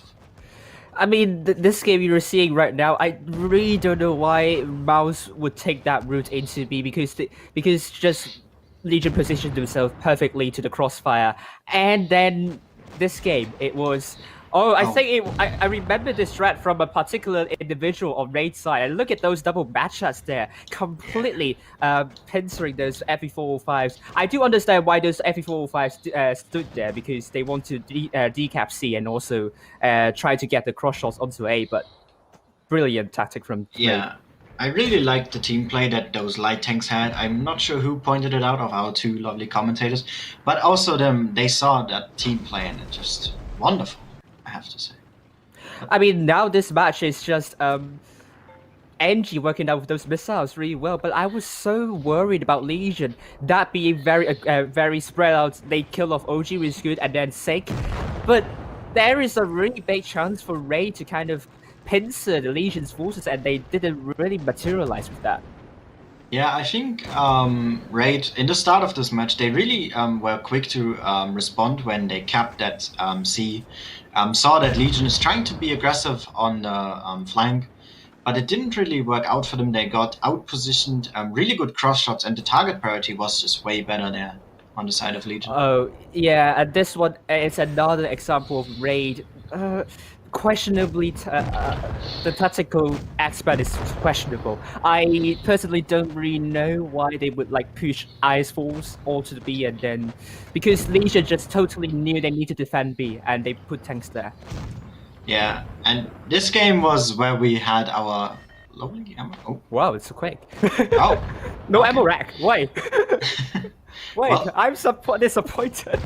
I mean, this game you're seeing right now, I really don't know why Mouse would take that route into B, because just Legion positioned themselves perfectly to the crossfire, and then this game, it was... I remember this strat from a particular individual on Raid side, and look at those double match shots there, completely pincering those FE405s. I do understand why those FE405s stood there, because they want to decap C and also try to get the cross shots onto A, but brilliant tactic from Raid.
I really liked the team play that those light tanks had. I'm not sure who pointed it out of our 2 lovely commentators, but also they saw that team play, and it's just wonderful, I have to say.
I mean, now this match is just NG working out with those missiles really well, but I was so worried about Legion, that being very spread out. They kill off OG, which is good, and then Sake, but there is a really big chance for Raid to kind of pincer the Legion's forces, and they didn't really materialize with that.
Yeah, I think Raid, in the start of this match, they really were quick to respond when they capped that C. Saw that Legion is trying to be aggressive on the flank, but it didn't really work out for them. They got out-positioned, really good cross shots, and the target priority was just way better there on the side of Legion.
Oh, yeah, and this one is another example of Raid. Questionably, the tactical aspect is questionable. I personally don't really know why they would like push IS4s all to the B, and then because Legion just totally knew they need to defend B, and they put tanks there.
Yeah, and this game was where we had our lovely ammo. Oh.
Wow, it's so quick.
Oh,
no
okay.
ammo rack. Why? Wait,
Well,
I'm disappointed.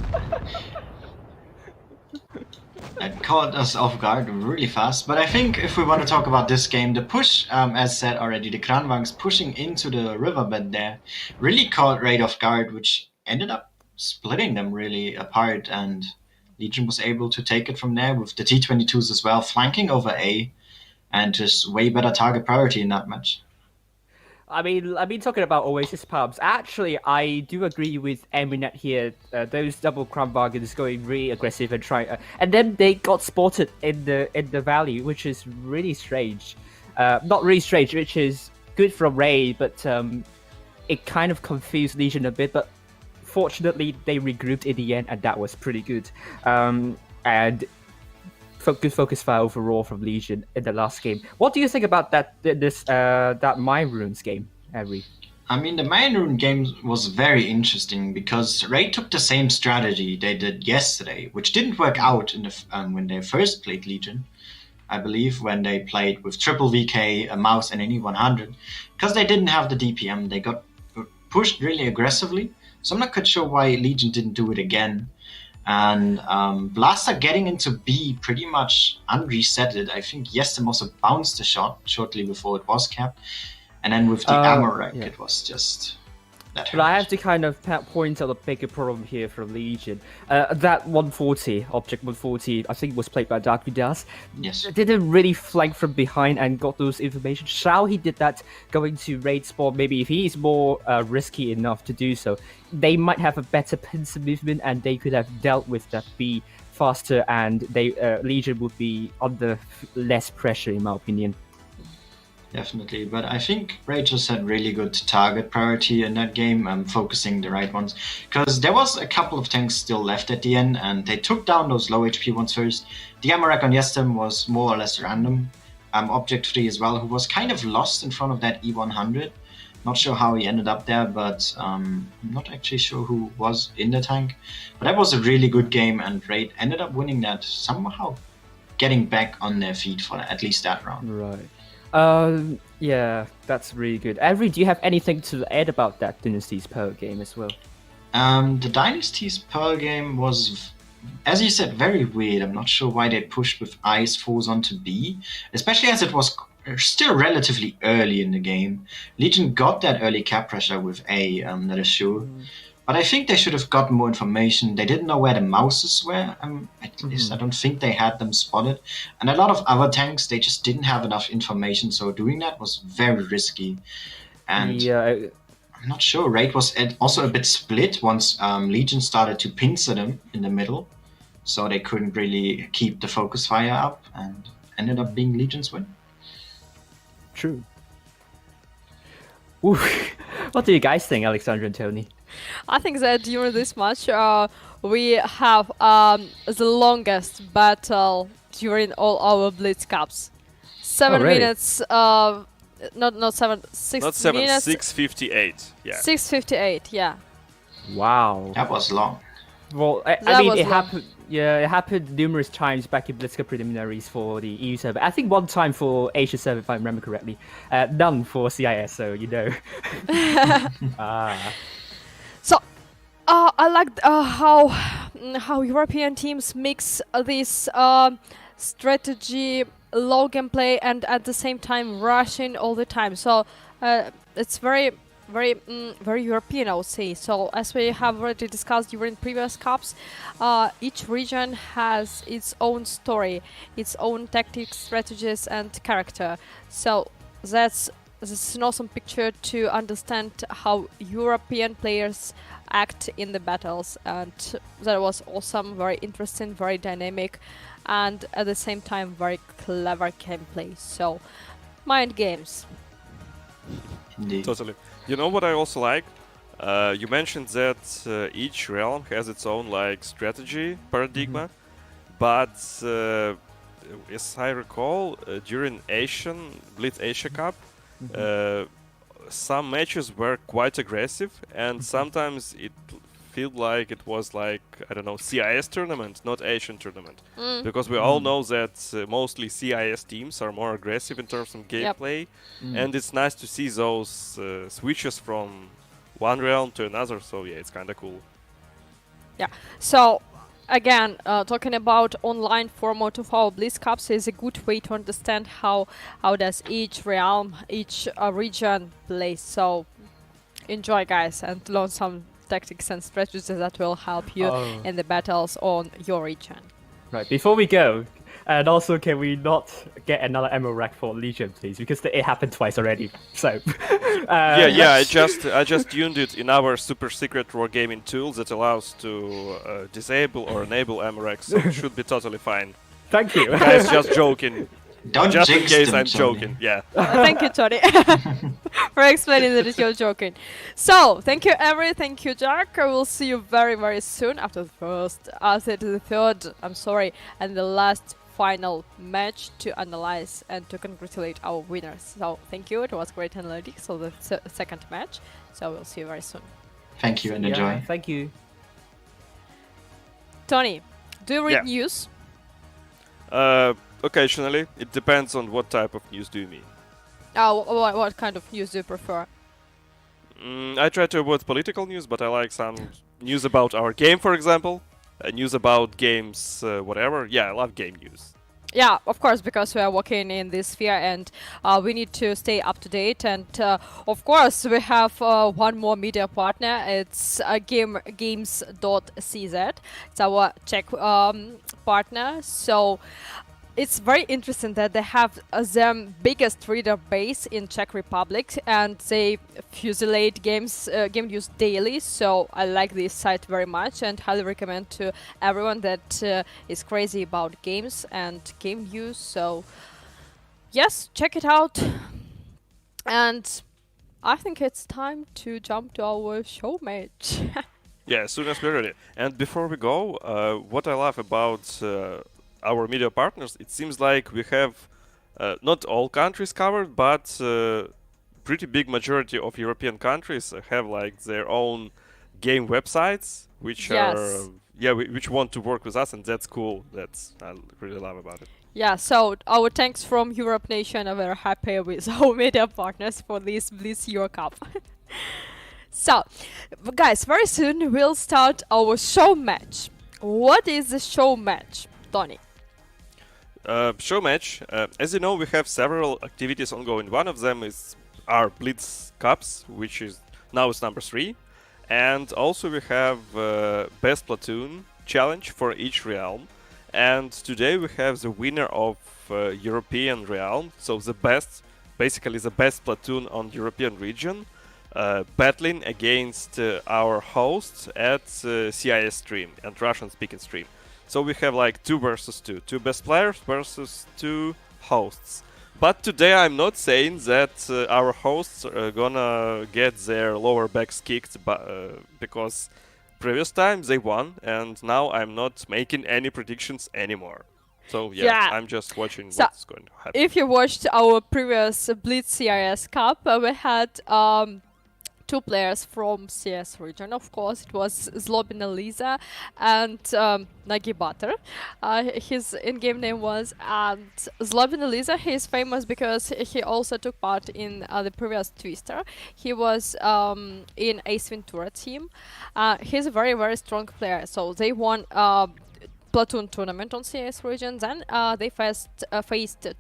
That caught us off guard really fast. But I think if we want to talk about this game, the push, as said already, the Kranwangs pushing into the riverbed there really caught Raid off guard, which ended up splitting them really apart. And Legion was able to take it from there with the T-22s as well, flanking over A, and just way better target priority in that match.
I mean, talking about Oasis pubs. Actually, I do agree with Eminet here. Those double crown bargains going really aggressive and trying, and then they got spotted in the valley, which is really strange. Not really strange, which is good from Ray, but it kind of confused Legion a bit. But fortunately, they regrouped in the end, and that was pretty good. And good focus fire overall from Legion in the last game. What do you think about that Mine Runes game, Harry?
I mean, the Mine Rune game was very interesting because Raid took the same strategy they did yesterday, which didn't work out in the when they first played Legion. I believe when they played with triple VK, a mouse, and an E100, because they didn't have the DPM. They got pushed really aggressively. So I'm not quite sure why Legion didn't do it again. And Blaster getting into B pretty much unresetted. I think Yestem also bounced a shot shortly before it was capped. And then with the ammo rack, it was just... that
But I have to kind of point out a bigger problem here for Legion. That 140, Object 140, I think was played by Dark Vidas.
Yes.
Didn't really flank from behind and got those information. Shao, he did that going to raid spawn. Maybe if he's more risky enough to do so, they might have a better pincer movement and they could have dealt with that B faster, and Legion would be under less pressure, in my opinion.
Definitely, but I think Rachel had really good target priority in that game, focusing the right ones. Because there was a couple of tanks still left at the end, and they took down those low HP ones first. The Amarak on Yestem was more or less random. Object 3 as well, who was kind of lost in front of that E100. Not sure how he ended up there, but I'm not actually sure who was in the tank. But that was a really good game, and Raid ended up winning that, somehow getting back on their feet for at least that round.
Right. Yeah, that's really good. Avery, do you have anything to add about that Dynasty's Pearl game as well?
The Dynasty's Pearl game was, as you said, very weird. I'm not sure why they pushed with Ice Force onto B, especially as it was still relatively early in the game. Legion got that early cap pressure with A, that is sure. But I think they should have gotten more information. They didn't know where the mouses were. At least I don't think they had them spotted. And a lot of other tanks, they just didn't have enough information. So doing that was very risky. And
Yeah,
I'm not sure. Raid was also a bit split once Legion started to pincer them in the middle. So they couldn't really keep the focus fire up and ended up being Legion's win.
true. Ooh. What do you guys think, Alexandra and Tony?
I think that during this match, we have the longest battle during all our Blitz Cups. 7
really?
minutes, not 7, 6
Not 7,
minutes.
6:58. Yeah.
6:58, yeah.
Wow.
That was long.
Well, I
That
mean,
was
it
long.
happened. Yeah, it happened numerous times back in Blitz Cup preliminaries for the EU server. I think one time for Asia server, if I remember correctly. None for CIS, so you know.
So, I like how European teams mix this strategy, low gameplay, and at the same time rushing all the time. So it's very European, I would say. So as we have already discussed during previous cups, each region has its own story, its own tactics, strategies, and character. So this is an awesome picture to understand how European players act in the battles, and that was awesome, very interesting, very dynamic, and at the same time very clever gameplay. So mind games.
Indeed.
Totally. You know what I also like? You mentioned that each realm has its own like strategy paradigm, but as I recall, during Blitz Asia Cup, some matches were quite aggressive, and sometimes it felt like it was like, I don't know, CIS tournament, not Asian tournament, because we all know that mostly CIS teams are more aggressive in terms of gameplay, and it's nice to see those switches from one realm to another. So yeah, it's kind of cool.
Yeah. So again, talking about online format of our Blitz Cups is a good way to understand how does each realm, each region play. So enjoy, guys, and learn some tactics and strategies that will help you in the battles on your region.
Right, before we go, and also can we not get another ammo rack for Legion, please? Because it happened twice already. So
Yeah. I just tuned it in our super secret wargaming tool that allows to disable or enable Amarex, so it should be totally fine.
thank you.
Guys, just joking.
Don't
Just in
jinx
case
them,
I'm
Tony.
joking. Yeah.
Thank you, Tony, for explaining that you're joking. So, thank you, Avery. Thank you, Jack. I will see you very, very soon after the third, and the last final match to analyze and to congratulate our winners. So, thank you. It was great analytics. So, the second match. So, we'll see you very soon.
Thank you and enjoy.
Yeah, thank you.
Tony, do you read
Yeah.
news?
Occasionally. It depends on what type of news do you mean.
What kind of news do you prefer?
I try to avoid political news, but I like some news about our game, for example. News about games, whatever. Yeah, I love game news.
Yeah, of course, because we are working in this sphere and we need to stay up to date. And of course, we have one more media partner. It's games.cz. It's our Czech partner. So it's very interesting that they have the biggest reader base in Czech Republic, and they fusilate game news daily. So I like this site very much and highly recommend to everyone that is crazy about games and game news. So yes, check it out. And I think it's time to jump to our show match.
Yeah, as soon as we're ready. And before we go, what I love about our media partners, it seems like we have not all countries covered, but pretty big majority of European countries have like their own game websites, which
Yes.
are which want to work with us, and that's cool. That's I really love about it.
Yeah, so our tanks from Europe Nation are very happy with our media partners for this Blitz EU Cup. So, guys, very soon we'll start our show match. What is the show match, Tony?
Show match. As you know, we have several activities ongoing. One of them is our Blitz Cups, which is now is number 3. And also we have Best Platoon challenge for each realm. And today we have the winner of European realm. So basically the best platoon on European region, battling against our hosts at CIS stream and Russian speaking stream. So we have like 2 versus 2, 2 best players versus 2 hosts. But today I'm not saying that our hosts are gonna get their lower backs kicked, because previous time they won, and now I'm not making any predictions anymore. So yeah. I'm just watching
So,
what's going to happen.
If you watched our previous Blitz CIS Cup, we had 2 players from CS region, of course. It was Zlobin Eliza and Nagi Butter. His in-game name was, and Zlobin Eliza, he is famous because he also took part in the previous Twister. He was in Ace Ventura team. He's a very, very strong player. So they won Platoon tournament on CS region. Then they faced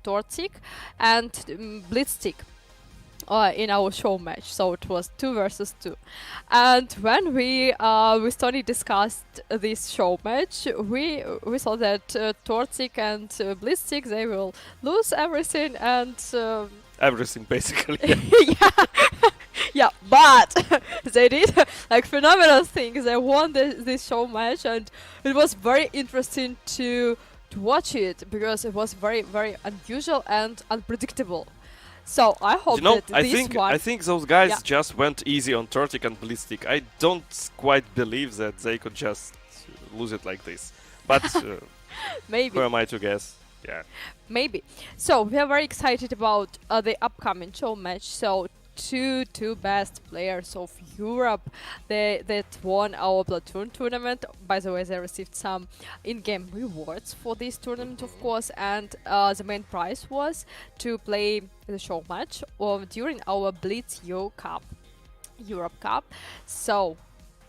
Tortik and Blitzstick in our show match, so it was 2 versus 2. And when we with Tony discussed this show match, we saw that Tortik and Blitzstick, they will lose everything, and
Everything basically.
yeah, but they did like phenomenal things. They won this show match, and it was very interesting to watch it because it was very, very unusual and unpredictable. So I hope that
I think those guys
Yeah.
just went easy on Tortik and Blitzstick. I don't quite believe that they could just lose it like this. But
maybe.
who am I to guess? Yeah.
Maybe. So we are very excited about the upcoming show match. So two best players of Europe that won our Platoon tournament. By the way, they received some in-game rewards for this tournament, of course, and the main prize was to play the show match during our Blitz EU Cup, Europe Cup. So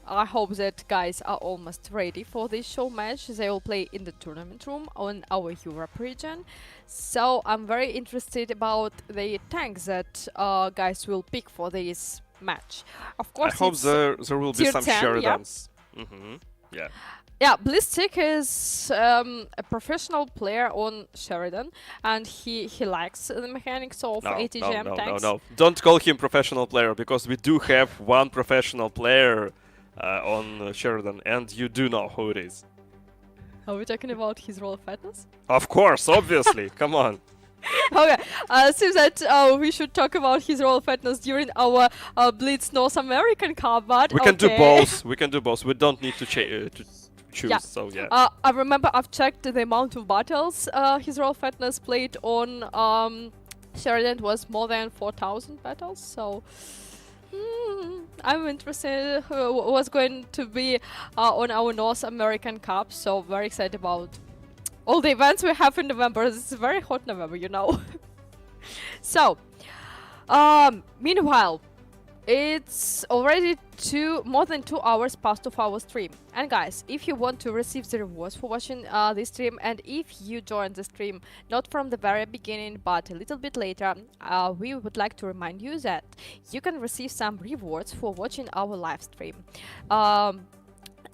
I hope that guys are almost ready for this show match. They will play in the tournament room on our Europe region. So I'm very interested about the tanks that guys will pick for this match. Of course,
I hope
it's
there will be
tier
some
10, yeah.
Sheridans. Yeah.
Yeah, Blitzstick is a professional player on Sheridan, and he likes the mechanics of ATGM tanks.
No. Don't call him professional player, because we do have one professional player on Sheridan, and you do know who it is.
Are we talking about his role of fatness?
Of course, obviously. Come on.
Okay, seems that we should talk about his role of fatness during our Blitz North American Cup, but
We can do both. We can do both. We don't need to choose.
Yeah.
So yeah.
I remember I've checked the amount of battles his role of fatness played on Sheridan was more than 4,000 battles, so I'm interested what's going to be on our North American Cup, so very excited about all the events we have in November. It's a very hot November, you know. So, meanwhile, it's already more than 2 hours past of our stream. And guys, if you want to receive the rewards for watching this stream, and if you join the stream not from the very beginning but a little bit later, we would like to remind you that you can receive some rewards for watching our live stream.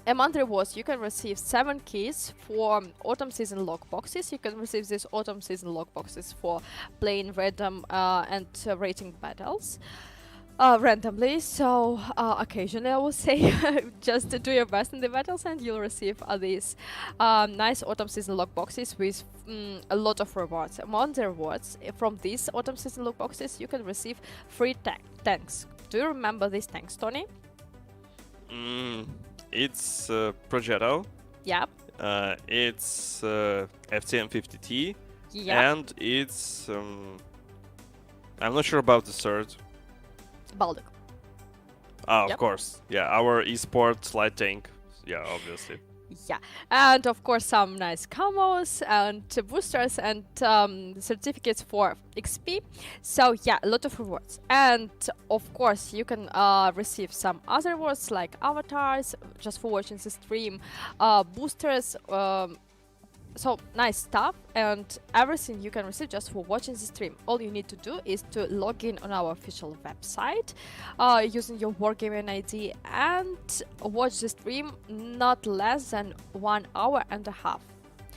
Among the rewards, you can receive 7 keys for Autumn Season Lockboxes. You can receive these Autumn Season Lockboxes for playing random and rating battles. randomly, so occasionally I will say just do your best in the battles and you'll receive these nice autumn season lockboxes with a lot of rewards. Among the rewards from these autumn season lockboxes you can receive free tanks. Do you remember these tanks, Tony?
It's Progetto,
Yeah.
it's FTM50T,
Yeah.
and it's I'm not sure about the third.
Baltic.
Of
Yep.
course, yeah, our esports light tank, yeah, obviously.
Yeah, and of course some nice combos and boosters and certificates for XP. So yeah, a lot of rewards. And of course you can receive some other rewards like avatars just for watching the stream, boosters, so nice stuff, and everything you can receive just for watching the stream. All you need to do is to log in on our official website using your Wargaming ID and watch the stream not less than 1 hour and a half.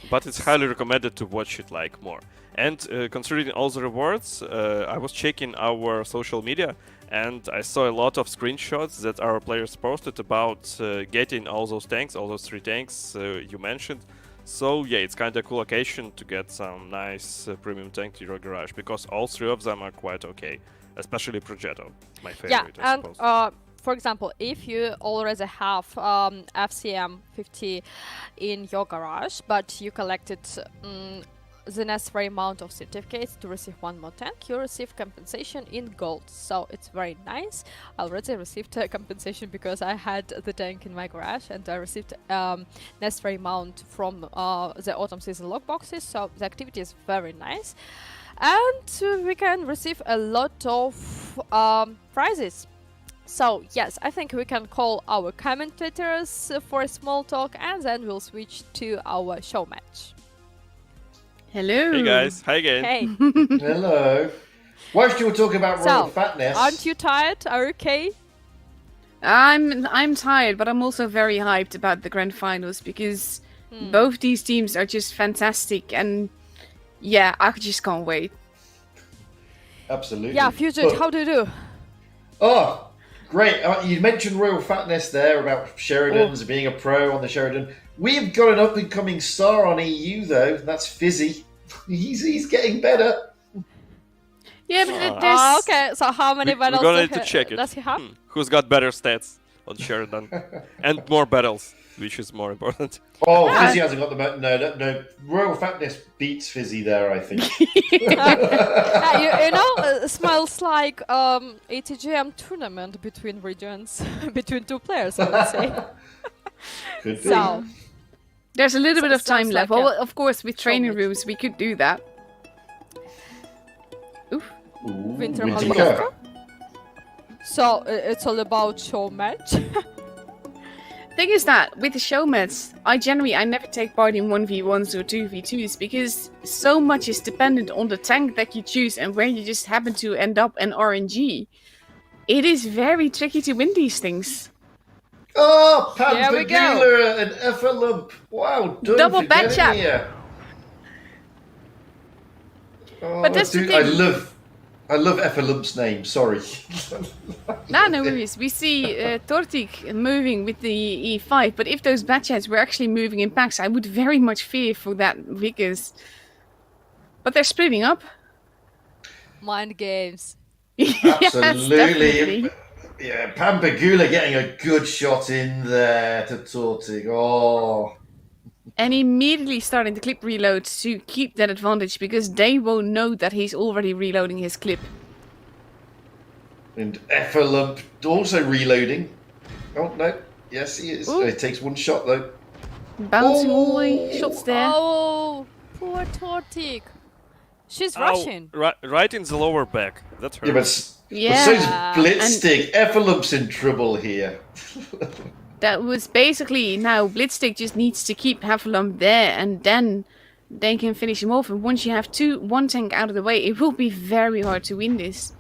But it's highly recommended to watch it like more. And considering all the rewards, I was checking our social media and I saw a lot of screenshots that our players posted about getting all those tanks, all those 3 tanks you mentioned. So yeah, it's kind of cool occasion to get some nice premium tank to your garage, because all 3 of them are quite okay, especially Progetto, my favorite, I
and
suppose.
for example, if you already have FCM 50 in your garage, but you collected the necessary amount of certificates to receive 1 more tank, you receive compensation in gold. So it's very nice. I already received a compensation because I had the tank in my garage and I received necessary amount from the autumn season lockboxes. So the activity is very nice. And we can receive a lot of prizes. So yes, I think we can call our commentators for a small talk and then we'll switch to our show match.
Hello.
Hey guys, hi again.
Hey,
Hello. Whilst you were talking about royal fatness,
aren't you tired? Are you okay?
I'm tired, but I'm also very hyped about the grand finals because both these teams are just fantastic, and yeah, I just can't wait.
Absolutely.
Yeah, Future,
But-
how do you do?
Oh, great. You mentioned royal fatness there about Sheridan's being a pro on the Sheridan. We've got an up-and-coming star on EU, though. That's Fizzy. He's getting better.
Yeah, but there's
Okay, so how many
We're
battles
gonna need to check it.
does he have?
Who's got better stats on Sheridan? And more battles, which is more important.
Oh, Fizzy hasn't got the... No. Royal fatness beats Fizzy there, I think.
You know, smells like ATGM tournament between regions, between 2 players, I would say.
Could be.
So,
there's a little
So
bit of
it
time
sounds
left.
like
Well,
a
of course, with training
match.
rooms, we could do that.
Ooh,
Winter
Winter
Holiday.
Cup.
so it's all about show match.
Thing is that with the show mats, I never take part in 1v1s or 2v2s because so much is dependent on the tank that you choose and where you just happen to end up in RNG. It is very tricky to win these things.
Oh,
There we go.
Pampagula and Effalump. Wow, done
Double
for getting
batch-up.
here. Oh,
But that's the
dude, I
thing.
love Effalump's name, sorry.
No worries. We see Tortik moving with the E5, but if those batchheads were actually moving in packs, I would very much fear for that because... But they're splitting up.
Mind games.
Yes,
Absolutely.
definitely.
Yeah, Pampagula getting a good shot in there to Tortig. Oh,
And immediately starting the clip reload to keep that advantage because they won't know that he's already reloading his clip.
and Effalump also reloading. Oh, no. Yes, he is.
Ooh.
It takes 1 shot, though.
Bouncing all the way,
Oh.
shots there.
Oh, poor Tortik. She's
Ow,
Russian.
right in the lower back. That hurts.
Yeah, but
Yeah,
so's
and-
Blitzstick. Effalump's in trouble here.
That was basically now Blitzstick just needs to keep Heffalump there and then they can finish him off. And once you have one tank out of the way, it will be very hard to win this.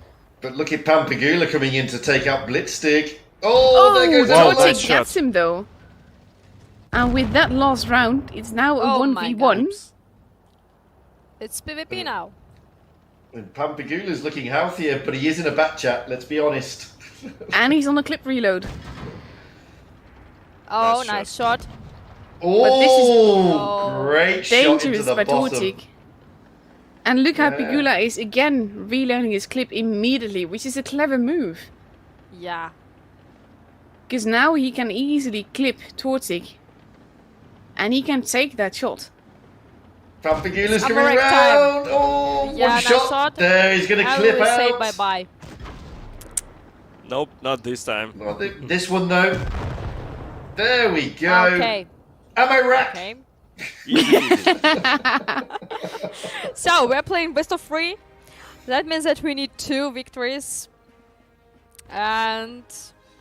But look at Pampagula coming in to take out Blitzstick. Oh, there goes
Wow,
Tortik
nice
Effalumph.
shot.
gets him though. And with that last round, it's now a
Oh my
1v1.
God. It's PvP now.
And Pampagula's looking healthier, but he is in a bat chat, let's be honest.
And he's on a clip reload.
Oh,
Nice
nice shot.
But this is
Great shot into
dangerous
the
by
bottom.
Tortic. And look how
Yeah.
Pigula is again reloading his clip immediately, which is a clever move.
Yeah.
Because now he can easily clip Tortic. And he can take that shot.
Pampagula's
I'm
coming
correct
round. Oh,
Yeah,
one
nice
shot.
shot.
There, he's going to
I
clip
will say
out.
bye-bye.
Nope, not this time.
Not this one though. There we go.
Okay.
Am I right?
Okay.
Easy.
So we're playing best of 3. That means that we need 2 victories. And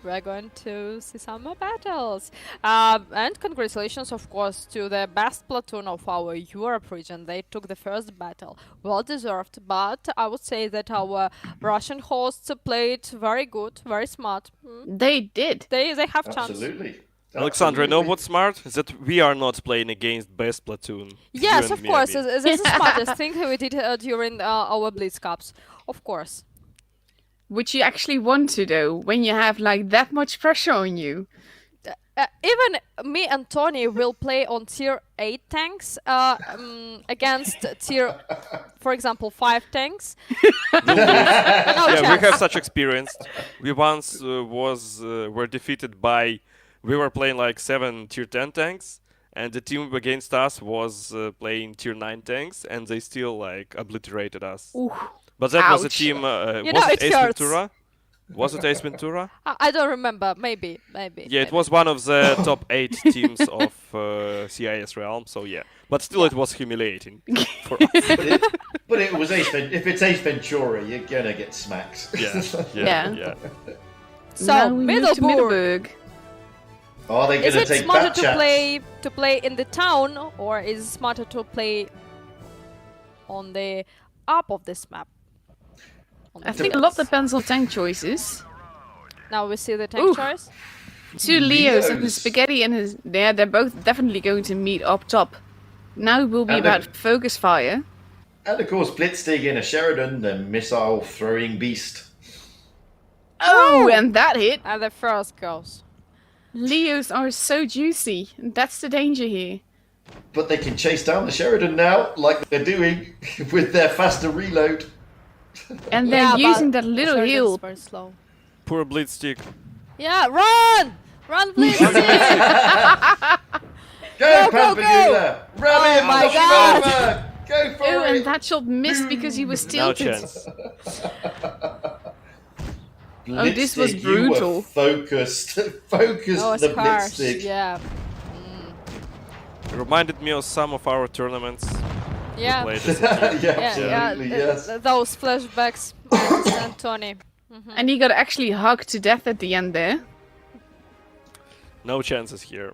we're going to see some more battles. And congratulations, of course, to the best platoon of our Europe region. They took the first battle. Well deserved, but I would say that our Russian hosts played very good, very smart.
They did.
They have chance.
Absolutely.
Alexandra, you know
Absolutely.
what's smart? Is that we are not playing against best platoon.
Yes,
You and
of
me,
course.
I mean.
This is the smartest thing we did during our Blitz Cups. Of course.
Which you actually want to do when you have like that much pressure on you.
Even me and Tony will play on tier 8 tanks against tier, for example, 5 tanks. No
Yeah, we
chance.
have such experience. We once were defeated by. We were playing like 7 tier 10 tanks, and the team against us was playing tier 9 tanks, and they still like obliterated us.
Ooh.
But that was a
Ouch.
team.
You
Was
know,
it
it
Ace
hurts.
Ventura? Was it Ace Ventura?
I don't remember. Maybe.
Yeah, it was one of the top 8 teams of CIS Realm. So yeah, but still, it was humiliating for us.
But it was if it's Ace Ventura, you're gonna get smacked.
Yeah.
So
Now we move to
Middleburg.
Middleburg.
Are they
Is
gonna
it
take
smarter
bat
to
chats?
play in the town, or is it smarter to play on the up of this map? On
I
the
think a lot
fields?
depends on tank choices.
Now we see the tank
Ooh.
choice.
2 Leos and his
Leos.
Spaghetti and his... Yeah, they're both definitely going to meet up top. Now it will be
And
about
the-
focus fire.
And of course, Blitzstig in a Sheridan, the missile throwing beast.
Oh, and that hit.
And the first goes.
Leos are so juicy. That's the danger here.
But they can chase down the Sheridan now, like they're doing with their faster reload.
And they're
Yeah, but
using that little
Sheridan's
hill.
very slow.
Poor Blitz stick.
Yeah, run! Run, please!
Go,
go,
Pampagula! Rally him
my
knock him
God.
over! Go for
Oh,
it!
and that shot missed because he was
No
tilted.
chance.
Oh, this was
Blitzstig, you were
brutal.
focused. Focused
Oh, it's
the
harsh.
Blitzstig.
Yeah.
It reminded me of some of our tournaments.
Yeah.
Played as a team.
Yeah,
Yeah,
absolutely, yes.
those flashbacks. I understand, Tony.
And he got actually hugged to death at the end there.
No chances here.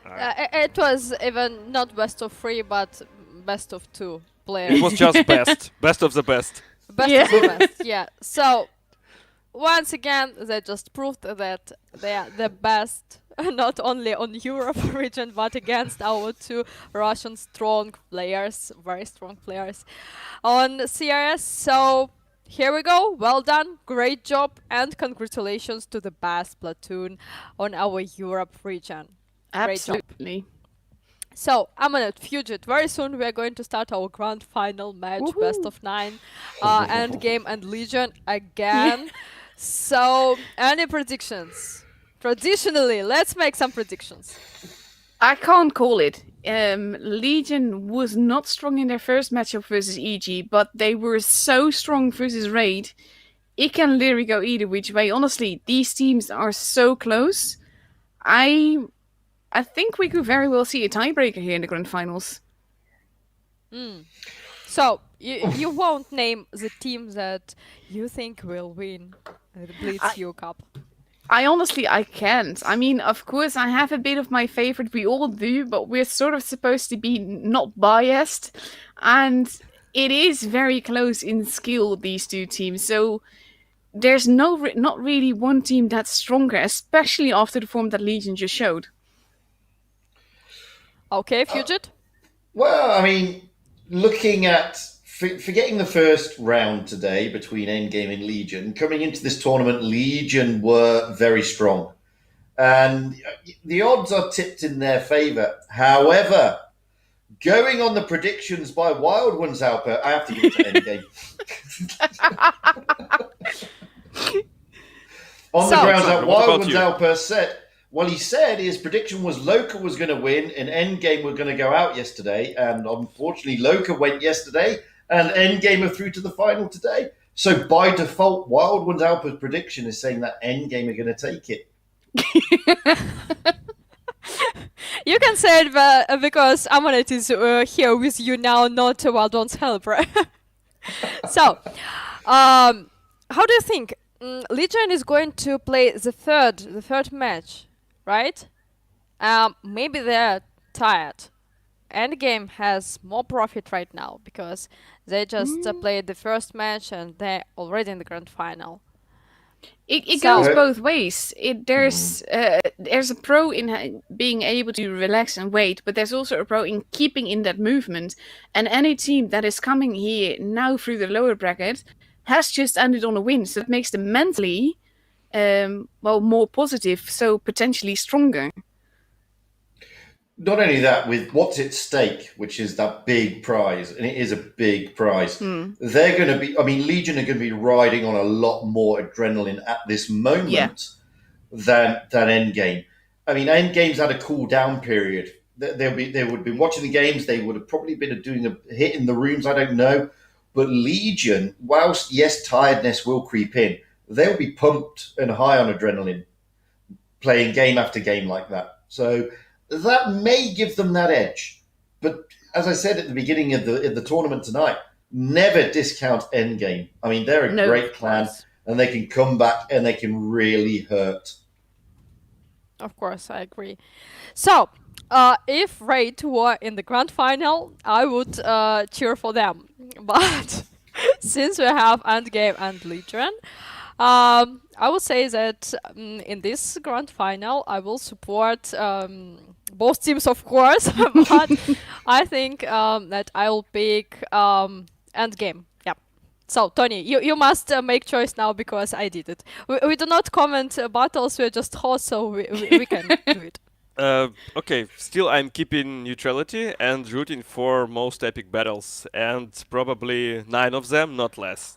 It was even not best of 3, but best of 2 players.
It was just best. Best of the best.
Best
Yeah.
of the best, yeah. So, once again, they just proved that they are the best, not only on Europe region, but against our 2 Russian strong players, very strong players on CIS. So, here we go. Well done. Great job. And congratulations to the best platoon on our Europe region. Great job.
Absolutely.
So, I'm gonna Fugit. Very soon we are going to start our grand final match,
Woohoo.
best of 9, Endgame and Legion again. So, any predictions? Traditionally, let's make some predictions.
I can't call it. Legion was not strong in their first matchup versus EG, but they were so strong versus Raid. It can literally go either which way. Honestly, these teams are so close. I think we could very well see a tiebreaker here in the grand finals.
So, you won't name the team that you think will win the Blitz EU Cup.
I can't. I mean, of course, I have a bit of my favorite. We all do, but we're sort of supposed to be not biased. And it is very close in skill, these 2 teams. So there's not really one team that's stronger, especially after the form that Legion just showed.
Okay, Fugit?
Well, I mean, looking at forgetting the first round today between Endgame and Legion, coming into this tournament, Legion were very strong. And the odds are tipped in their favour. However, going on the predictions by Wild Ones Alper, I have to give it to Endgame. On the grounds that Wild Ones Alper said, well, he said his prediction was Loka was going to win and Endgame were going to go out yesterday. And unfortunately, Loka went yesterday and Endgame are through to the final today. So by default, Wild Ones Alper's prediction is saying that Endgame are going to take it.
You can say it because Amanet is here with you now, not Wild Ones helper. So, how do you think Legion is going to play the third match, right? Maybe they're tired. Endgame has more profit right now because they just played the first match and they're already in the grand final.
It goes both ways. There's a pro in being able to relax and wait, but there's also a pro in keeping in that movement. And any team that is coming here now through the lower bracket has just ended on a win, so it makes them mentally, more positive, so potentially stronger.
Not only that, with what's at stake, which is that big prize, and it is a big prize, they're going to be, Legion are going to be riding on a lot more adrenaline at this moment than Endgame. Endgame's had a cool down period. They would have been watching the games, they would have probably been doing a hit in the rooms, I don't know. But Legion, whilst, yes, tiredness will creep in, they'll be pumped and high on adrenaline, playing game after game like that. So that may give them that edge. But as I said at the beginning of the tournament tonight, never discount Endgame. They're a great clan, and they can come back and they can really hurt.
Of course, I agree. So, if Raid were in the grand final, I would cheer for them. But since we have Endgame and Legion, I would say that in this grand final, I will support both teams, of course. But I think that I'll pick Endgame. Yeah. So, Tony, you must make choice now because I did it. We do not comment battles, we're just hosts, so we can do it.
Okay, still I'm keeping neutrality and rooting for most epic battles, and probably 9 of them, not less.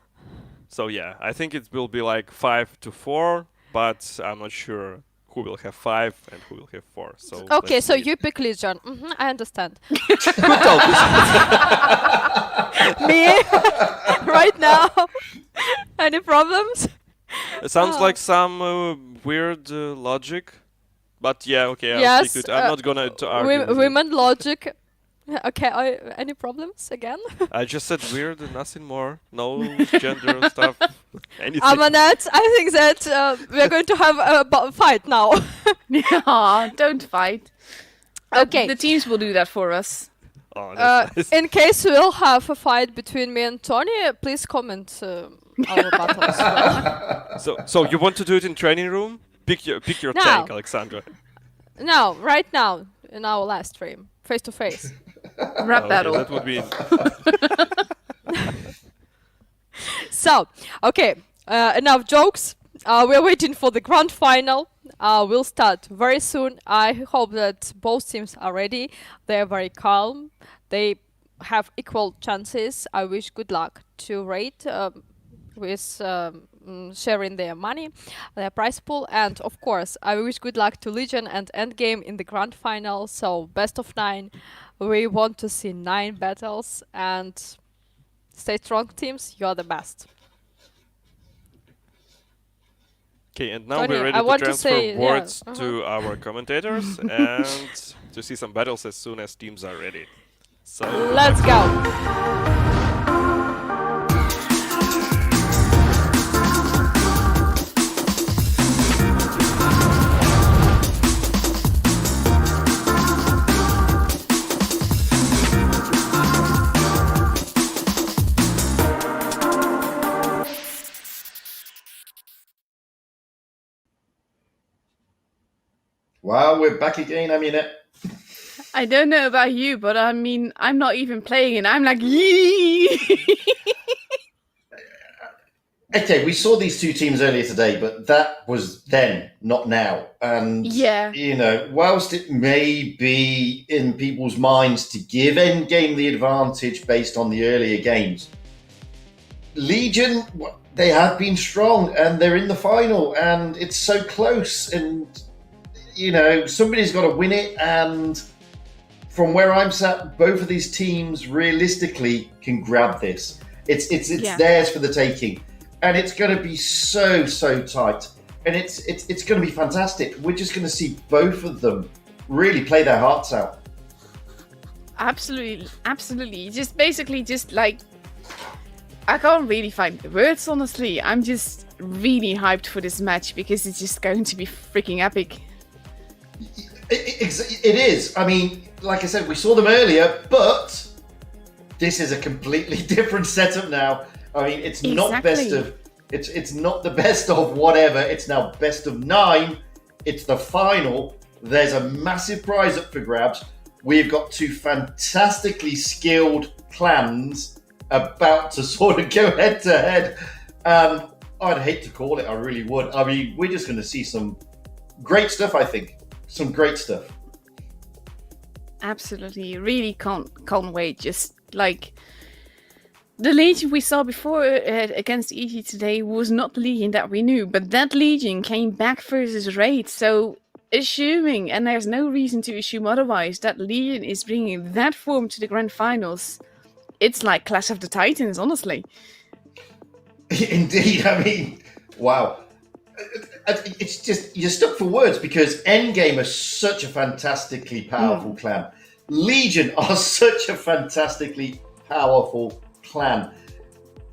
So yeah, I think it will be like 5-4, but I'm not sure who will have 5 and who will have 4. So
okay, so you pick Legion. I understand.
Who told this?
Me? Right now? Any problems?
It sounds like some weird logic. But yeah, okay, I'll
yes,
stick to it. I'm not gonna argue with
women logic. Okay, any problems again?
I just said weird and nothing more. No gender stuff. Anything.
Amanet, I think that we're going to have a fight now.
Yeah, don't fight.
Okay.
The teams will do that for us.
Oh, that's nice.
In case we'll have a fight between me and Tony, please comment our battle as well.
So you want to do it in training room? Pick your
No.
tank, Alexandra.
No, right now, in our last stream, face to face.
Rap battle.
That would be...
So, okay, enough jokes. We're waiting for the grand final. We'll start very soon. I hope that both teams are ready. They're very calm. They have equal chances. I wish good luck to Raid with sharing their money, their prize pool, and of course I wish good luck to Legion and Endgame in the grand final. So best of 9. We want to see 9 battles, and stay strong, teams. You're the best.
Okay, and now
Tony,
we're ready
I
to
want to
transfer
say,
words to our commentators and to see some battles as soon as teams are ready. So
Let's go.
Well, we're back again,
I don't know about you, but I mean, I'm not even playing and I'm like, yee!
Okay, we saw these two teams earlier today, but that was then, not now. And,
Yeah.
you know, whilst it may be in people's minds to give Endgame the advantage based on the earlier games, Legion, they have been strong and they're in the final and it's so close and, you know, somebody's got to win it. And from where I'm sat, both of these teams realistically can grab this. It's theirs for the taking. And it's going to be so tight, and it's going to be fantastic. We're just going to see both of them really play their hearts out.
Absolutely. Just basically, just like, I can't really find the words. Honestly, I'm just really hyped for this match because it's just going to be freaking epic.
It is. I mean, like I said, we saw them earlier, but this is a completely different setup now. I mean, it's not best of. It's not the best of whatever. It's now best of 9. It's the final. There's a massive prize up for grabs. We've got two fantastically skilled clans about to sort of go head to head. I'd hate to call it. I really would. I mean, we're just going to see some great stuff. I think some great stuff.
Absolutely, really can't wait. Just like. The Legion we saw before against EG today was not the Legion that we knew, but that Legion came back versus Raid, so assuming, and there's no reason to assume otherwise, that Legion is bringing that form to the Grand Finals, it's like Clash of the Titans, honestly.
Indeed, I mean, wow. It's just, you're stuck for words because Endgame is such a fantastically powerful clan. Legion are such a fantastically powerful clan.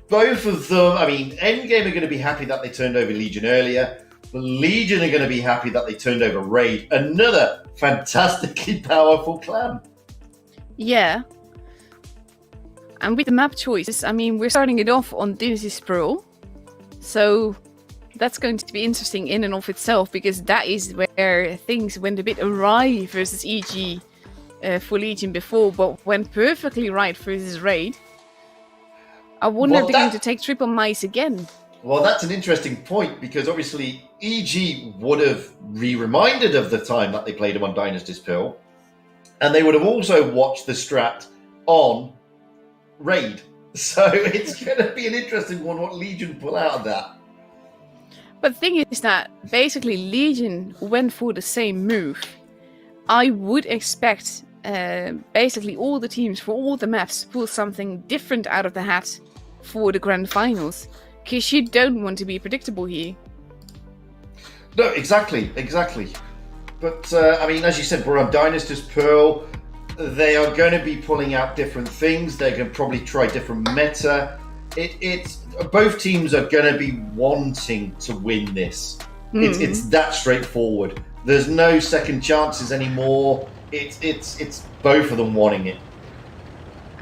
Both of them, I mean, Endgame are going to be happy that they turned over Legion earlier, but Legion are going to be happy that they turned over Raid, another fantastically powerful clan.
Yeah. And with the map choices, I mean, we're starting it off on Dynasty Pearl, so that's going to be interesting in and of itself, because that is where things went a bit awry versus EG for Legion before, but went perfectly right versus Raid. I wonder if they're going to take triple mice again.
Well, that's an interesting point because obviously EG would have reminded of the time that they played him on Dynasty's Pearl, and they would have also watched the strat on Raid. So it's going to be an interesting one what Legion pull out of that.
But the thing is that basically Legion went for the same move. I would expect basically all the teams for all the maps pull something different out of the hat for the Grand Finals, because you don't want to be predictable here.
No, exactly. But I mean, as you said, we're on Dynasty's Pearl. They are going to be pulling out different things. They're going to probably try different meta. It's both teams are going to be wanting to win this. It's that straightforward. There's no second chances anymore. It's both of them wanting it.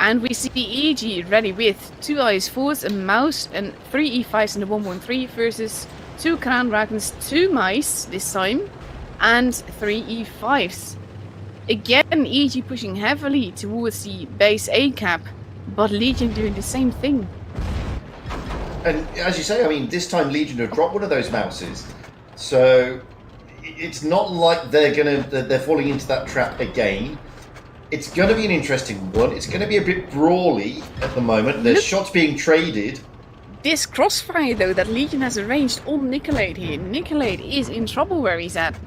And we see EG ready with 2 IS4s, a mouse, and 3 E5s in the 113 versus 2 Crown Dragons, 2 mice this time, and 3 E5s. Again, EG pushing heavily towards the base A cap, but Legion doing the same thing.
And as you say, I mean, this time Legion have dropped one of those mouses, so it's not like they're falling into that trap again. It's going to be an interesting one. It's going to be a bit brawly at the moment. There's shots being traded.
This crossfire, though, that Legion has arranged on Nicolade here. Nicolade is in trouble where he's at.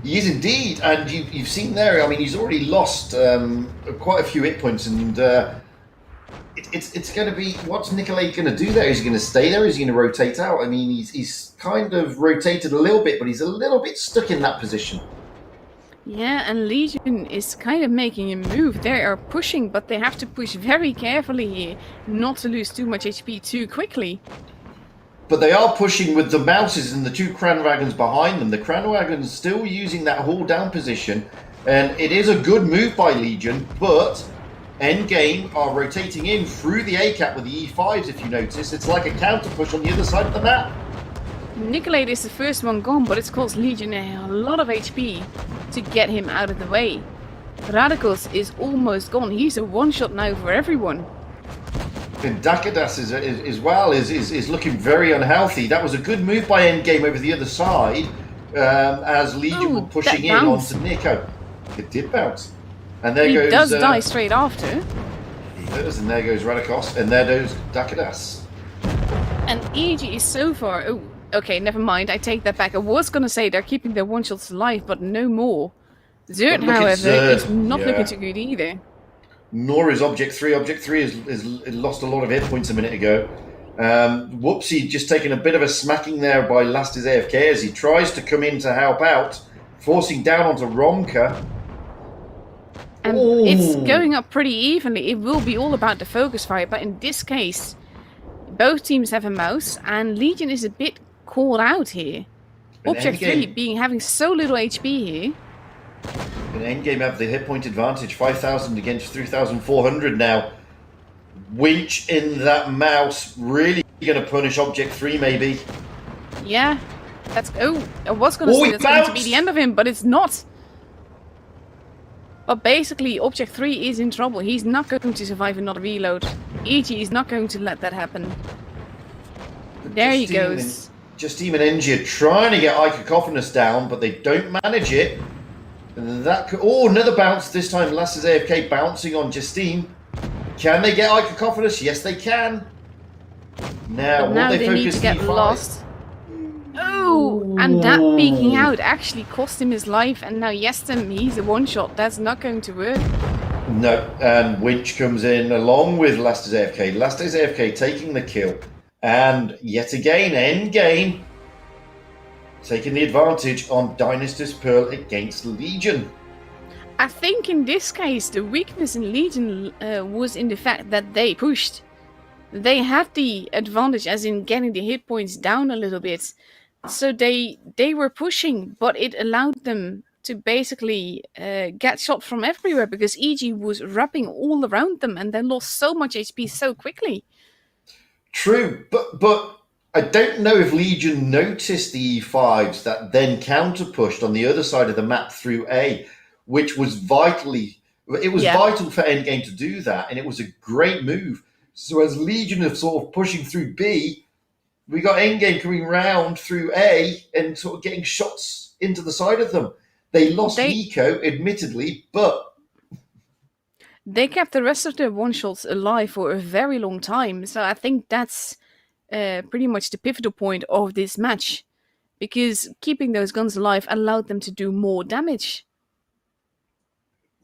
He is indeed, and you've seen there, I mean, he's already lost quite a few hit points, and it's going to be, what's Nicolade going to do there? Is he going to stay there? Is he going to rotate out? I mean, he's kind of rotated a little bit, but he's a little bit stuck in that position.
Yeah, and Legion is kind of making a move. They are pushing, but they have to push very carefully here, not to lose too much HP too quickly.
But they are pushing with the mouses and the 2 Crown Dragons behind them. The Crown Dragons still using that hold down position, and it is a good move by Legion, but Endgame are rotating in through the A-cap with the E5s, if you notice. It's like a counter push on the other side of the map.
Nicolade is the first one gone, but it's cost Legion a lot of HP to get him out of the way. Radicals is almost gone. He's a one-shot now for everyone.
And Dakadas is looking very unhealthy. That was a good move by Endgame over the other side, as Legion were pushing in onto Nico. It did bounce. And there goes...
He does die straight after.
He does, and there goes Radikos, and there goes Dakadas.
And EG is so far... Oh, okay, never mind. I take that back. I was going to say they're keeping their one-shots alive, but no more. Zerd, however, is not looking too good either.
Nor is Object 3. Object 3 has lost a lot of hit points a minute ago. Whoopsie just taking a bit of a smacking there by Last is AFK as he tries to come in to help out, forcing down onto Romka.
And it's going up pretty evenly. It will be all about the focus fire, but in this case, both teams have a mouse, and Legion is a bit caught out here. Object 3 having so little HP here.
And Endgame have the hit point advantage, 5,000 against 3,400 now. Winch in that mouse, really going to punish Object 3 maybe.
Yeah, that's... Oh, I was going to say that's going to be the end of him, but it's not. But basically, Object 3 is in trouble. He's not going to survive another reload. EG is not going to let that happen. There he goes.
Justine and Engie are trying to get Icacophonus down, but they don't manage it. That could, another bounce this time. Last is AFK bouncing on Justine. Can they get Icacophonus? Yes, they can. Now
they need to get lost. Oh, and that peeking out actually cost him his life. And now Yestem, he's a one-shot. That's not going to work.
No, and Winch comes in along with Last is AFK. Last is AFK taking the kill. And yet again, Endgame taking the advantage on Dynastus Pearl against Legion.
I think in this case, the weakness in Legion was in the fact that they pushed. They had the advantage as in getting the hit points down a little bit. So they were pushing, but it allowed them to basically get shot from everywhere because EG was wrapping all around them and they lost so much HP so quickly.
True, but I don't know if Legion noticed the E5s that then counter-pushed on the other side of the map through A, which was vital for Endgame to do that, and it was a great move. So as Legion are sort of pushing through B, we got Endgame coming round through A and sort of getting shots into the side of them. They lost Nico, admittedly, but...
They kept the rest of their one-shots alive for a very long time, so I think that's pretty much the pivotal point of this match, because keeping those guns alive allowed them to do more damage.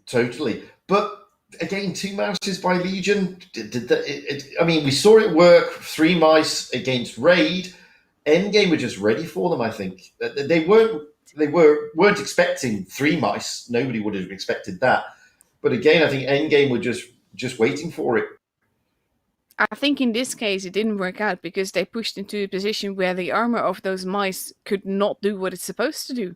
Totally. But again, 2 mouses by Legion. We saw it work. 3 mice against Raid. Endgame were just ready for them, I think. They weren't expecting 3 mice. Nobody would have expected that. But again, I think Endgame were just waiting for it.
I think in this case it didn't work out because they pushed into a position where the armor of those mice could not do what it's supposed to do.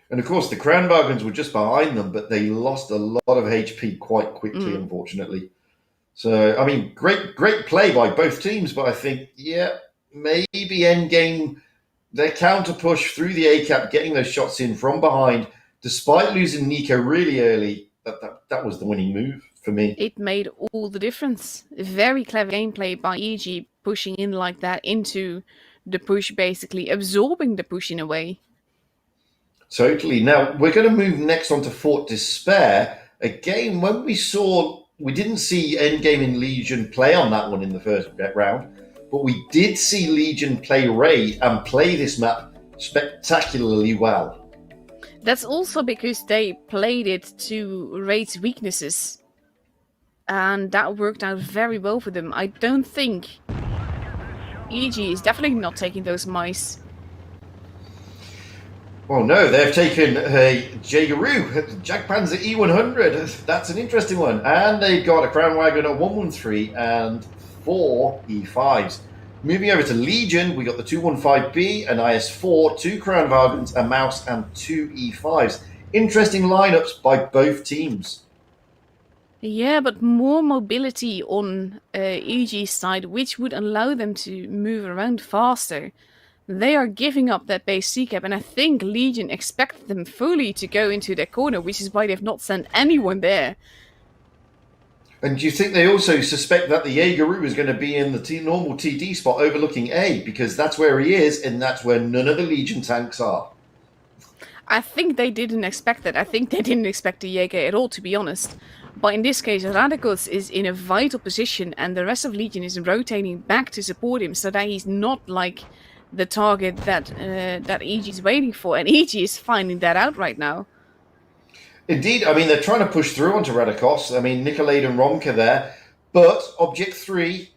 And of course, the Crown Bargains were just behind them, but they lost a lot of HP quite quickly, unfortunately. So, I mean, great play by both teams, but I think, maybe Endgame, their counter push through the A-cap, getting those shots in from behind, despite losing Nico really early, that was the winning move for me.
It made all the difference. Very clever gameplay by EG, pushing in like that into the push, basically absorbing the push in a way.
Totally. Now, we're going to move next on to Fort Despair. Again, when we didn't see Endgame and Legion play on that one in the first round, but we did see Legion play Raid and play this map spectacularly well.
That's also because they played it to Raid's weaknesses. And that worked out very well for them. I don't think EG is definitely not taking those mice.
Well, no, they've taken Jaegeru, Jagdpanzer E100. That's an interesting one. And they've got a Crown Wagon at 113 and 4 E5s. Moving over to Legion, we got the 215B, an IS-4, 2 Crown Wagons, a Mouse, and 2 E5s. Interesting lineups by both teams.
Yeah, but more mobility on EG's side, which would allow them to move around faster. They are giving up that base C cap, and I think Legion expected them fully to go into their corner, which is why they've not sent anyone there.
And do you think they also suspect that the Jaegeru is going to be in the normal TD spot overlooking A, because that's where he is, and that's where none of the Legion tanks are?
I think they didn't expect that. I think they didn't expect the Jaeger at all, to be honest. But in this case, Radicals is in a vital position, and the rest of Legion is rotating back to support him, so that he's not like the target that EG is waiting for, and EG is finding that out right now.
Indeed, I mean, they're trying to push through onto Radikos. I mean, Nikolade and Romka there. But Object 3,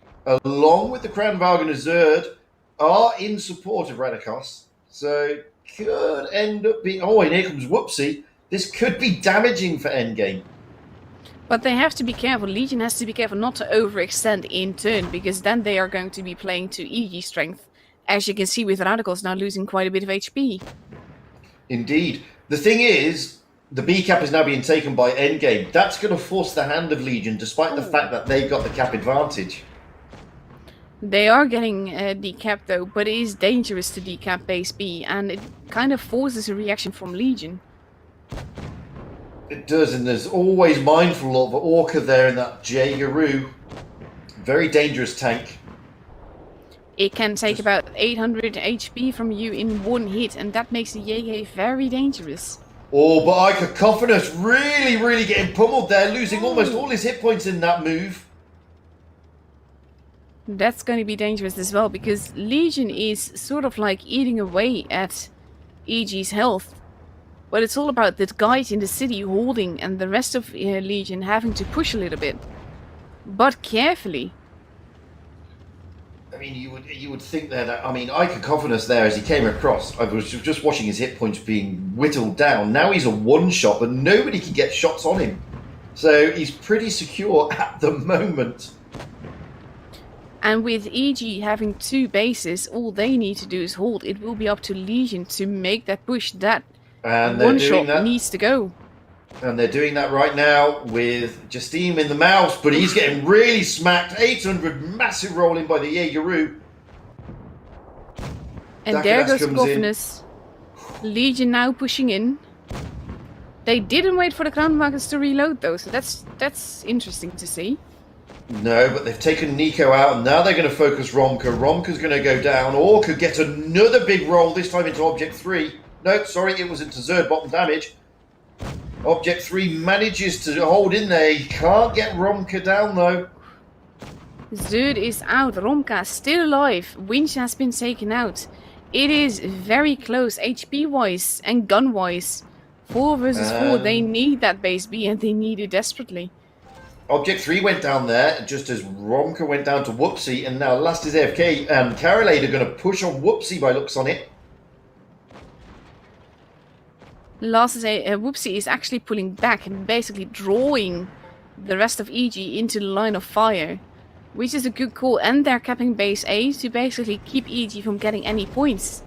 along with the Kranwagen Zerd, are in support of Radikos. So could end up being... Oh, and here comes Whoopsie. This could be damaging for Endgame.
But they have to be careful. Legion has to be careful not to overextend in turn, because then they are going to be playing to EG strength. As you can see with Radicals now losing quite a bit of HP.
Indeed. The thing is, the B cap is now being taken by Endgame. That's going to force the hand of Legion, despite the fact that they got the cap advantage.
They are getting decapped though, but it is dangerous to decap base B, and it kind of forces a reaction from Legion.
It does, and there's always mindful of Orca there in that Jaegeru. Very dangerous tank.
It can take about 800 HP from you in one hit, and that makes the Jaeger very dangerous.
Oh, but Cacophonous really getting pummeled there, losing almost all his hit points in that move.
That's going to be dangerous as well, because Legion is sort of like eating away at EG's health. But it's all about the guys in the city holding, and the rest of Legion having to push a little bit. But carefully.
I mean, you would think that, I mean, Cacophonous there as he came across, I was just watching his hit points being whittled down. Now he's a one-shot, but nobody can get shots on him. So he's pretty secure at the moment.
And with EG having two bases, all they need to do is hold. It will be up to Legion to make that push. That one-shot needs to go.
And they're doing that right now with Justine in the mouse, but he's getting really smacked. 800, massive rolling by the Jaegeru.
And there goes Cacophonous. Legion now pushing in. They didn't wait for the Kranwagens to reload though, so that's interesting to see.
No, but they've taken Nico out, and now they're going to focus Romka. Romka's going to go down, or could get another big roll, this time into Object 3. No, sorry, it was into Zerd, bottom damage. Object 3 manages to hold in there. He can't get Romka down, though.
Zerd is out. Romka still alive. Winch has been taken out. It is very close HP-wise and gun-wise. 4 versus 4. They need that base B, and they need it desperately.
Object 3 went down there, just as Romka went down to Whoopsie, and now Last is AFK and Carolade are going to push on Whoopsie by looks on it.
Whoopsie is actually pulling back and basically drawing the rest of EG into the line of fire, which is a good call, and they're capping base A to basically keep EG from getting any points.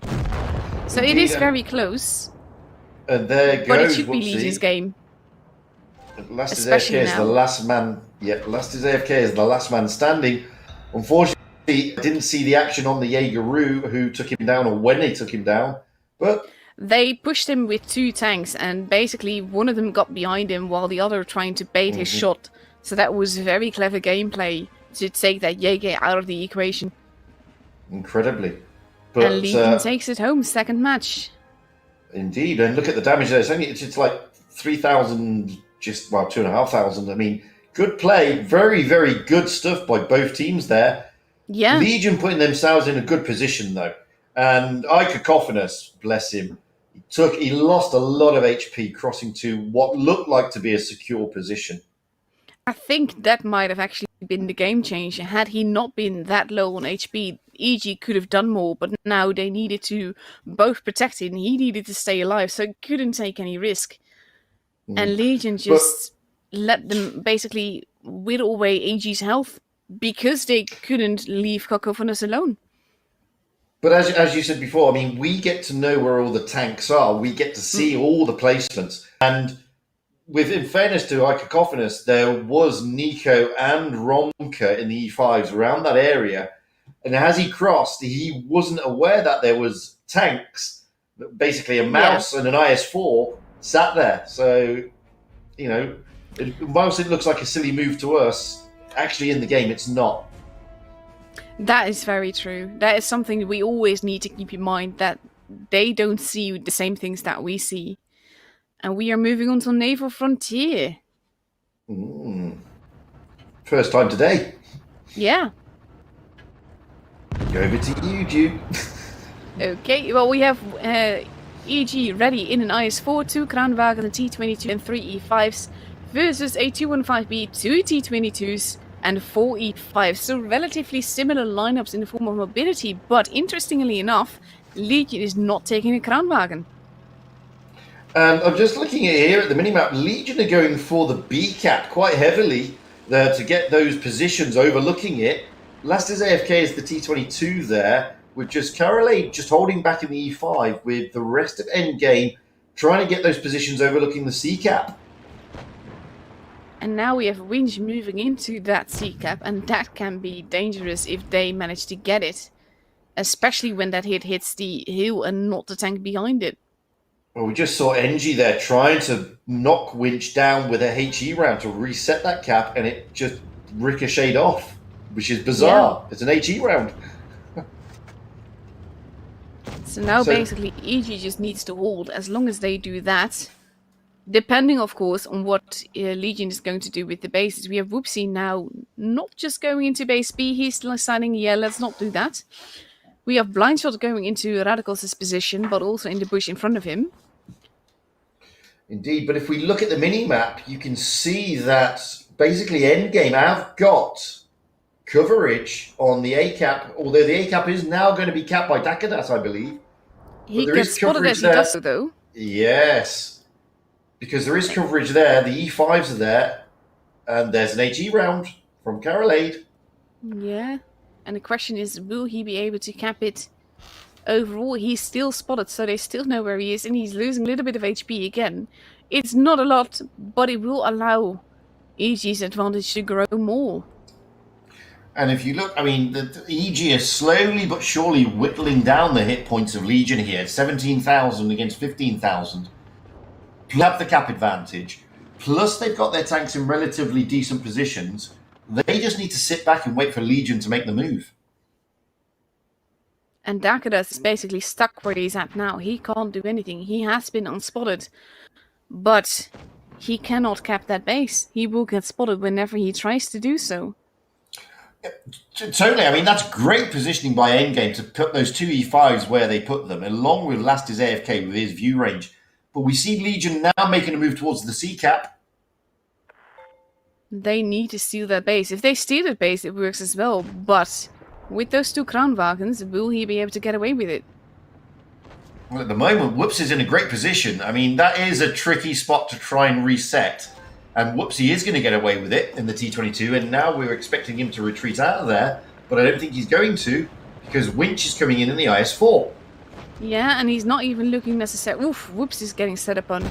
So indeed, it is very close.
And there goes
but it should
Whoopsie.
Be Legion's game.
Last is AFK is the last man. Yeah, Last is AFK is the last man standing. Unfortunately, didn't see the action on the Jaegeru who took him down, or when they took him down, but.
They pushed him with 2 tanks, and basically one of them got behind him while the other trying to bait his shot. So that was very clever gameplay to take that Jaeger out of the equation.
Incredibly. But,
and Legion takes it home, second match.
Indeed, and look at the damage there. It's like 3,000, just, well, 2,500. I mean, good play. Very, very good stuff by both teams there.
Yeah.
Legion putting themselves in a good position, though. And Cacophonous, bless him, he lost a lot of HP crossing to what looked like to be a secure position.
I think that might have actually been the game changer. Had he not been that low on HP, EG could have done more, but now they needed to both protect him. He needed to stay alive, so he couldn't take any risk. And Legion just let them basically whittle away EG's health because they couldn't leave Cacophonous alone.
But as you said before, I mean, we get to know where all the tanks are. We get to see all the placements. And in fairness to Cacophonous, there was Nico and Romka in the E5s around that area. And as he crossed, he wasn't aware that there was tanks, basically a mouse and an IS-4 sat there. So, you know, whilst it looks like a silly move to us, actually in the game it's not.
That is very true. That is something we always need to keep in mind, that they don't see the same things that we see. And we are moving on to Naval Frontier.
First time today.
Yeah.
Go over to you, Jude.
Okay, well, we have EG ready in an IS-4, 2 Kranwagen, a T-22 and 3 E5s versus a 215B, 2 T-22s and 4 E5s. So relatively similar lineups in the form of mobility, but interestingly enough, Legion is not taking a Kranwagen.
And I'm just looking at here at the minimap. Legion are going for the B-cap quite heavily there to get those positions overlooking it. Last is AFK is the T-22 there, with just Carolade just holding back in the E5 with the rest of Endgame trying to get those positions overlooking the C-cap.
And now we have Winch moving into that C-cap, and that can be dangerous if they manage to get it. Especially when that hit hits the hill and not the tank behind it.
Well, we just saw NG there trying to knock Winch down with a HE round to reset that cap, and it just ricocheted off, which is bizarre. It's an HE round.
So now basically EG just needs to hold. As long as they do that, depending of course on what Legion is going to do with the bases. We have Whoopsie now not just going into base B, he's deciding, yeah, let's not do that. We have Blindshot going into Radicals' position, but also in the bush in front of him.
Indeed, but if we look at the mini-map, you can see that basically Endgame have got coverage on the A-cap, although the A-cap is now going to be capped by Dakadas, I believe.
He gets spotted as he does so, though.
Yes, because there is coverage there, the E5s are there, and there's an HE round from Carolade.
Yeah, and the question is, will he be able to cap it? Overall, he's still spotted, so they still know where he is, and he's losing a little bit of HP again. It's not a lot, but it will allow EG's advantage to grow more.
And if you look, I mean, the EG is slowly but surely whittling down the hit points of Legion here. 17,000 against 15,000. You have the cap advantage. Plus, they've got their tanks in relatively decent positions. They just need to sit back and wait for Legion to make the move.
And Dakadas is basically stuck where he's at now. He can't do anything. He has been unspotted. But he cannot cap that base. He will get spotted whenever he tries to do so.
Totally. I mean, that's great positioning by Endgame to put those two E5s where they put them, along with Last is AFK with his view range. But we see Legion now making a move towards the C-cap.
They need to steal that base. If they steal that base, it works as well. But with those two Kranwagens, will he be able to get away with it?
Well, at the moment, Whoops is in a great position. I mean, that is a tricky spot to try and reset. And Whoopsie is going to get away with it in the T-22, and now we're expecting him to retreat out of there, but I don't think he's going to, because Winch is coming in the IS-4.
Yeah, and he's not even looking necessarily... Oof, Whoops is getting set up on.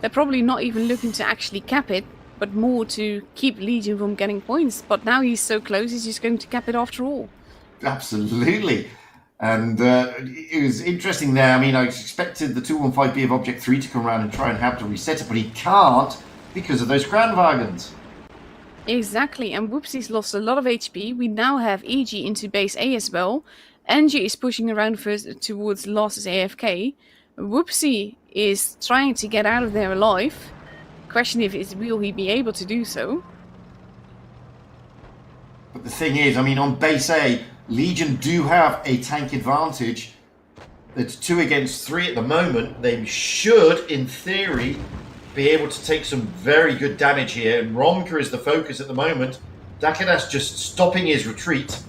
They're probably not even looking to actually cap it, but more to keep Legion from getting points. But now he's so close, he's just going to cap it after all.
Absolutely. And it was interesting there. I mean, I expected the 215B of Object 3 to come around and try and have to reset it, but he can't, because of those Kranwagens.
Exactly, and Whoopsie's lost a lot of HP. We now have EG into base A as well. NG is pushing around first towards Lost's AFK. Whoopsie is trying to get out of there alive. Question is, will he be able to do so?
But the thing is, I mean, on base A, Legion do have a tank advantage. It's 2 against 3 at the moment. They should, in theory, be able to take some very good damage here, and Romka is the focus at the moment. Dakadas just stopping his retreat.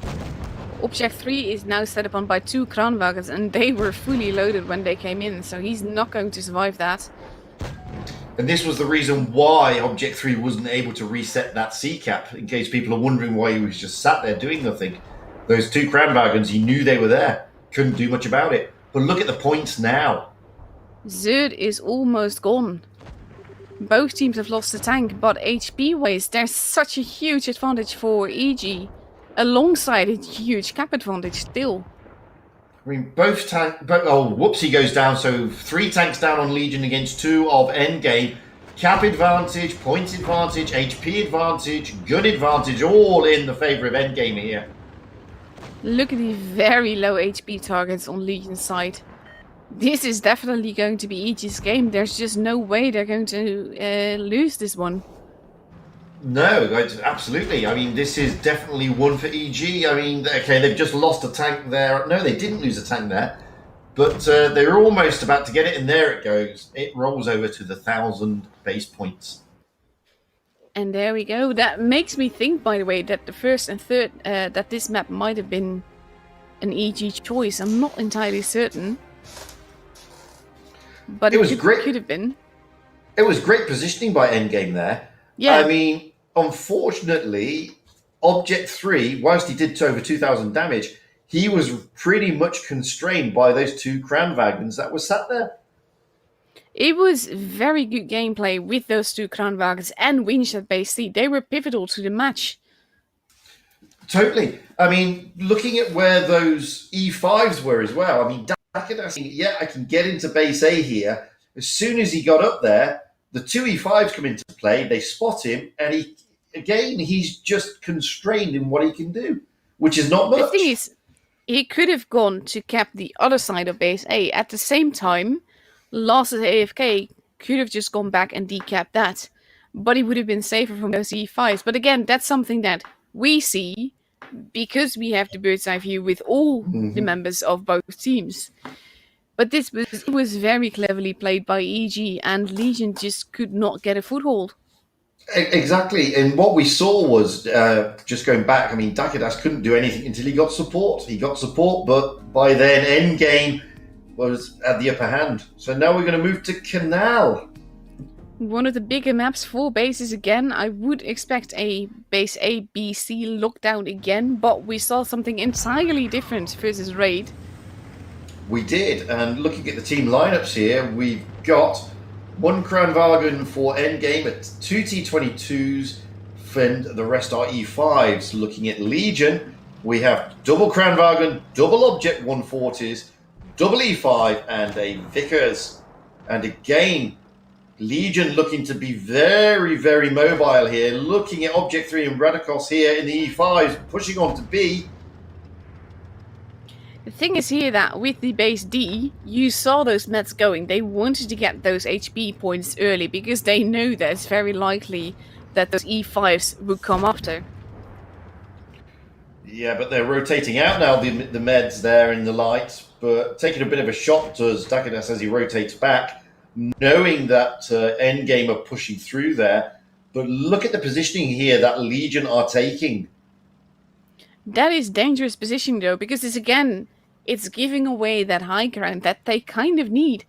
Object 3 is now set upon by 2 Kranwagens, and they were fully loaded when they came in, so he's not going to survive that.
And this was the reason why Object 3 wasn't able to reset that C-cap, in case people are wondering why he was just sat there doing nothing. Those 2 Kranwagens, he knew they were there, couldn't do much about it. But look at the points now.
Zerd is almost gone. Both teams have lost the tank, but HP-wise, there's such a huge advantage for EG. alongside a huge cap advantage still.
I mean, Whoopsie goes down, so 3 tanks down on Legion against 2 of Endgame. Cap advantage, point advantage, HP advantage, gun advantage, all in the favour of Endgame here.
Look at the very low HP targets on Legion's side. This is definitely going to be EG's game. There's just no way they're going to lose this one.
No, absolutely. I mean, this is definitely one for EG. I mean, okay, they've just lost a tank there. No, they didn't lose a tank there. But they're almost about to get it, and there it goes. It rolls over to the 1,000 base points.
And there we go. That makes me think, by the way, that the first and third, that this map might have been an EG choice. I'm not entirely certain. But it could have been.
It was great positioning by Endgame there.
Yeah.
I mean, unfortunately, Object 3, whilst he did over 2,000 damage, he was pretty much constrained by those 2 Kranwagens that were sat there.
It was very good gameplay with those 2 Kranwagens and Winch at base C. They were pivotal to the match.
Totally. I mean, looking at where those E5s were as well, I mean, Dakidas, yeah, I can get into base A here. As soon as he got up there, the 2 E5s come into play, they spot him, and he's just constrained in what he can do, which is not much.
The thing is, he could have gone to cap the other side of base A. At the same time, Last AFK could have just gone back and decapped that. But he would have been safer from those E5s. But again, that's something that we see because we have the bird's eye view with all the members of both teams. But it was very cleverly played by EG, and Legion just could not get a foothold.
Exactly, and what we saw was, just going back, I mean, Dakidas couldn't do anything until he got support. He got support, but by then, Endgame was at the upper hand. So now we're going to move to Canal.
One of the bigger maps for bases again. I would expect a base A, B, C lockdown again, but we saw something entirely different versus Raid.
We did, and looking at the team lineups here, we've got 1 Kranwagen for Endgame at 2 T22s, and the rest are E5s. Looking at Legion, we have double Kranwagen, double Object 140s, double E5, and a Vickers. And again, Legion looking to be very, very mobile here. Looking at Object 3 and Radikos here in the E5s, pushing on to B.
The thing is here that with the base D, you saw those mets going. They wanted to get those HP points early because they know that it's very likely that those E5s would come after.
Yeah, but they're rotating out now, the meds there in the light, but taking a bit of a shot does Dakidas as he rotates back, knowing that Endgame are pushing through there. But look at the positioning here that Legion are taking.
That is dangerous positioning though, because it's giving away that high ground that they kind of need.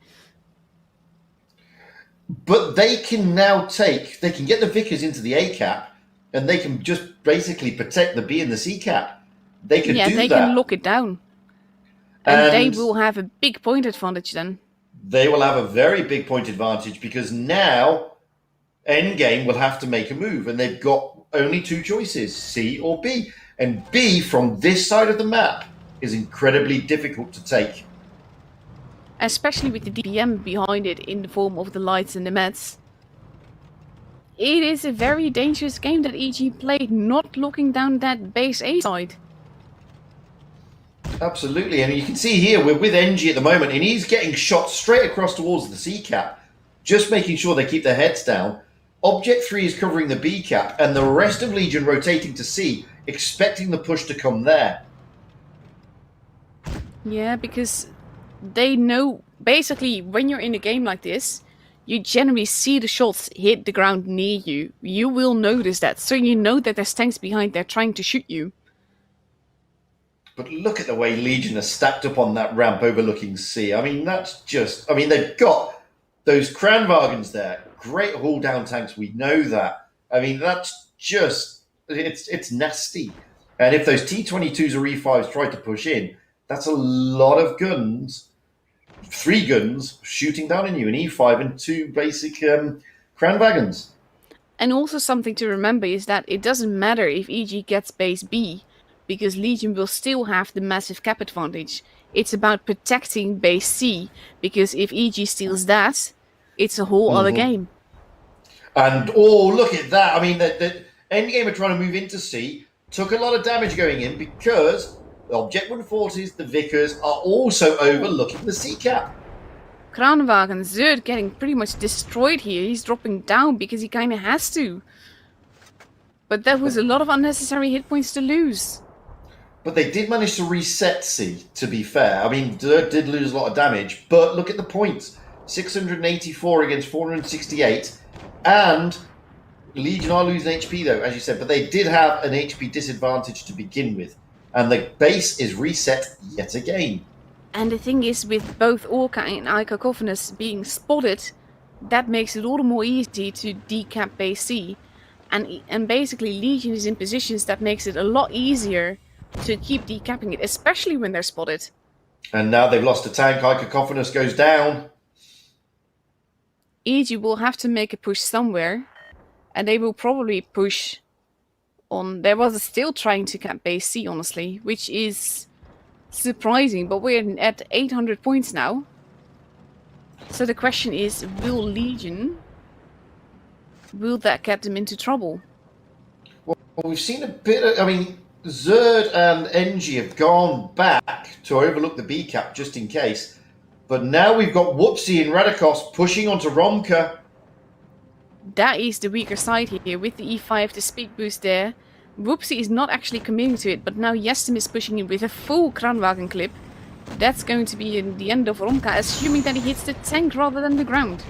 But they can now they can get the Vickers into the A cap, and they can just basically protect the B and the C cap. They can do that.
Yeah, they can lock it down. And they will have a big point advantage then.
They will have a very big point advantage because now Endgame will have to make a move, and they've got only 2 choices, C or B. And B, from this side of the map, is incredibly difficult to take.
Especially with the DPM behind it in the form of the lights and the meds. It is a very dangerous game that EG played, not locking down that base A side.
Absolutely, and you can see here, we're with NG at the moment, and he's getting shot straight across towards the C cap, just making sure they keep their heads down. Object 3 is covering the B cap, and the rest of Legion rotating to C, expecting the push to come there.
Yeah, because they know, basically, when you're in a game like this, you generally see the shots hit the ground near you. You will notice that, so you know that there's tanks behind there trying to shoot you.
But look at the way Legion are stacked up on that ramp overlooking C. I mean, they've got those Kranwagens there. Great haul-down tanks, we know that. I mean, that's just, it's nasty. And if those T-22s or E5s try to push in, that's a lot of guns, 3 guns, shooting down on you, an E5 and 2 basic Kranwagens.
And also something to remember is that it doesn't matter if EG gets base B, because Legion will still have the massive cap advantage. It's about protecting base C, because if EG steals that, it's a whole other game.
And, look at that. I mean, the endgame are trying to move into C, took a lot of damage going in because the Object 140s, the Vickers, are also overlooking the C cap.
Kranwagen, Zerd getting pretty much destroyed here. He's dropping down because he kind of has to. But that was a lot of unnecessary hit points to lose.
But they did manage to reset C, to be fair. I mean, Zerd did lose a lot of damage, but look at the points. 684 against 468. And Legion are losing HP, though, as you said. But they did have an HP disadvantage to begin with. And the base is reset yet again.
And the thing is, with both Orca and Icacophonus being spotted, that makes it all the more easy to decap base C. And basically Legion is in positions that makes it a lot easier to keep decapping it, especially when they're spotted.
And now they've lost a tank. Icacophonus goes down.
EG will have to make a push somewhere, and they will probably push on... There was still trying to cap base C, honestly, which is surprising, but we're at 800 points now. So the question is, will Legion... Will that get them into trouble?
Well, we've seen a bit of... I mean, Zerd and NG have gone back to overlook the B cap just in case. But now we've got Whoopsie and Radikos pushing onto Romka.
That is the weaker side here, with the E5, the speed boost there. Whoopsie is not actually committing to it, but now Yestim is pushing in with a full Kranwagen clip. That's going to be in the end of Romka, assuming that he hits the tank rather than the ground.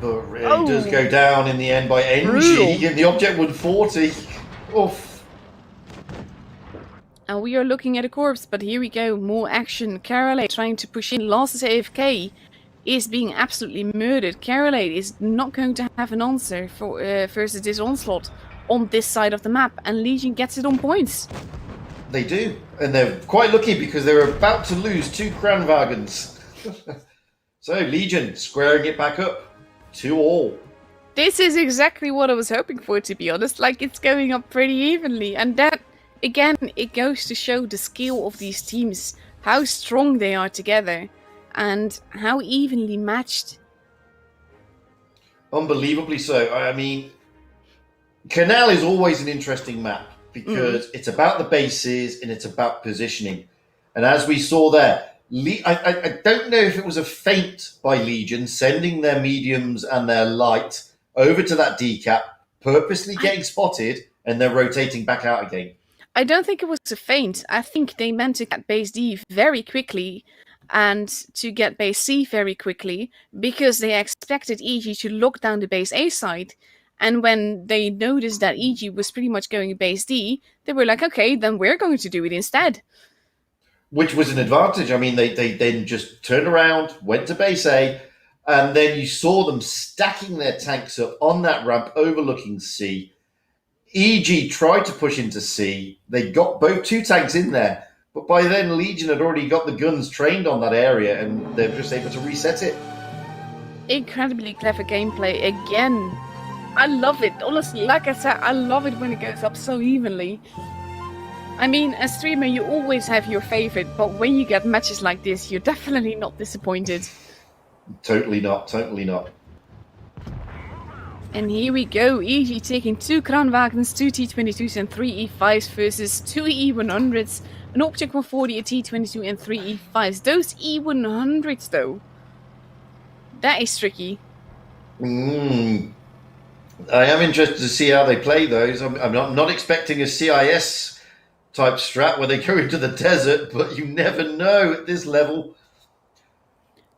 But really does go down in the end by NG in the Object 140. Oof.
And we are looking at a corpse, but here we go, more action. Carolade trying to push in, Last AFK is being absolutely murdered. Carolade is not going to have an answer for versus this onslaught on this side of the map, and Legion gets it on points.
They do, and they're quite lucky because they're about to lose 2 Kranwagens. So Legion squaring it back up. 2-all.
This is exactly what I was hoping for, to be honest. Like, it's going up pretty evenly, and that, again, it goes to show the skill of these teams, how strong they are together, and how evenly matched.
Unbelievably so. I mean, Canal is always an interesting map because it's about the bases and it's about positioning. And as we saw there, I don't know if it was a feint by Legion sending their mediums and their light over to that decap, purposely getting spotted, and they're rotating back out again.
I don't think it was a feint. I think they meant to get base D very quickly and to get base C very quickly because they expected EG to lock down the base A side. And when they noticed that EG was pretty much going base D, they were like, okay, then we're going to do it instead.
Which was an advantage. I mean, they then just turned around, went to base A, and then you saw them stacking their tanks up on that ramp overlooking C. EG tried to push into C. They got both 2 tanks in there, but by then Legion had already got the guns trained on that area, and they're just able to reset it.
Incredibly clever gameplay again. I love it. Honestly, like I said, I love it when it goes up so evenly. I mean, as streamer, you always have your favorite, but when you get matches like this, you're definitely not disappointed.
Totally not, totally not.
And here we go, EG taking 2 Kranwagens, 2 T22s and 3 E5s versus 2 E100s, an Object 140, a T22 and 3 E5s. Those E100s though, that is tricky.
I am interested to see how they play those. I'm not expecting a CIS type strat where they go into the desert, but you never know at this level.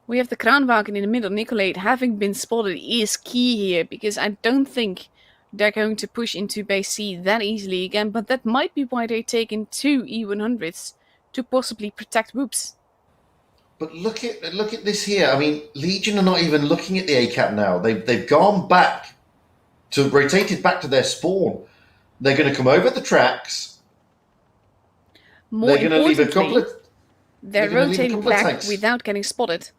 We have the Kranwagen in the middle. Nicolate, having been spotted, is key here, because I don't think they're going to push into base C that easily again, but that might be why they're taking 2 E100s to possibly protect Whoops.
But look at this here. I mean, Legion are not even looking at the ACAT now. They've gone back to rotated back to their spawn. They're going to come over the tracks.
More
they're going to leave a couple of.
They're rotating back without getting spotted.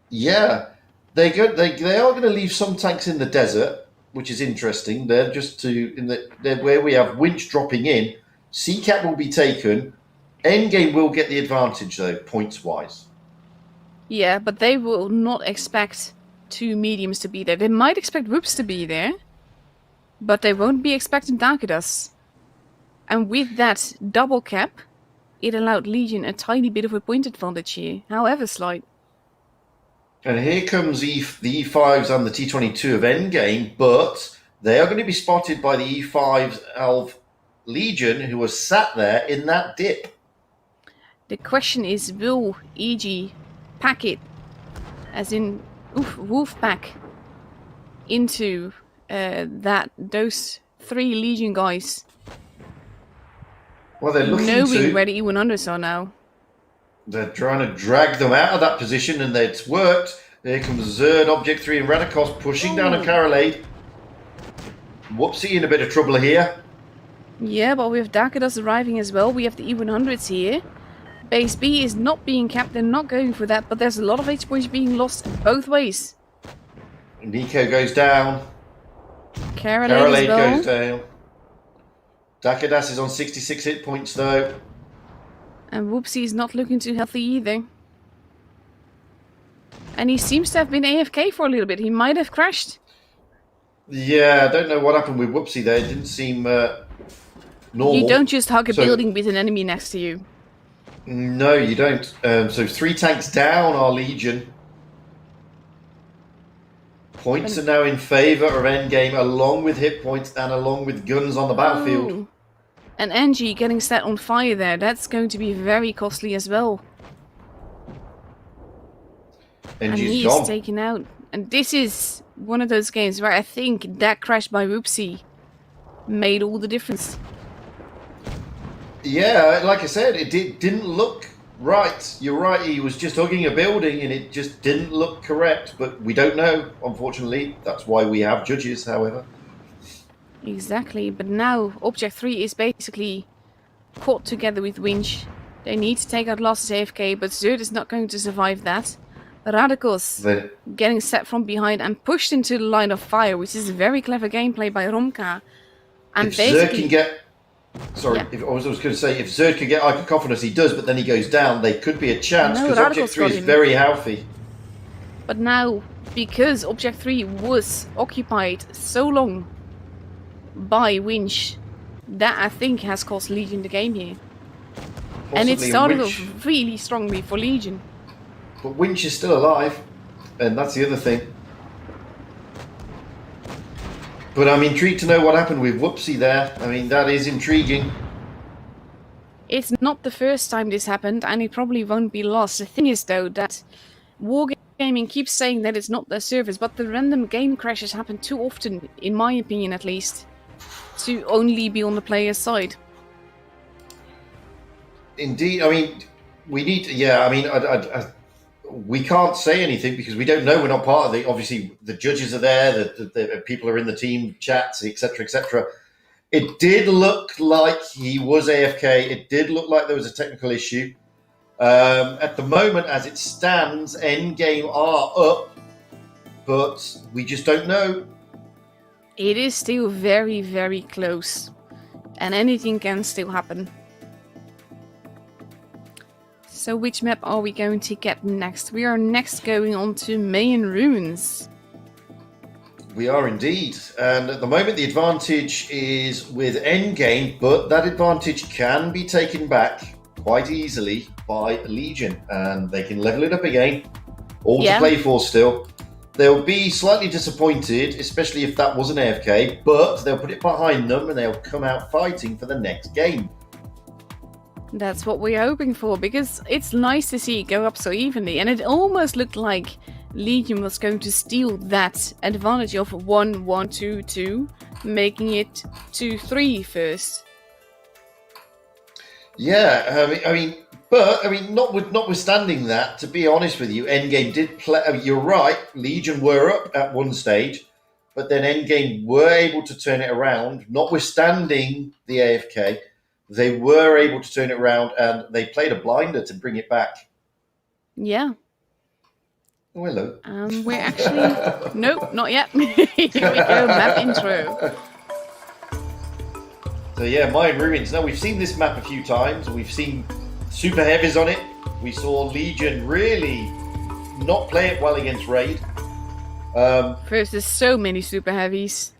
Yeah, they are going to leave some tanks in the desert, which is interesting. They're just where we have winch dropping in, CCAP will be taken. Endgame will get the advantage, though, points-wise.
Yeah, but they will not expect 2 mediums to be there. They might expect Whoops to be there, but they won't be expecting Darkidas. And with that double cap, it allowed Legion a tiny bit of a point advantage here, however slight.
And here comes the E5s and the T22 of Endgame, but they are going to be spotted by the E5s of Legion, who was sat there in that dip.
The question is, will EG pack it, as in wolf pack, into those 3 Legion guys,
Well, they're looking
knowing
to.
where the E100s are now?
They're trying to drag them out of that position, and it's worked. Here comes Zerd, Object 3, and Radikos pushing down a Carolade. Whoopsie in a bit of trouble here.
Yeah, but with Darkidas arriving as well, we have the E100s here. Base B is not being capped, they're not going for that, but there's a lot of H points being lost both ways.
Nico goes down.
Carolade as well.
goes down. Darkidas is on 66 hit points, though.
And Whoopsie is not looking too healthy either. And he seems to have been AFK for a little bit. He might have crashed.
Yeah, I don't know what happened with Whoopsie there. It didn't seem normal.
You don't just hug a
So-
building with an enemy next to you.
No, you don't. So 3 tanks down our Legion. Points are now in favour of Endgame, along with hit points and along with guns on the battlefield.
Oh. And Angie getting set on fire there. That's going to be very costly as well. And
NG's
he
gone.
is taken out. And this is one of those games where I think that crash by Whoopsie made all the difference.
Yeah, like I said, it didn't look right. You're right, he was just hugging a building and it just didn't look correct. But we don't know, unfortunately. That's why we have judges, however.
Exactly, but now Object 3 is basically caught together with Winch. They need to take out Last AFK, but Zerd is not going to survive that. Radicals
Then
getting set from behind and pushed into the line of fire, which is very clever gameplay by Romka. And
if Zerd
basically,
can get... Sorry,
Yeah.
if I was going to say, if Zerd could get Icocacophonus, he does, but then he goes down, they could be a chance,
No,
because Object
Radicals
3
got
is
him.
very healthy.
but now, because Object 3 was occupied so long by Winch, that I think has cost Legion the game here. And it
Possibly
started
Winch.
off really strongly for Legion.
But Winch is still alive, and that's the other thing. But I'm intrigued to know what happened with Whoopsie there. I mean, that is intriguing.
It's not the first time this happened, and it probably won't be last. The thing is, though, that Wargaming keeps saying that it's not their service, but the random game crashes happen too often, in my opinion at least, to only be on the player's side.
Indeed, I mean, we need to, yeah, I mean, we can't say anything because we don't know. We're not part of the, obviously, the judges are there, the people are in the team chats, etc., etc. It did look like he was AFK. It did look like there was a technical issue. At the moment, as it stands, Endgame are up, but we just don't know.
It is still very, very close, and anything can still happen. So which map are we going to get next? We are next going on to Mayan Ruins.
We are indeed. And at the moment, the advantage is with Endgame, but that advantage can be taken back quite easily by Legion, and they can level it up again. All
Yeah.
to play for still. They'll be slightly disappointed, especially if that was an AFK, but they'll put it behind them and they'll come out fighting for the next game.
That's what we're hoping for, because it's nice to see it go up so evenly, and it almost looked like Legion was going to steal that advantage of 1-1-2-2, making it 2-3 first.
Yeah, notwithstanding that, to be honest with you, Endgame did play. You're right, Legion were up at one stage, but then Endgame were able to turn it around, notwithstanding the AFK. They were able to turn it around, and they played a blinder to bring it back.
Yeah.
Oh, hello.
We're actually... Nope, not yet. Here we go, map intro.
So yeah, Mayan Ruins. Now we've seen this map a few times. We've seen super heavies on it. We saw Legion really not play it well against Raid.
Versus so many super heavies.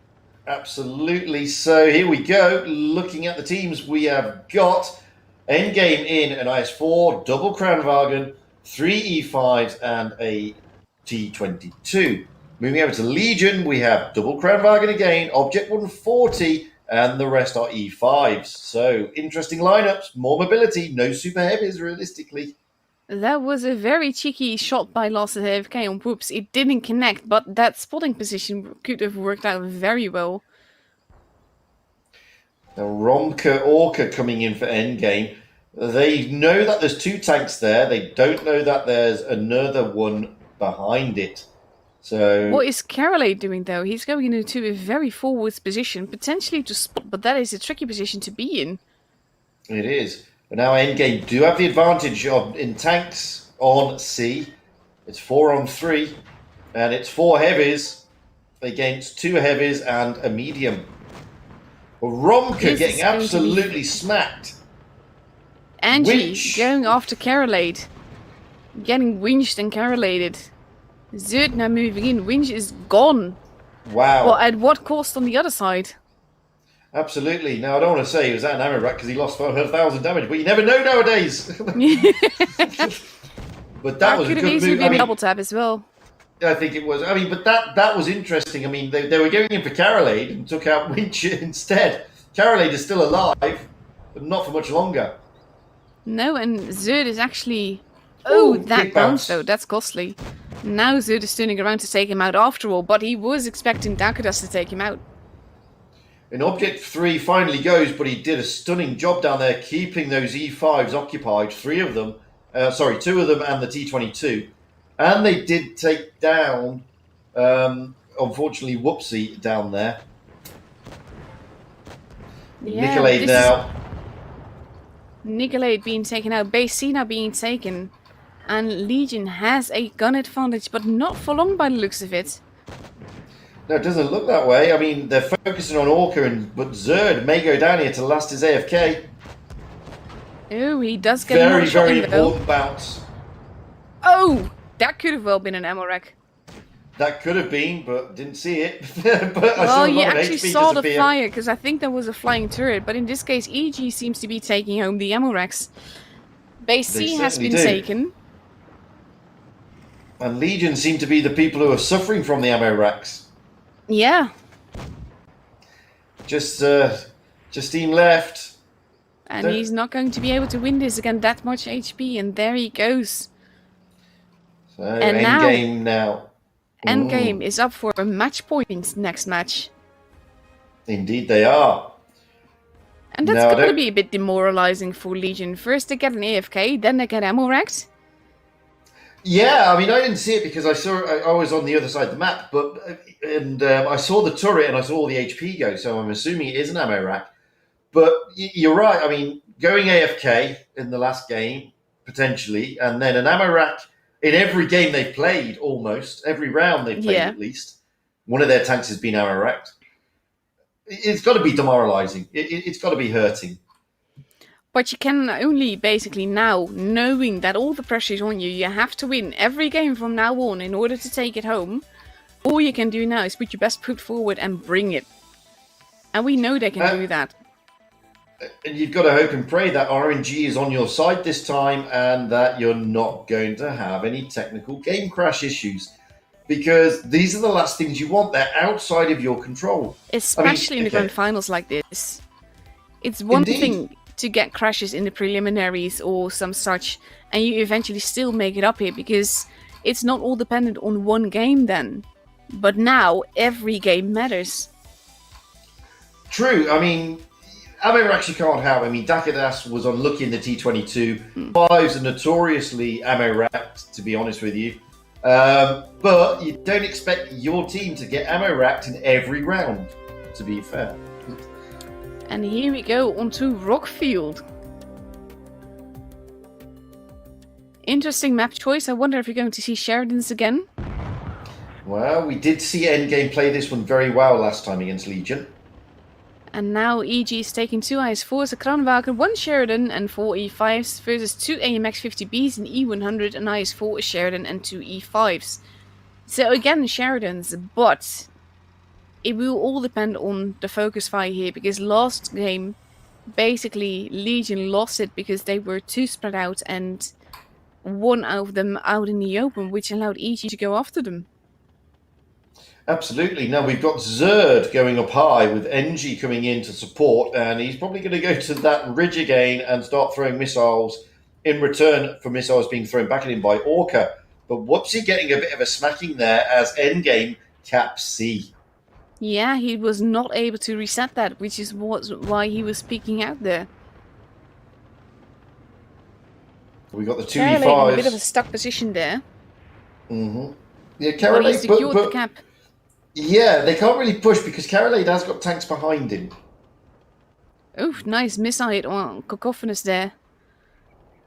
Absolutely. So here we go. Looking at the teams, we have got Endgame in an IS-4, double Kranwagen, 3 E5s, and a T22. Moving over to Legion, we have double Kranwagen again, Object 140, and the rest are E5s. So interesting lineups, more mobility, no super heavies realistically.
That was a very cheeky shot by Lost at AFK on Whoops. It didn't connect, but that spotting position could have worked out very well.
Now Romka Orca coming in for Endgame. They know that there's 2 tanks there. They don't know that there's another one behind it. So
What is Carolade doing though? He's going into a very forward position, potentially to spot, but that is a tricky position to be in.
it is. But now Endgame do have the advantage in tanks on C. It's 4 on 3, and it's 4 heavies against 2 heavies and a medium. Well, Romka
This
getting
is going to be-
absolutely smacked.
Angie
Winch.
going after Carolade. Getting winched and Caroladed. Zerd now moving in. Winch is gone.
Wow.
Well, at what cost on the other side?
Absolutely. Now, I don't want to say he was at an ammo rack because he lost 500,000 damage, but you never know nowadays. But that was a
could have
good
easily
move.
been a double tap as well.
I think it was. I mean, but that was interesting. I mean, they were going in for Carolade and took out Winch instead. Carolade is still alive, but not for much longer.
No, and Zerd is actually... Oh,
Ooh,
that
big
bounce
bounce.
though, that's costly. Now Zerd is turning around to take him out after all, but he was expecting Dakotas to take him out.
And Object 3 finally goes, but he did a stunning job down there, keeping those E5s occupied, 2 of them and the T22. And they did take down, unfortunately, Whoopsie down there.
Yeah,
Nicolade
this
now.
Nicolade being taken out, Base C now being taken. And Legion has a gun advantage, but not for long by the looks of it.
No, it doesn't look that way. I mean, they're focusing on Orca, but Zerd may go down here to last his AFK.
Oh, he does get
Very,
another shot
very
in though.
important bounce.
Oh, that could have well been an ammo rack.
That could have been, but didn't see it. But I saw
Well,
a
you
lot of
actually
HP
saw the
disappear.
flyer, because I think there was a flying turret, but in this case, EG seems to be taking home the ammo racks. Base
They
C has
certainly
been
do.
taken.
And Legion seem to be the people who are suffering from the ammo racks.
Yeah,
Just Team left.
and
Don't-
he's not going to be able to win this again, that much HP, and there he goes.
So
And now-
endgame now.
Endgame is up for a match point next match.
Indeed they are.
And that's
No, I
going to
don't-
be a bit demoralizing for Legion. First they get an AFK, then they get ammo racked.
Yeah, I mean, I didn't see it because I was on the other side of the map, but I saw the turret and I saw all the HP go, so I'm assuming it is an ammo rack. But you're right. I mean, going AFK in the last game potentially, and then an ammo rack in every game they've played, almost every round they've played
Yeah.
at least. One of their tanks has been ammo racked. It's got to be demoralizing. It's got to be hurting.
But you can only basically now, knowing that all the pressure is on you, you have to win every game from now on in order to take it home. All you can do now is put your best foot forward and bring it. And we know they can do that.
And you've got to hope and pray that RNG is on your side this time and that you're not going to have any technical game crash issues. Because these are the last things you want. They're outside of your control.
Especially in the
okay.
grand finals like this. It's one
Indeed.
thing to get crashes in the preliminaries or some such, and you eventually still make it up here because it's not all dependent on one game then. But now every game matters.
True. I mean, ammo racks you can't have. I mean, Dakotas was unlucky in the T22. Fives are notoriously ammo racked, to be honest with you. But you don't expect your team to get ammo racked in every round, to be fair.
And here we go onto Rockfield. Interesting map choice. I wonder if you're going to see Sheridans again.
Well, we did see Endgame play this one very well last time against Legion.
And now EG is taking 2 IS-4s, a Kranwagen, 1 Sheridan, and 4 E5s versus 2 AMX-50Bs, an E100, an IS-4, a Sheridan, and 2 E5s. So again, Sheridans, but it will all depend on the focus fire here, because last game, basically, Legion lost it because they were too spread out and one of them out in the open, which allowed EG to go after them.
Absolutely. Now we've got Zerd going up high with NG coming in to support, and he's probably going to go to that ridge again and start throwing missiles in return for missiles being thrown back at him by Orca. But Whoopsie getting a bit of a smacking there as Endgame caps C.
Yeah, he was not able to reset that, which is why he was peeking out there.
We got the 2
Carolade
E5s.
in a bit of a stuck position there.
Yeah,
But he
Carolade,
secured the cap.
yeah, they can't really push because Carolade has got tanks behind him.
Oof, nice missile hit on Cacophonous there.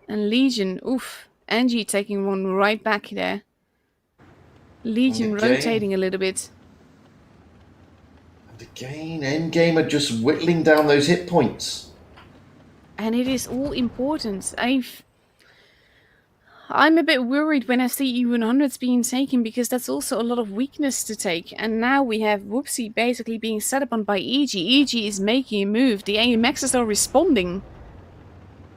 And Legion, oof. Angie taking one right back there. Legion
And again.
rotating a little bit.
And again, Endgame are just whittling down those hit points.
And it is all important. I'm a bit worried when I see E100s being taken, because that's also a lot of weakness to take. And now we have Whoopsie basically being set upon by EG. EG is making a move. The AMXs are responding.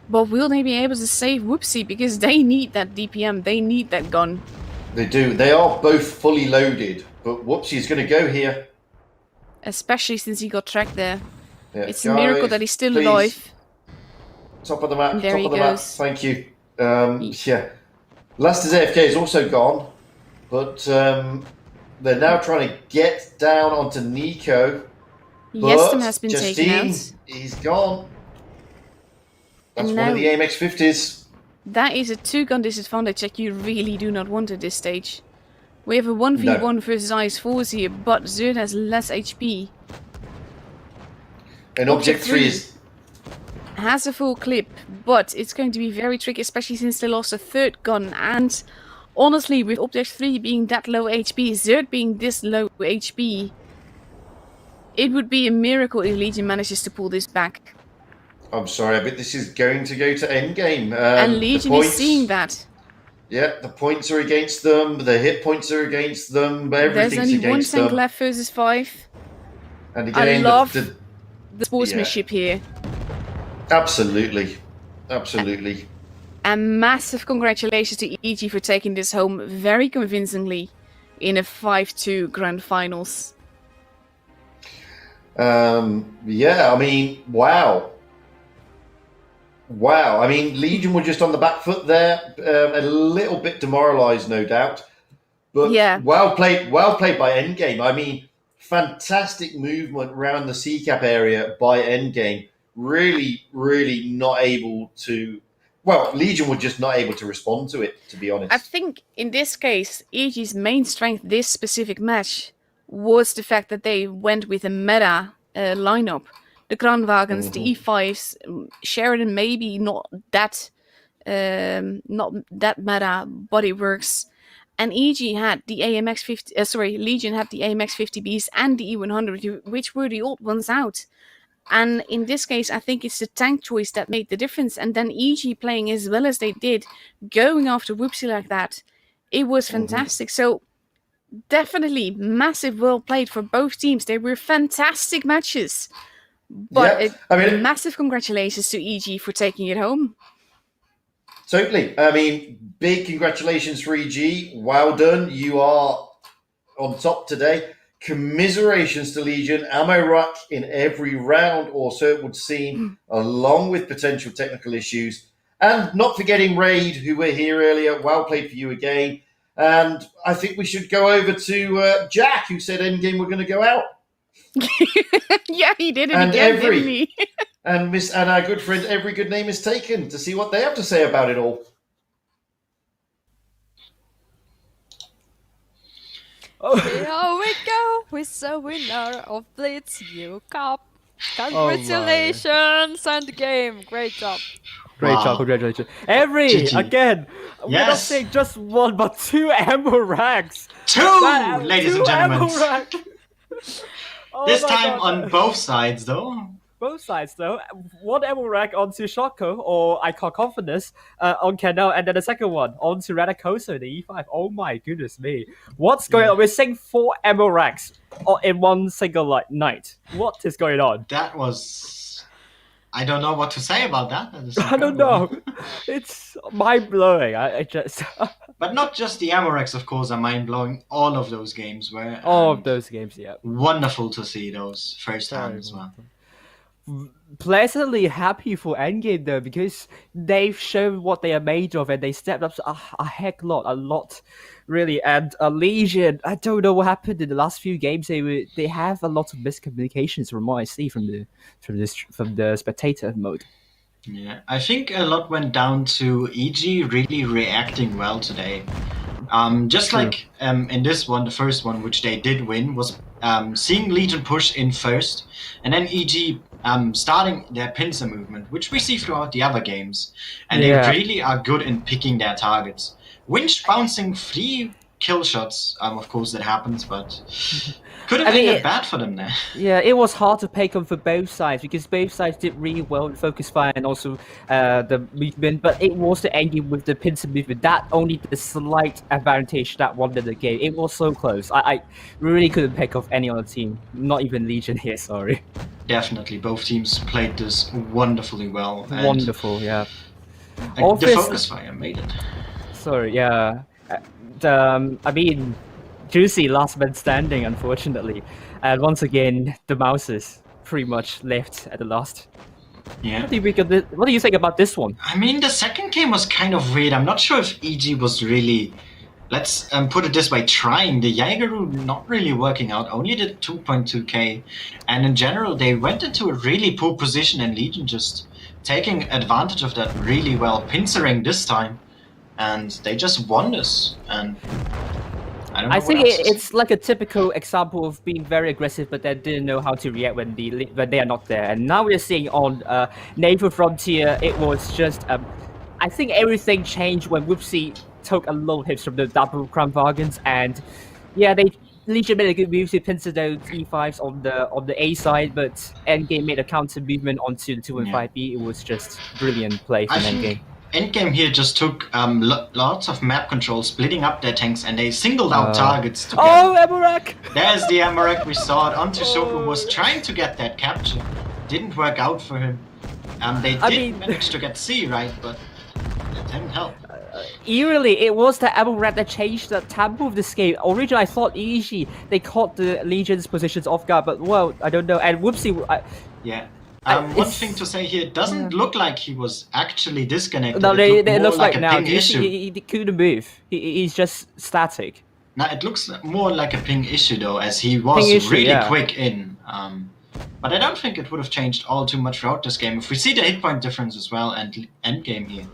But will they be able to save Whoopsie? Because they need that DPM. They need that gun.
They do. They are both fully loaded, but Whoopsie is going to go here.
Especially since he got tracked there.
Yeah,
It's a miracle that he's still alive.
Top of the map.
And there
Top
he
of the map.
goes.
Thank you. Yeah. Lester's AFK is also gone, but they're now trying to get down onto Nico.
Yeston has been taken
Justine,
out.
he's gone. That's
And
one of
now-
the AMX-50s.
That is a 2-gun disadvantage that you really do not want at this stage. We have a 1v1 versus IS-4s here, but Zerd has less HP.
And Object 3 is...
Has a full clip, but it's going to be very tricky, especially since they lost a 3rd gun. And honestly, with Object 3 being that low HP, Zerd being this low HP, it would be a miracle if Legion manages to pull this back.
I'm sorry, but this is going to go to Endgame.
And
the
Legion
points-
is seeing that.
Yeah, the points are against them, the hit points are against them,
There's
everything's
only one
against
tank
them.
left versus 5.
And
I
again,
love
the
the sportsmanship here.
absolutely. Absolutely.
And massive congratulations to EG for taking this home very convincingly in a 5-2 grand finals.
Yeah, I mean, wow. Wow. I mean, Legion were just on the back foot there, a little bit demoralised, no doubt. But
Yeah.
well played by Endgame. I mean, fantastic movement around the C-cap area by Endgame. Really, really not able to... Well, Legion were just not able to respond to it, to be honest.
I think in this case, EG's main strength this specific match was the fact that they went with a meta lineup. The Kranwagens, the E5s, Sheridan maybe not that meta, but it works. And EG had the Legion had the AMX-50Bs and the E100, which were the old ones out. And in this case, I think it's the tank choice that made the difference. And then EG playing as well as they did, going after Whoopsie like that, it was fantastic. So definitely massive well played for both teams. They were fantastic matches. But massive congratulations to EG for taking it home.
Totally. I mean, big congratulations for EG. Well done. You are on top today. Commiserations to Legion. Ammo ruck in every round, or so it would seem, along with potential technical issues. And not forgetting Raid, who were here earlier. Well played for you again. And I think we should go over to Jack, who said Endgame were going to go out.
Yeah, he did it
And
again, didn't he?
and our good friend Every Good Name is Taken, to see what they have to say about it all.
Here we go with the winner of Blitz EU Cup. Congratulations and game. Great job.
Great
Wow.
job, congratulations. Every,
GG.
again, we're not
Yes.
saying just one, but 2 ammo racks.
Two, ladies and gentlemen.
Ammo rack. Oh
This
my
time
God,
on both sides, though.
both sides though. One ammo rack onto Shoko or Icon Confidence on Canal, and then the second one onto Radakoso, the E5. Oh my goodness me. What's going on? We're seeing 4 ammo racks in one single night. What is going on?
That was... I don't know what to say about that. That is
I don't
incredible.
know. It's mind-blowing. I just...
But not just the Amorex, of course, are mind-blowing. All of those games were.
All of
and
those games, yeah.
Wonderful to see those firsthand as well.
Pleasantly happy for Endgame though, because they've shown what they are made of and they stepped up a lot really. And Legion, I don't know what happened in the last few games. They have a lot of miscommunications from what I see from the spectator mode.
Yeah, I think a lot went down to EG really reacting well today. Just
True.
like in this one, the first one, which they did win, was seeing Legion push in first, and then EG starting their pincer movement, which we see throughout the other games. And
Yeah.
they really are good in picking their targets. Winch bouncing 3 kill shots, of course that happens, but could have ended bad for them there.
Yeah, it was hard to pick on for both sides because both sides did really well in focus fire and also the movement, but it was the ending with the pincer movement that only the slight advantage that won the game. It was so close. I really couldn't pick off any other team, not even Legion here, sorry.
Definitely, both teams played this wonderfully well. And
Wonderful, yeah.
the focus fire made it.
Sorry, yeah. I mean, Juicy last man standing, unfortunately. And once again, the Mouses pretty much left at the last.
Yeah.
What do you think about this one?
I mean, the second game was kind of weird. I'm not sure if EG was really, let's put it this way, trying. The Jaegeru not really working out, only did 2.2k. And in general, they went into a really poor position and Legion just taking advantage of that really well, pincering this time. And they just won this. And I don't know.
I
what
think
else to say.
it's like a typical example of being very aggressive, but then didn't know how to react when they are not there. And now we're seeing on Naval Frontier, it was just I think everything changed when Whoopsie took a lot of hits from the double crown bargains, and yeah, Legion made a good move to pincer those E5s on the A side, but Endgame made a counter movement onto the 2 and 5B. It was just brilliant play from Endgame.
Endgame here just took lots of map control, splitting up their tanks, and they singled out targets together.
Oh, Amorak!
There's the Amorak, we saw it. Onto Shoku was trying to get that capture. Didn't work out for him. They did manage to get C, right, but it didn't help.
Eerily, it was the Amorak that changed the tempo of this game. Originally, I thought EG, they caught the Legion's positions off guard, but well, I don't know. And Whoopsie...
Yeah. One thing to say here, it doesn't look like he was actually disconnected.
No,
it
it looks like
a
now.
ping issue.
He couldn't move. He's just static.
Now it looks more like a ping issue though, as he was really quick in. But I don't think it would have changed all too much throughout this game. If we see the hit point difference as well and endgame here,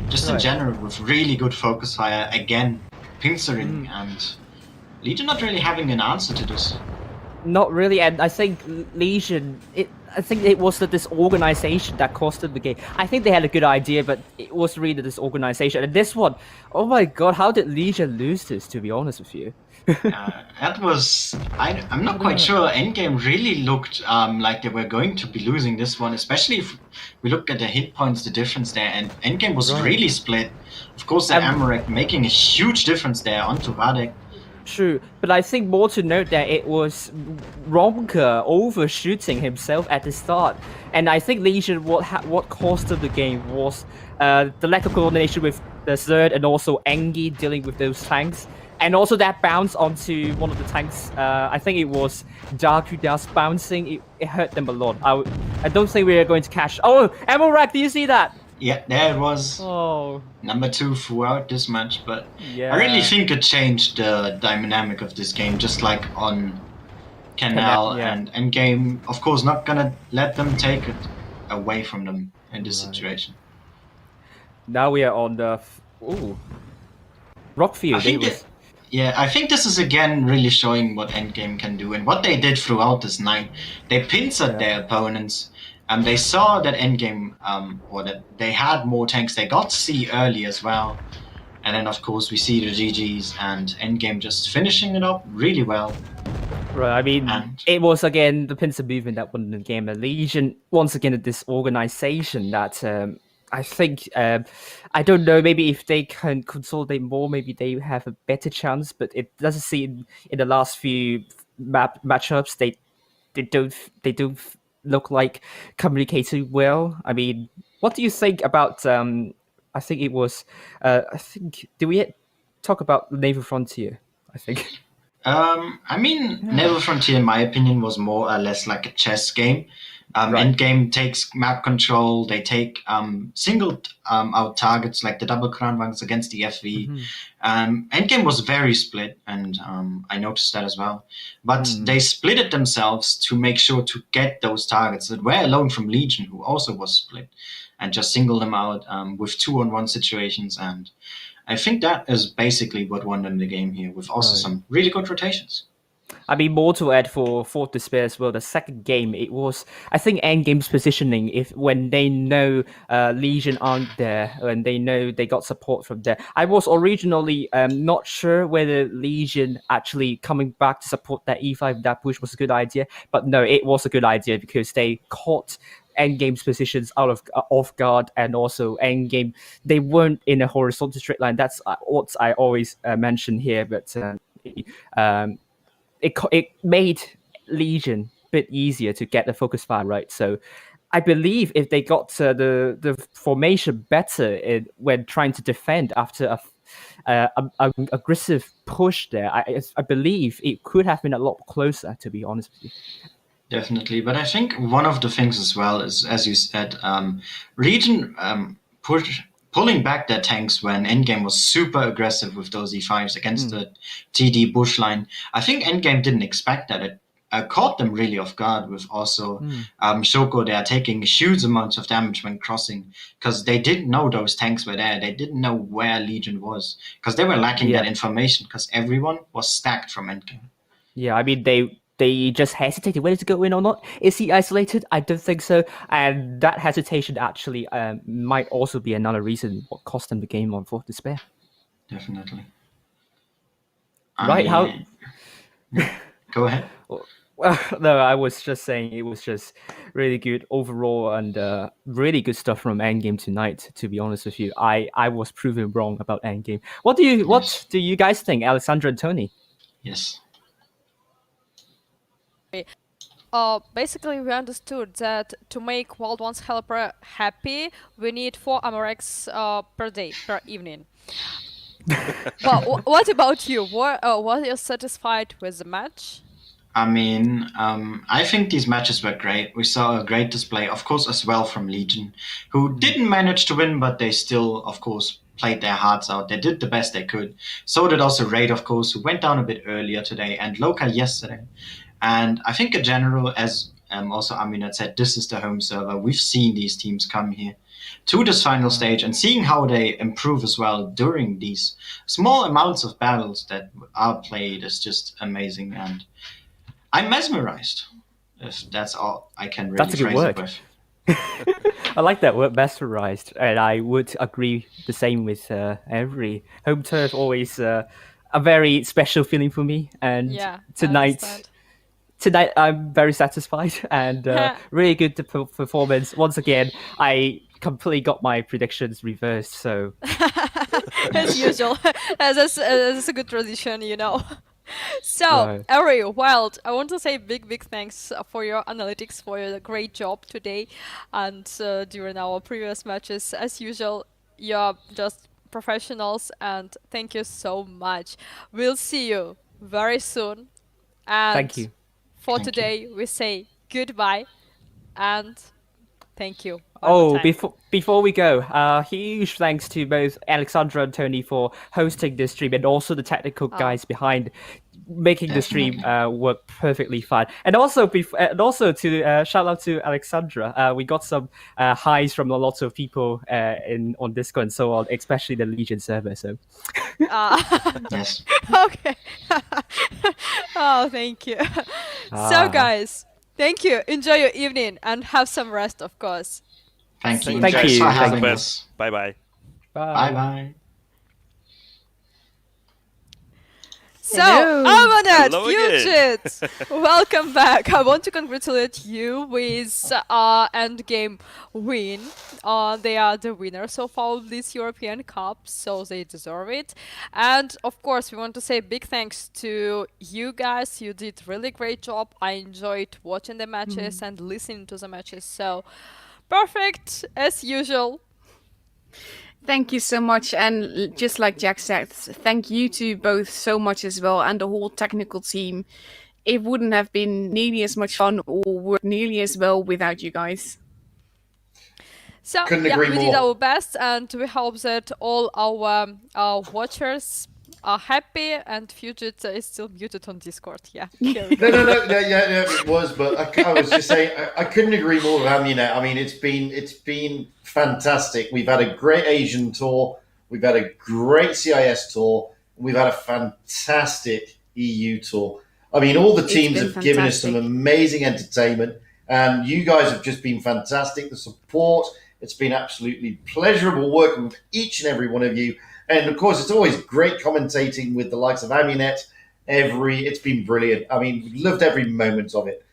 just in general with really good focus fire, again, pincering and Legion not really having an answer to this.
Not really, and I think Legion, I think it was the disorganization that cost them the game. I think they had a good idea, but it was really the disorganization. And this one, oh my god, how did Legion lose this, to be honest with you?
That was... I'm not quite sure. Endgame really looked like they were going to be losing this one, especially if we look at the hit points, the difference there, and Endgame was really split. Of course, the Amorak making a huge difference there onto Radek.
True, but I think more to note that it was Ronka overshooting himself at the start, and I think Legion what cost them the game was the lack of coordination with the third and also Engi dealing with those tanks, and also that bounce onto one of the tanks. I think it was Darkudas bouncing. It hurt them a lot. I don't think we are going to catch. Oh, Amorak, do you see that?
Yeah, there it was.
Oh.
Number 2 throughout this match, but
yeah.
I really think it changed the dynamic of this game, just like on Canal and Endgame. Of course, not gonna let them take it away from them in this situation.
Now we are on the Rockfield.
I think this is again really showing what Endgame can do and what they did throughout this night. They pincered their opponents. They saw that Endgame, or that they had more tanks. They got C early as well. And then, of course, we see the GGs and Endgame just finishing it up really well.
Right, I mean,
And-
it was again the pincer movement that won the game. And Legion, once again, a disorganization that I think, I don't know, maybe if they can consolidate more, maybe they have a better chance. But it doesn't seem in the last few matchups they don't look like communicating well. I mean, what do you think about? I think it was. Do we talk about Naval Frontier? I think.
I mean, Naval Frontier, in my opinion, was more or less like a chess game.
Right.
Endgame takes map control. They take singled out targets like the double crown ones against the FV. Endgame was very split, and I noticed that as well. But they split it themselves to make sure to get those targets that were alone from Legion, who also was split, and just single them out with 2-on-1 situations. And I think that is basically what won them the game here, with also some really good rotations.
I mean, more to add for Fort Despair as well. The second game, it was, I think, Endgame's positioning. If when they know Legion aren't there, when they know they got support from there. I was originally not sure whether Legion actually coming back to support that E5, that push was a good idea. But no, it was a good idea because they caught Endgame's positions out of off guard, and also Endgame, they weren't in a horizontal straight line. That's what I always mention here. But it made Legion a bit easier to get the focus fire right. So I believe if they got the formation better when trying to defend after an aggressive push there, I believe it could have been a lot closer, to be honest with you.
Definitely, but I think one of the things as well is, as you said, Legion pulling back their tanks when Endgame was super aggressive with those E5s against the TD bush line. I think Endgame didn't expect that. It caught them really off guard with also Shoko there taking huge amounts of damage when crossing, because they didn't know those tanks were there. They didn't know where Legion was, because they were lacking that information, because everyone was stacked from Endgame.
Yeah, I mean, they just hesitated whether to go in or not. Is he isolated? I don't think so. And that hesitation actually might also be another reason what cost them the game on Fort Despair.
Definitely.
Right?
Go ahead.
Well, no, I was just saying it was just really good overall, and really good stuff from Endgame tonight. To be honest with you, I was proven wrong about Endgame. What do you guys think, Alexandra and Tony?
Yes.
Basically, we understood that to make Wild One's helper happy, we need 4 Amorex per day, per evening. But what about you? Was you satisfied with the match?
I mean, I think these matches were great. We saw a great display, of course, as well from Legion, who didn't manage to win, but they still, of course, played their hearts out. They did the best they could. So did also Raid, of course, who went down a bit earlier today, and Loka yesterday. And I think in general, as also Aminat said, this is the home server. We've seen these teams come here to this final stage, and seeing how they improve as well during these small amounts of battles that are played is just amazing. And I'm mesmerized, if that's all I can really phrase it with.
I like that word, mesmerized, and I would agree the same with every home turf. Always a very special feeling for me, and Tonight, I'm very satisfied, and really good performance. Once again, I completely got my predictions reversed, so...
As usual. That's a good tradition, you know. So, Ari, Wild, I want to say big thanks for your analytics, for your great job today and during our previous matches. As usual, you're just professionals, and thank you so much. We'll see you very soon. And
thank you.
For today, we say goodbye and thank you.
Before we go, huge thanks to both Alexandra and Tony for hosting this stream, and also the technical guys behind making the stream work perfectly fine. And also, to shout out to Alexandra. We got some highs from a lot of people on Discord and so on, especially the Legion server. So.
Yes.
Okay. Oh, thank you. So, guys, thank you. Enjoy your evening and have some rest, of course.
Thank you.
Thank you.
For having us.
Bye-bye.
Bye-bye.
So,
Hello.
Amanet,
Hello again.
Fugit, welcome back. I want to congratulate you with endgame win. They are the winners of our Blitz European Cup, so they deserve it. And of course, we want to say big thanks to you guys. You did really great job. I enjoyed watching the matches and listening to the matches. So, perfect as usual.
Thank you so much, and just like Jack said, thank you to both so much as well, and the whole technical team. It wouldn't have been nearly as much fun or worked nearly as well without you guys.
So
Couldn't
yeah,
agree
we did
more.
our best, and we hope that all our watchers are happy. And Fugit is still muted on Discord. Yeah. Here we go.
No, yeah, it was, but I was just saying, I couldn't agree more with Amunet. I mean, it's been fantastic. We've had a great Asian tour, we've had a great CIS tour, we've had a fantastic EU tour. I mean, all the
It's
teams
been
have given us some
fantastic.
amazing entertainment, and you guys have just been fantastic. The support, it's been absolutely pleasurable working with each and every one of you. And of course, it's always great commentating with the likes of Amunet. It's been brilliant. I mean, we loved every moment of it,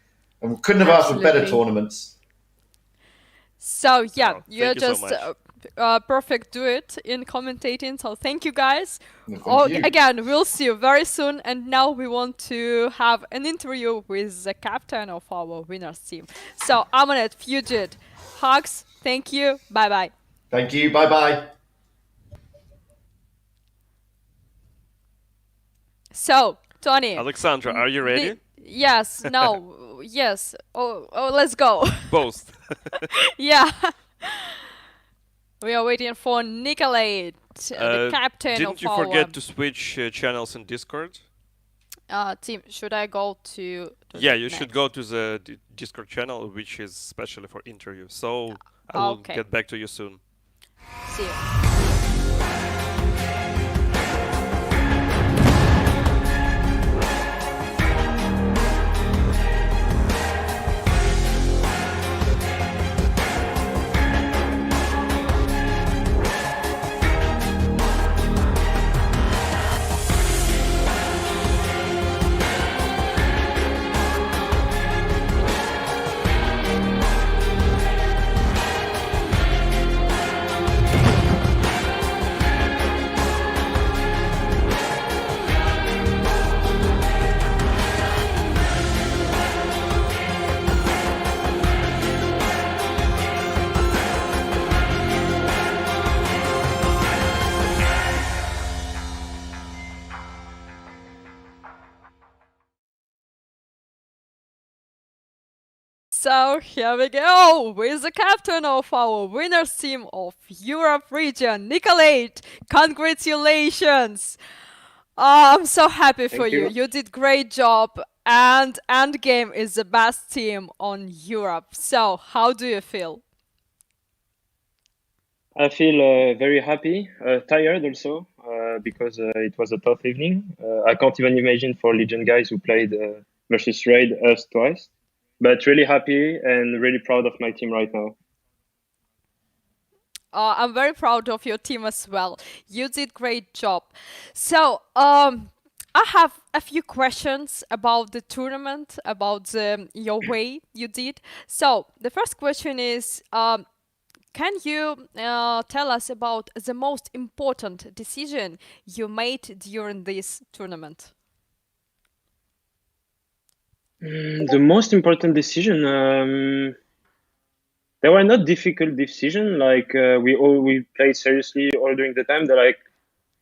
and we couldn't have asked for better
Absolutely.
tournaments.
So yeah,
Oh,
you're
thank you so
just
much.
perfect do it in commentating. So thank you guys.
Thank you.
Again, we'll see you very soon. And now we want to have an interview with the captain of our winners team. So Amanet, Fugit, hugs. Thank you. Bye bye.
Thank you. Bye bye.
So Tony.
Alexandra, are you ready?
Yes. No. Yes. Oh, let's go.
Both.
Yeah. We are waiting for Nicolai, the captain
Didn't
of
you
our
forget to switch channels in Discord?
team. Should I go to
Yeah,
the
you should
next?
go to the Discord channel, which is specially for interviews. So I will
Okay.
get back to you soon.
See you. So here we go with the captain of our winners team of Europe region, Nicolai. Congratulations! I'm so happy for
Thank
you.
you.
You did great job, and Endgame is the best team on Europe. So how do you feel?
I feel very happy, tired also, because it was a tough evening. I can't even imagine for Legion guys who played versus Raid us twice. But really happy and really proud of my team right now.
I'm very proud of your team as well. You did great job. So, I have a few questions about the tournament, about your way you did. So, the first question is, can you tell us about the most important decision you made during this tournament?
The most important decision, there were not difficult decisions. Like we played seriously all during the time.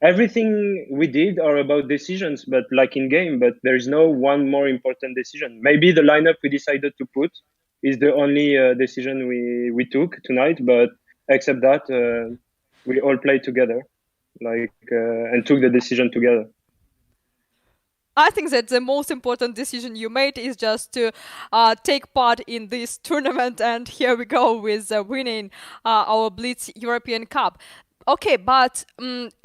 Everything we did are about decisions, but like in game. But there is no one more important decision. Maybe the lineup we decided to put is the only decision we took tonight. But except that, we all played together, and took the decision together.
I think that the most important decision you made is just to take part in this tournament, and here we go with winning our Blitz European Cup. Okay, but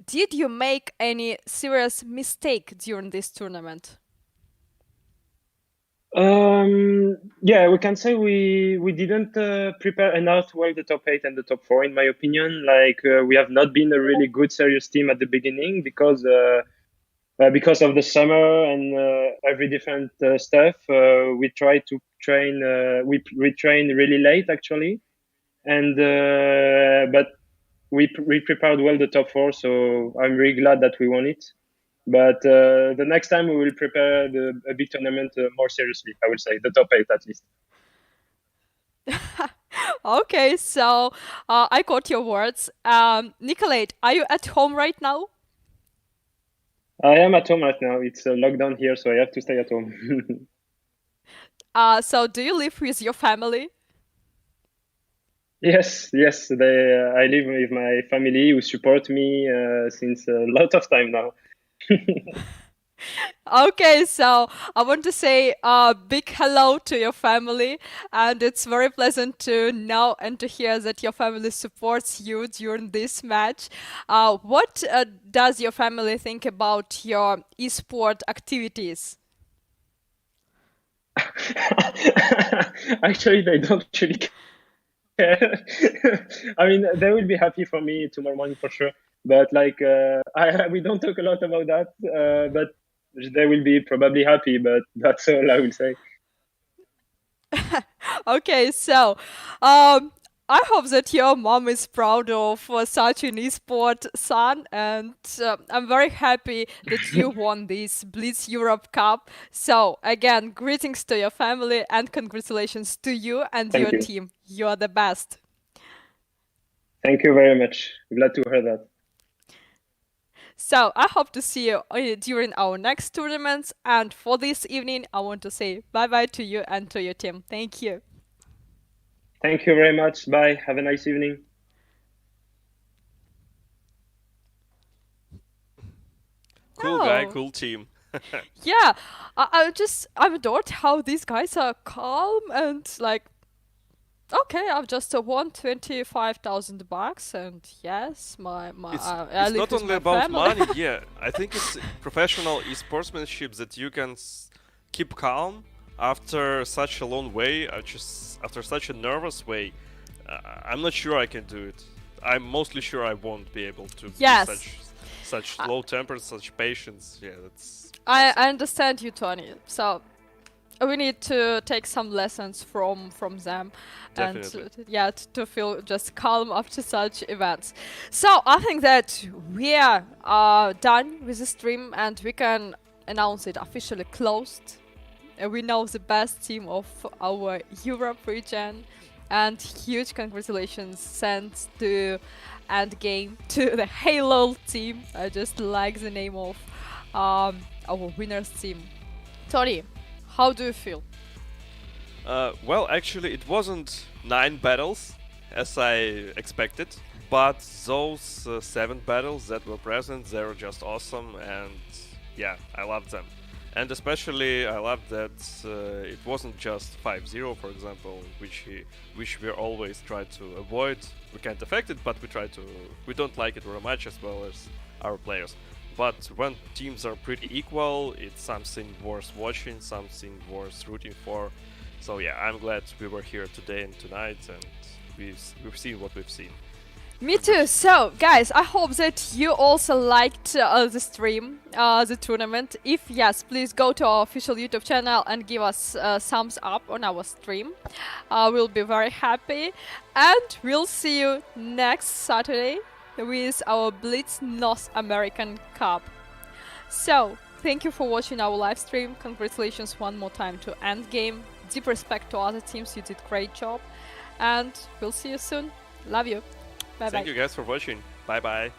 did you make any serious mistake during this tournament?
Yeah, we can say we didn't prepare enough well the top 8 and the top 4, in my opinion. We have not been a really good serious team at the beginning because because of the summer and every different stuff, we try to train. We train really late actually, and but we prepared well the top 4, so I'm really glad that we won it. But the next time we will prepare a big tournament more seriously. I would say the top 8 at least.
Okay, so I got your words. Nicolette, are you at home right now?
I am at home right now. It's lockdown here, so I have to stay at home.
So do you live with your family?
Yes. I live with my family who support me since a lot of time now.
Okay, so I want to say a big hello to your family, and it's very pleasant to know and to hear that your family supports you during this match. What does your family think about your esport activities?
Actually, they don't really care. I mean, they will be happy for me tomorrow morning for sure. But like, we don't talk a lot about that. But they will be probably happy. But that's all I will say.
Okay, so I hope that your mom is proud of such an esport son, and I'm very happy that you won this Blitz Europe Cup. So again, greetings to your family and congratulations to you and
Thank
your
you.
team. You are the best.
Thank you very much. Glad to hear that.
So I hope to see you during our next tournaments. And for this evening, I want to say bye-bye to you and to your team. Thank you.
Thank you very much. Bye. Have a nice evening.
Cool guy,
Oh.
cool team.
Yeah, I'm adored how these guys are calm and like, okay, I've just won $25,000, and yes, I
It's
live
not
with
only
my
about
family.
money, yeah. I think it's professional esportsmanship that you can keep calm after such a long way, after such a nervous way. I'm not sure I can do it. I'm mostly sure I won't be able to
Yes.
be such low temper, such patience. Yeah, that's
I understand you, Tony. So we need to take some lessons from them,
Definitely.
and yeah, to feel just calm after such events. So I think that we are done with the stream, and we can announce it officially closed. We know the best team of our Europe region, and huge congratulations sent to Endgame to the Halo team. I just like the name of our winners team. Tony, how do you feel?
well, actually, it wasn't 9 battles as I expected, but those 7 battles that were present, they were just awesome, and yeah, I loved them. And especially, I loved that it wasn't just 5-0, for example, which we always try to avoid. We can't affect it, but we don't like it very much, as well as our players. But when teams are pretty equal, it's something worth watching, something worth rooting for. So yeah, I'm glad we were here today and tonight, and we've seen what we've seen.
Me too. So, guys, I hope that you also liked the stream, the tournament. If yes, please go to our official YouTube channel and give us thumbs up on our stream. We'll be very happy. And we'll see you next Saturday with our Blitz North American Cup. So, thank you for watching our live stream. Congratulations one more time to Endgame. Deep respect to other teams. You did great job. And we'll see you soon. Love you. Bye-bye.
Thank you guys for watching. Bye bye.